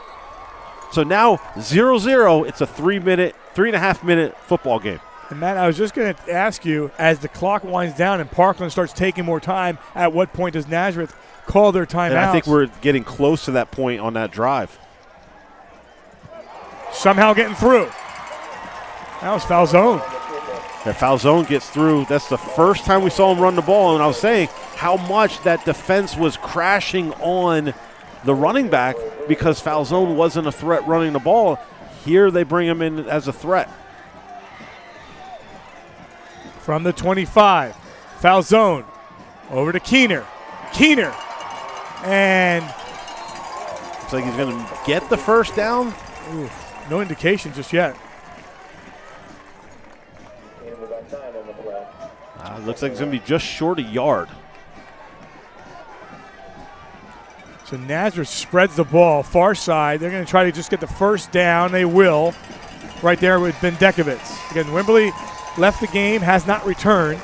So now 0-0, it's a 3.5 minute football game. And Matt, I was just going to ask you, as the clock winds down and Parkland starts taking more time, at what point does Nazareth call their timeout? And I think we're getting close to that point on that drive. Somehow getting through. That was Falzone. That Falzone gets through. That's the first time we saw him run the ball, and I was saying how much that defense was crashing on the running back because Falzone wasn't a threat running the ball. Here they bring him in as a threat. From the 25, Falzone over to Keener. And looks like he's going to get the first down. Ooh, no indication just yet. Looks like it's going to be just short a yard. So Nazareth spreads the ball far side. They're going to try to just get the first down. They will. Right there with Bendekovich. Again, Wimberley left the game, has not returned.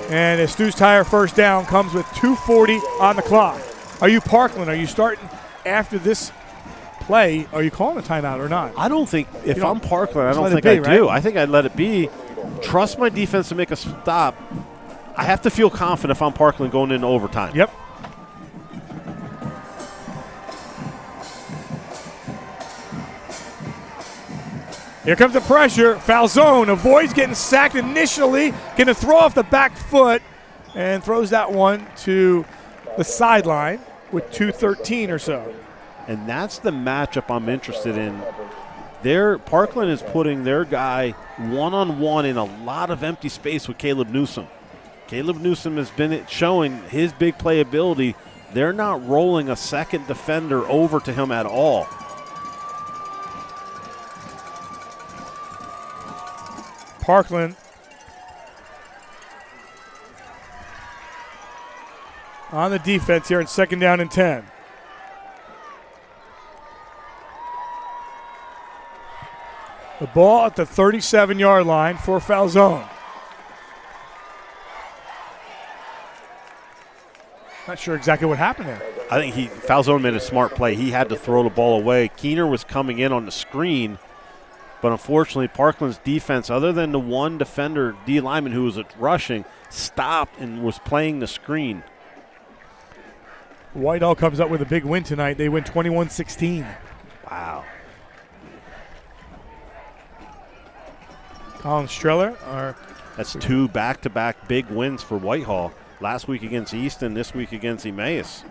And a Stu's Tire first down comes with 2:40 on the clock. Are you Parkland? Are you starting after this play? Are you calling a timeout or not? I don't think, if I'm Parkland, I don't think I do. I think I'd let it be. Trust my defense to make a stop. I have to feel confident if I'm Parkland going into overtime. Yep. Here comes the pressure. Falzone avoids getting sacked initially. Going to throw off the back foot and throws that one to the sideline with 2:13 or so. And that's the matchup I'm interested in Parkland is putting their guy one-on-one in a lot of empty space with Caleb Newsom. Caleb Newsom has been showing his big playability. They're not rolling a second defender over to him at all. Parkland on the defense here in 2nd down and 10. The ball at the 37-yard line for Falzone. Not sure exactly what happened there. I think Falzone made a smart play. He had to throw the ball away. Keener was coming in on the screen, but unfortunately Parkland's defense, other than the one defender, D lineman who was rushing, stopped and was playing the screen. Whitehall comes up with a big win tonight. They win 21-16. Wow. Colin Streller. That's 2 back-to-back big wins for Whitehall. Last week against Easton, this week against Emmaus.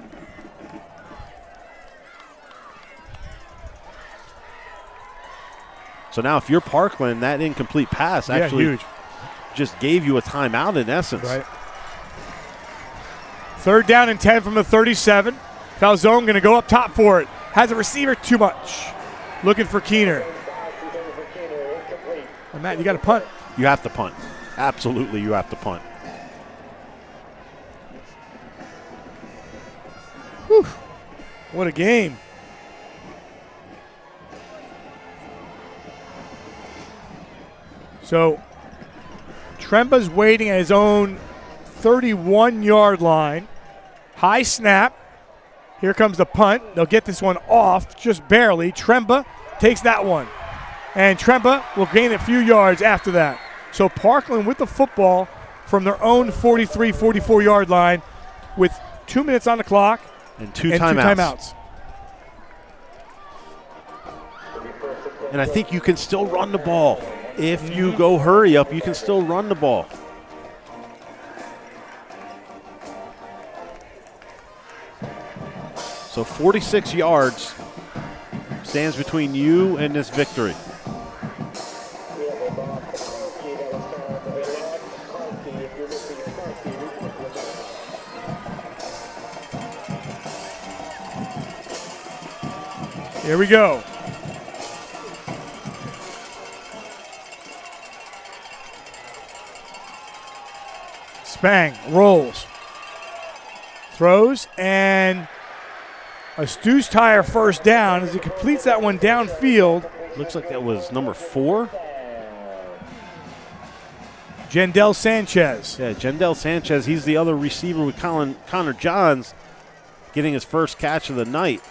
So now if you're Parkland, that incomplete pass actually huge. Just gave you a timeout in essence. Right. 3rd down and 10 from the 37. Falzone going to go up top for it. Has a receiver too much. Looking for Keener. And Matt, you got to punt. You have to punt. Absolutely, you have to punt. Whew. What a game. So Tremba's waiting at his own 31-yard line. High snap. Here comes the punt. They'll get this one off just barely. Tremba takes that one. And Tremba will gain a few yards after that. So Parkland with the football from their own 43, 44-yard line with 2 minutes on the clock and two timeouts. And I think you can still run the ball. If you go hurry up, you can still run the ball. So 46 yards stands between you and this victory. Here we go. Spang rolls, throws, and a Stu's tire first down as he completes that one downfield. Looks like that was number 4. Jendell Sanchez. Yeah, Jendell Sanchez. He's the other receiver with Connor Johns getting his first catch of the night.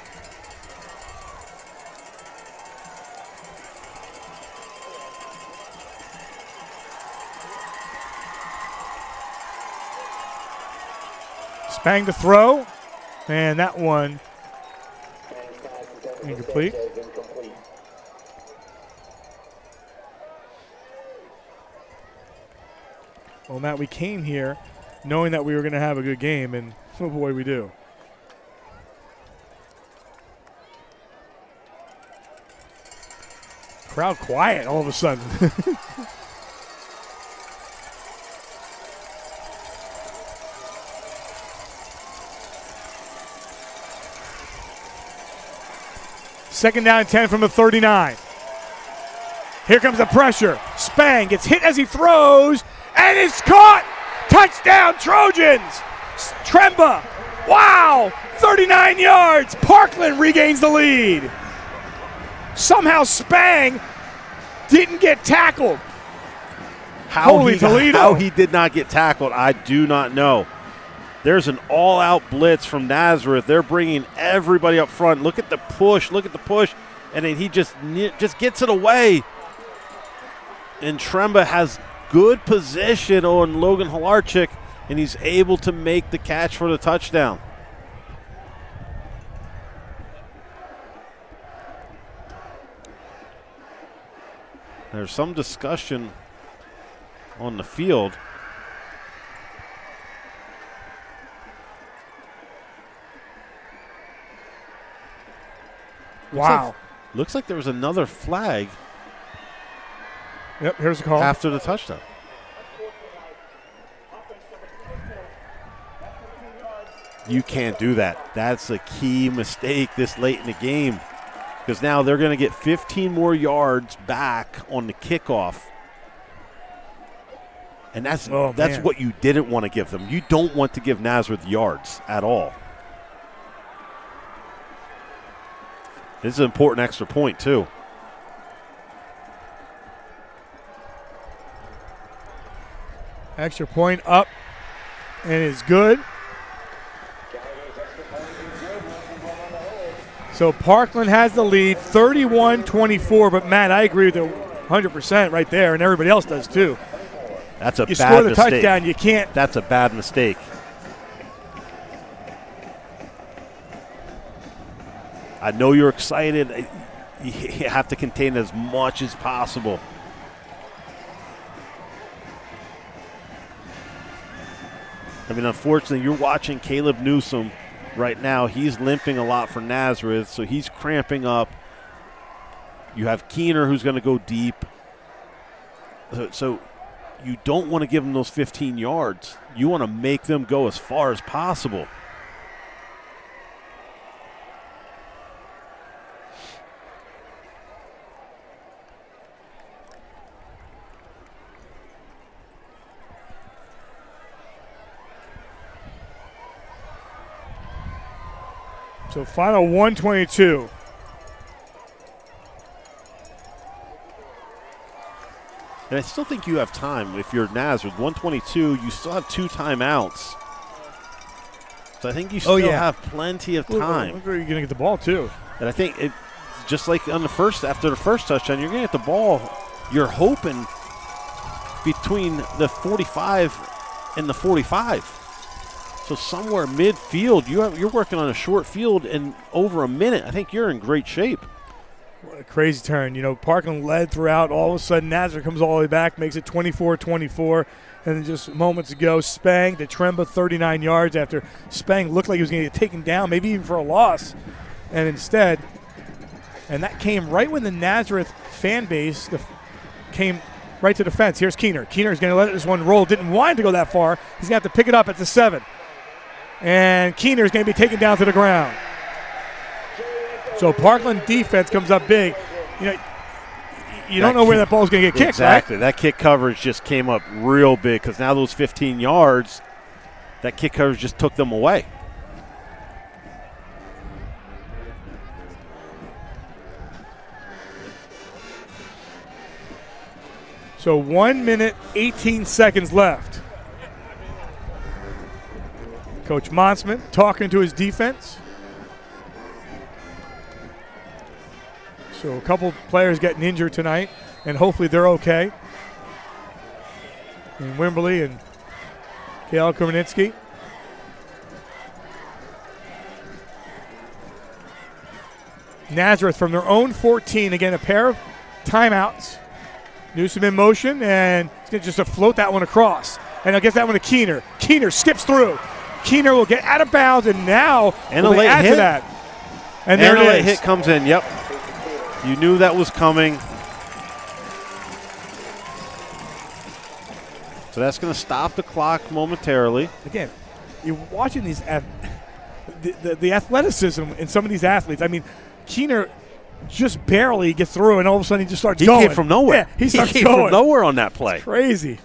Spang to throw, and that one incomplete. Well, Matt, we came here knowing that we were going to have a good game, and oh boy, we do. Crowd quiet all of a sudden. Second down and 10 from the 39. Here comes the pressure. Spang gets hit as he throws, and it's caught. Touchdown, Trojans. Tremba. Wow. 39 yards. Parkland regains the lead. Somehow Spang didn't get tackled. Toledo. How he did not get tackled, I do not know. There's an all-out blitz from Nazareth. They're bringing everybody up front. Look at the push. And then he just gets it away. And Tremba has good position on Logan Halarchik, and he's able to make the catch for the touchdown. There's some discussion on the field. Wow. Looks like there was another flag. Yep, here's the call. After the touchdown. You can't do that. That's a key mistake this late in the game, because now they're going to get 15 more yards back on the kickoff. And that's what you didn't want to give them. You don't want to give Nazareth yards at all. This is an important extra point, too. Extra point up and is good. So Parkland has the lead, 31-24. But, Matt, I agree with you 100% right there, and everybody else does too. That's a bad mistake. You score the touchdown, you can't. That's a bad mistake. I know you're excited. You have to contain as much as possible. I mean, unfortunately, you're watching Caleb Newsom right now. He's limping a lot for Nazareth, so he's cramping up. You have Keener, who's going to go deep. So you don't want to give them those 15 yards. You want to make them go as far as possible. So final 122. And I still think you have time if you're Nazareth. 122, you still have 2 timeouts. So I think you still have plenty of time. Look where you're going to get the ball, too. And I think just like on after the first touchdown, you're going to get the ball. You're hoping between the 45 and the 45. So somewhere midfield, you're working on a short field in over a minute. I think you're in great shape. What a crazy turn. You know, Parkland led throughout. All of a sudden, Nazareth comes all the way back, makes it 24-24. And then just moments ago, Spang to Tremba 39 yards after Spang looked like he was going to get taken down, maybe even for a loss. And instead, and that came right when the Nazareth fan base came right to the fence. Here's Keener. Keener's going to let this one roll. Didn't want to go that far. He's going to have to pick it up at the 7. And Keener's going to be taken down to the ground. So Parkland defense comes up big. You know, you don't know where that ball's going to get kicked, exactly. right? That kick coverage just came up real big because now those 15 yards, that kick coverage just took them away. So 1 minute, 18 seconds left. Coach Monsman talking to his defense. So a couple players getting injured tonight, and hopefully they're okay. And Wimberly and Kale Kumanitsky. Nazareth from their own 14. Again, a pair of timeouts. Newsom in motion, and he's going to just float that one across. And I'll get that one to Keener. Keener skips through. Keener will get out of bounds, and now a late add hit. to that. And there a it late is. hit comes in, yep. You knew that was coming. So that's going to stop the clock momentarily. Again, you're watching these the athleticism in some of these athletes. I mean, Keener just barely gets through, and all of a sudden he just starts going. He came from nowhere. Yeah, he starts came going. from nowhere on that play. It's crazy.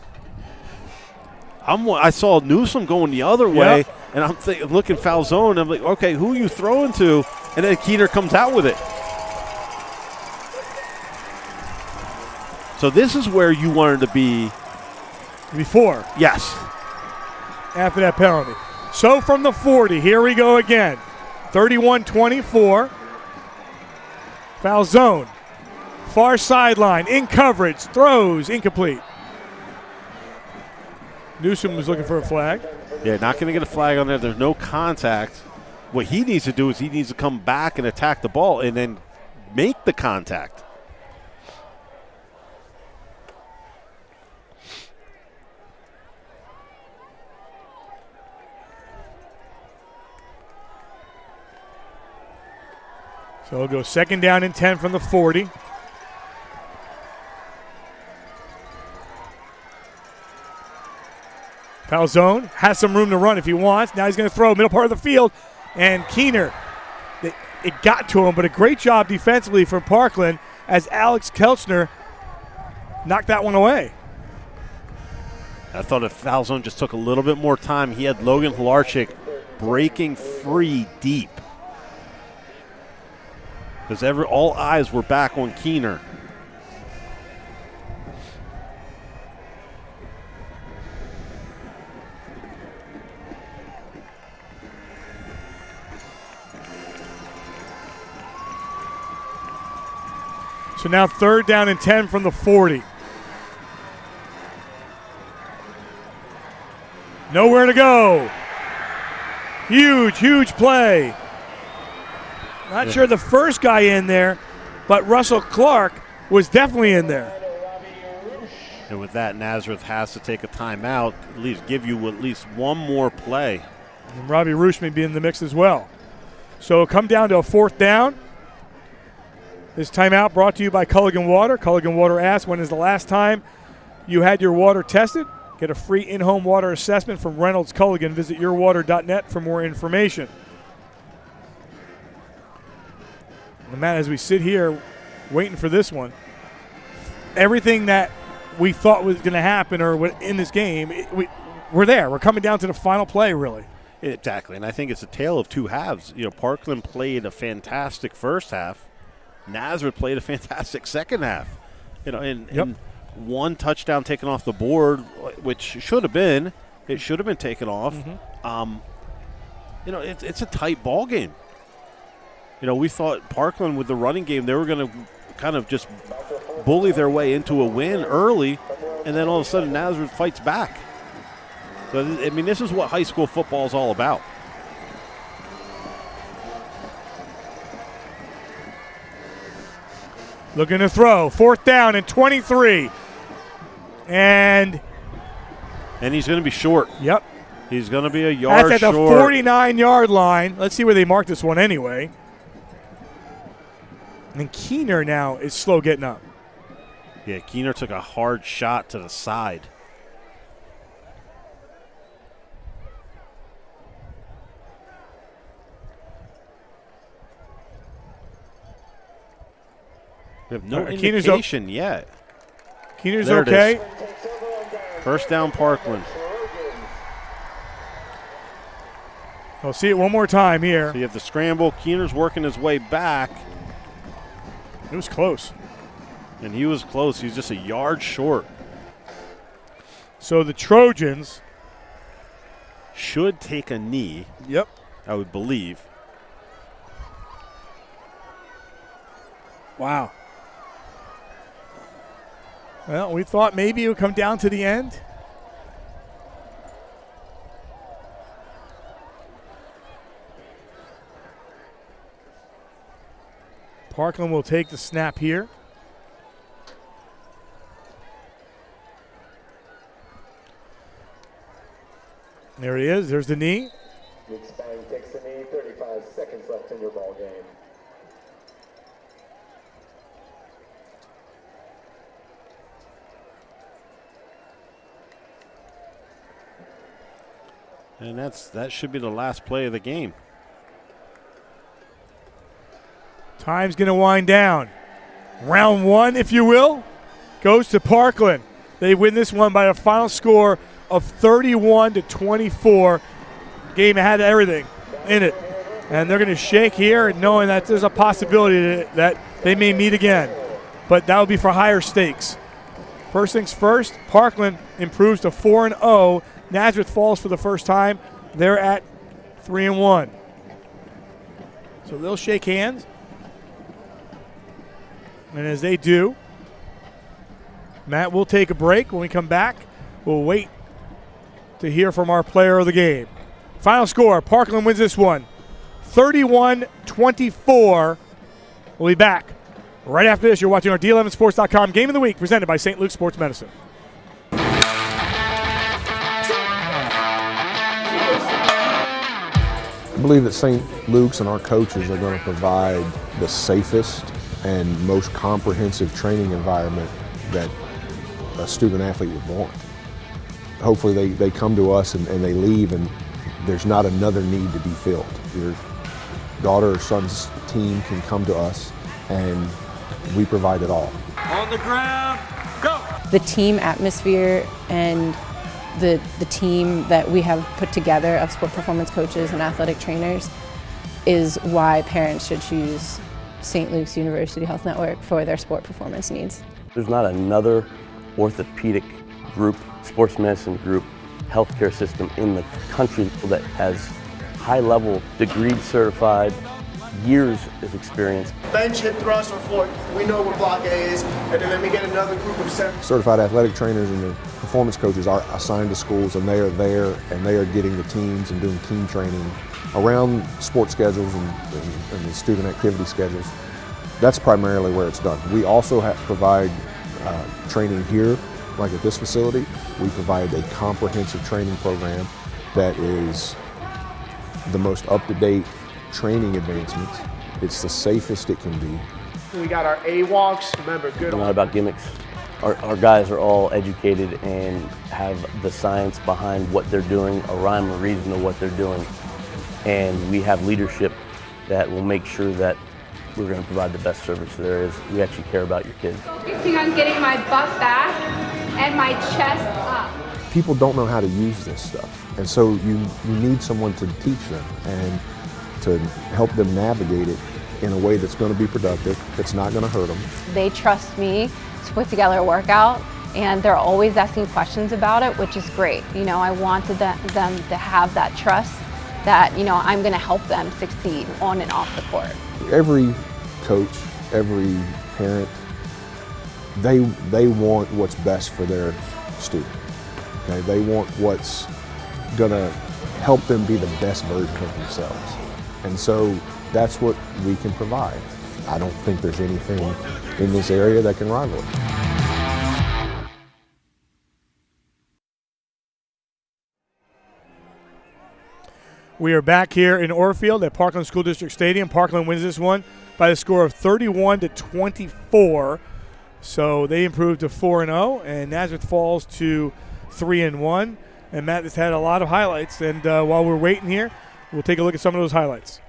I saw Newsom going the other way, and I'm looking foul zone. I'm like, okay, who are you throwing to? And then Keener comes out with it. So this is where you wanted to be. Before. Yes. After that penalty. So from the 40, here we go again. 31-24. Foul zone. Far sideline, in coverage, throws, incomplete. Newsom was looking for a flag. Yeah, not going to get a flag on there. There's no contact. What he needs to do is he needs to come back and attack the ball and then make the contact. So it'll go 2nd down and 10 from the 40. Falzone has some room to run if he wants. Now he's going to throw middle part of the field. And Keener, it got to him, but a great job defensively from Parkland as Alex Kelchner knocked that one away. I thought if Falzone just took a little bit more time, he had Logan Hilarchik breaking free deep. Because all eyes were back on Keener. So now 3rd down and 10 from the 40. Nowhere to go. Huge play. Not sure the first guy in there, but Russell Clark was definitely in there. And with that, Nazareth has to take a timeout, at least give you at least one more play. And Robbie Roosh may be in the mix as well. So it'll come down to a 4th down. This timeout brought to you by Culligan Water. Culligan Water asks, when is the last time you had your water tested? Get a free in-home water assessment from Reynolds Culligan. Visit yourwater.net for more information. And Matt, as we sit here waiting for this one, everything that we thought was going to happen or in this game, we're there. We're coming down to the final play, really. Exactly, and I think it's a tale of two halves. Parkland played a fantastic first half. Nazareth played a fantastic second half. And one touchdown taken off the board, which should have been taken off. Mm-hmm. It's a tight ball game. We thought Parkland with the running game, they were going to kind of just bully their way into a win early, and then all of a sudden Nazareth fights back. So, this is what high school football is all about. Looking to throw. 4th down and 23. And he's going to be short. Yep. He's going to be a yard short. That's at the 49-yard line. Let's see where they mark this one anyway. And Keener now is slow getting up. Yeah, Keener took a hard shot to the side. We have no indication yet. Keener's okay. First down, Parkland. I'll see it one more time here. So you have the scramble. Keener's working his way back. It was close. And he was close. He's just a yard short. So the Trojans should take a knee. Yep. I would believe. Wow. Well, we thought maybe it would come down to the end. Parkland will take the snap here. There he is. There's the knee. Nick Spine takes the knee, 35 seconds left in your ball game. And that should be the last play of the game. Time's going to wind down. Round 1, if you will, goes to Parkland. They win this one by a final score of 31-24. Game had everything in it. And they're going to shake here knowing that there's a possibility that they may meet again. But that would be for higher stakes. First things first, Parkland improves to 4-0. Nazareth falls for the first time. They're at 3-1. So they'll shake hands. And as they do, Matt, we'll take a break. When we come back, we'll wait to hear from our player of the game. Final score, Parkland wins this one, 31-24. We'll be back right after this. You're watching our D11Sports.com Game of the Week presented by St. Luke Sports Medicine. believe that St. Luke's and our coaches are going to provide the safest and most comprehensive training environment that a student athlete would want. Hopefully they come to us and they leave and there's not another need to be filled. Your daughter or son's team can come to us and we provide it all. On the ground, go! The team atmosphere and the team that we have put together of sport performance coaches and athletic trainers is why parents should choose St. Luke's University Health Network for their sport performance needs. There's not another orthopedic group, sports medicine group, healthcare system in the country that has high-level, degree certified, years of experience. Bench, hip thrust, or floor, we know what block A is, and then we get another group of 7. Certified athletic trainers and the performance coaches are assigned to schools and they are there and they are getting the teams and doing team training around sports schedules and the student activity schedules. That's primarily where it's done. We also provide training here, like at this facility. We provide a comprehensive training program that is the most up-to-date training advancements. It's the safest it can be. We got our A-walks, remember, good. Not about gimmicks. Our guys are all educated and have the science behind what they're doing, a rhyme or reason to what they're doing. And we have leadership that will make sure that we're going to provide the best service there is. We actually care about your kids. Focusing on getting my butt back and my chest up. People don't know how to use this stuff, and so you need someone to teach them and to help them navigate it in a way that's going to be productive, that's not going to hurt them. They trust me to put together a workout, and they're always asking questions about it, which is great. You know, I wanted them to have that trust that, you know, I'm going to help them succeed on and off the court. Every coach, every parent, they want what's best for their student. Okay? They want what's going to help them be the best version of themselves. And so that's what we can provide. I don't think there's anything in this area that can rival it. We are back here in Orfield at Parkland School District Stadium. Parkland wins this one by the score of 31-24. So they improved to 4-0, and Nazareth falls to 3-1. And Matt has had a lot of highlights. And while we're waiting here, we'll take a look at some of those highlights.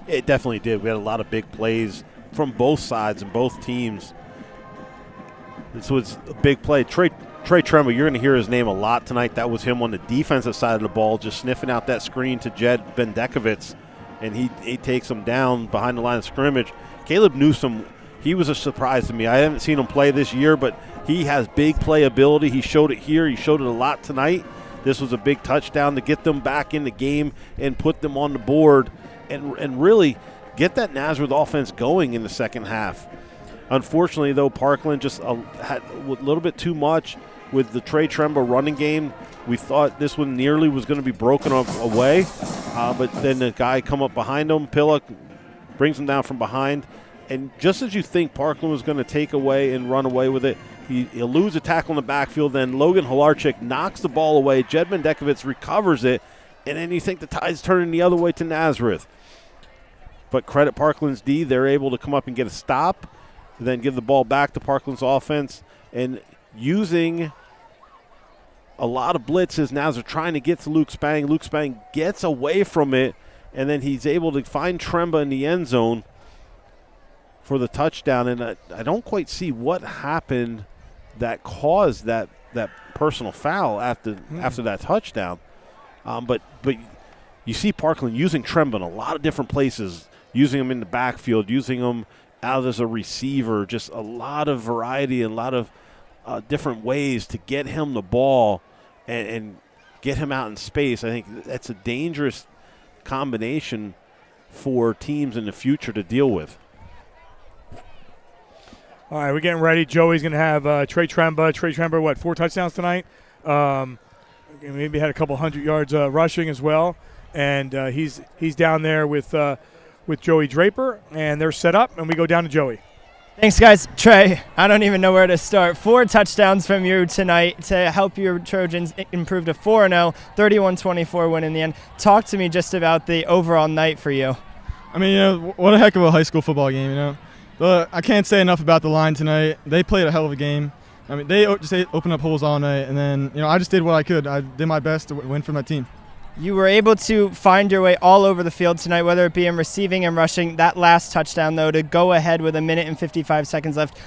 It definitely did. We had a lot of big plays from both sides and both teams. This was a big play. Trey Tremble, you're going to hear his name a lot tonight. That was him on the defensive side of the ball, just sniffing out that screen to Jed Bendekovitz, and he takes him down behind the line of scrimmage. Caleb Newsom, he was a surprise to me. I haven't seen him play this year, but he has big play ability. He showed it here. He showed it a lot tonight. This was a big touchdown to get them back in the game and put them on the board and really get that Nazareth offense going in the second half. Unfortunately, though, Parkland just had a little bit too much with the Trey Tremble running game. We thought this one nearly was going to be broken away, but then the guy come up behind him, Pillock, brings him down from behind. And just as you think Parkland was going to take away and run away with it, he eludes a tackle in the backfield. Then Logan Halarchik knocks the ball away. Jed Bendekovitz recovers it, and then you think the tide's turning the other way to Nazareth. But credit Parkland's D, they're able to come up and get a stop, then give the ball back to Parkland's offense, and using a lot of blitzes. Now they're trying to get to Luke Spang. Luke Spang gets away from it, and then he's able to find Tremba in the end zone for the touchdown. And I don't quite see what happened that caused that personal foul after that touchdown. But you see Parkland using Tremba in a lot of different places, using him in the backfield, using him out as a receiver, just a lot of variety and a lot of different ways to get him the ball and get him out in space. I think that's a dangerous combination for teams in the future to deal with. All right, we're getting ready. Joey's going to have Trey Tremba, what, 4 touchdowns tonight? Maybe had a couple 100 yards rushing as well. And he's down there with Joey Draper, and they're set up, and we go down to Joey. Thanks, guys. Trey, I don't even know where to start. 4 touchdowns from you tonight to help your Trojans improve to 4-0, 31-24 win in the end. Talk to me just about the overall night for you. I mean, what a heck of a high school football game, But I can't say enough about the line tonight. They played a hell of a game. I mean, they just opened up holes all night, and then, I just did what I could. I did my best to win for my team. You were able to find your way all over the field tonight, whether it be in receiving and rushing. That last touchdown, though, to go ahead with 1 minute and 55 seconds left,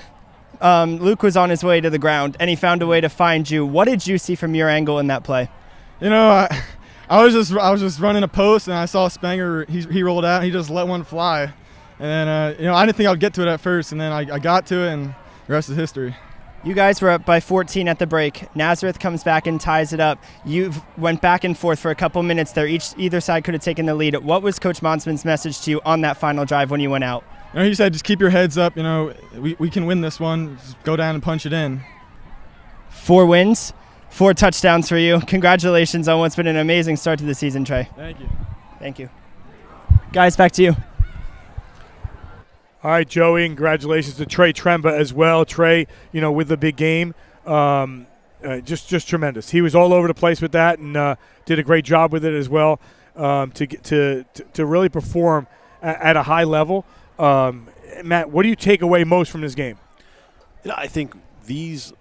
Luke was on his way to the ground, and he found a way to find you. What did you see from your angle in that play? I was just running a post, and I saw Spanger. He rolled out, and he just let one fly. And then, I didn't think I would get to it at first, and then I got to it, and the rest is history. You guys were up by 14 at the break. Nazareth comes back and ties it up. You went back and forth for a couple minutes there. Either side could have taken the lead. What was Coach Monsman's message to you on that final drive when you went out? He said, just keep your heads up. We can win this one. Just go down and punch it in. 4 wins, 4 touchdowns for you. Congratulations on what's been an amazing start to the season, Trey. Thank you. Thank you. Guys, back to you. All right, Joey, congratulations to Trey Tremba as well. Trey, with the big game, just tremendous. He was all over the place with that and did a great job with it as well to really perform at a high level. Matt, what do you take away most from this game? I think these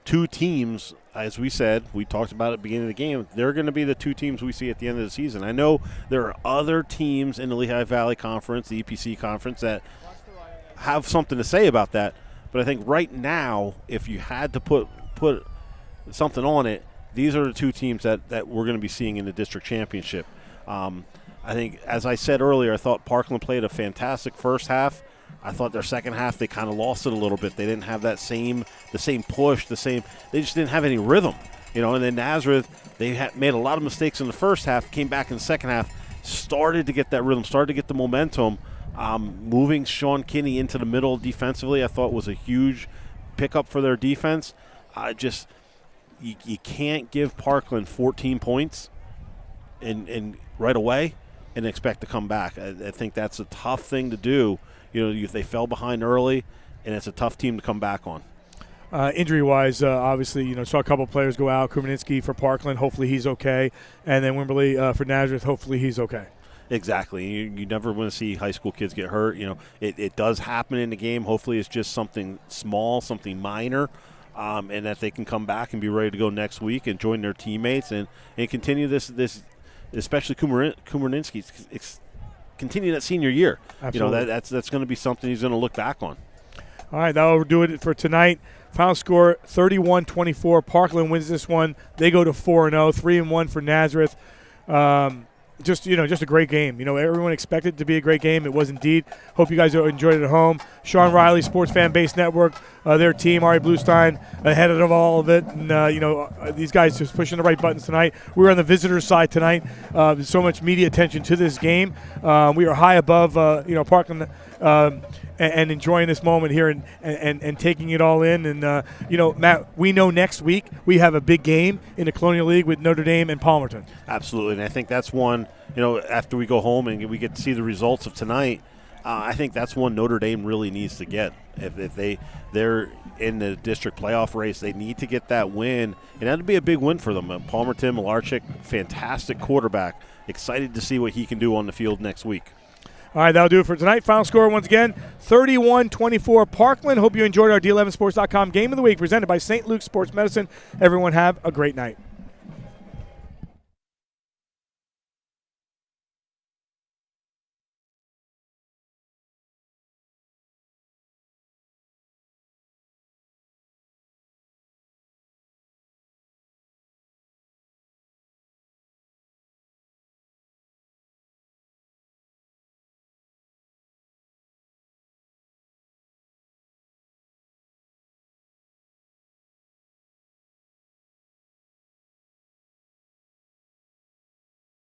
2 teams, as we said, we talked about at the beginning of the game, they're going to be the 2 teams we see at the end of the season. I know there are other teams in the Lehigh Valley Conference, the EPC Conference, that have something to say about that, but I think right now, if you had to put something on it, these are the 2 teams that we're going to be seeing in the district championship. I think, as I said earlier, I thought Parkland played a fantastic first half. I thought their second half they kind of lost it a little bit. They didn't have the same push, they just didn't have any rhythm, And then Nazareth, they made a lot of mistakes in the first half, came back in the second half, started to get that rhythm, started to get the momentum. Moving Sean Kinney into the middle defensively, I thought was a huge pickup for their defense. You can't give Parkland 14 points and right away and expect to come back. I think that's a tough thing to do. They fell behind early, and it's a tough team to come back on. Injury-wise, obviously, saw a couple players go out. Kuberninski for Parkland, hopefully he's okay. And then Wimberly for Nazareth, hopefully he's okay. Exactly. You never want to see high school kids get hurt. It does happen in the game. Hopefully it's just something small, something minor, and that they can come back and be ready to go next week and join their teammates and continue this especially Kuberninski, continue that senior year. Absolutely. That's going to be something he's going to look back on. All right, that will do it for tonight. Final score 31-24. Parkland wins this one. They go to 4-0, 3-1 for Nazareth. Just a great game. Everyone expected it to be a great game. It was indeed. Hope you guys enjoyed it at home. Sean Riley, Sports Fan Base Network, their team, Ari Bluestein, ahead of all of it. And, these guys just pushing the right buttons tonight. We were on the visitors' side tonight. So much media attention to this game. We are high above, Parkland and enjoying this moment here and taking it all in. And, Matt, we know next week we have a big game in the Colonial League with Notre Dame and Palmerton. Absolutely, and I think that's one, after we go home and we get to see the results of tonight, I think that's one Notre Dame really needs to get. If they're in the district playoff race, they need to get that win, and that would be a big win for them. Palmerton, Malarchik, fantastic quarterback. Excited to see what he can do on the field next week. All right, that'll do it for tonight. Final score once again, 31-24 Parkland. Hope you enjoyed our D11sports.com Game of the Week presented by St. Luke's Sports Medicine. Everyone have a great night.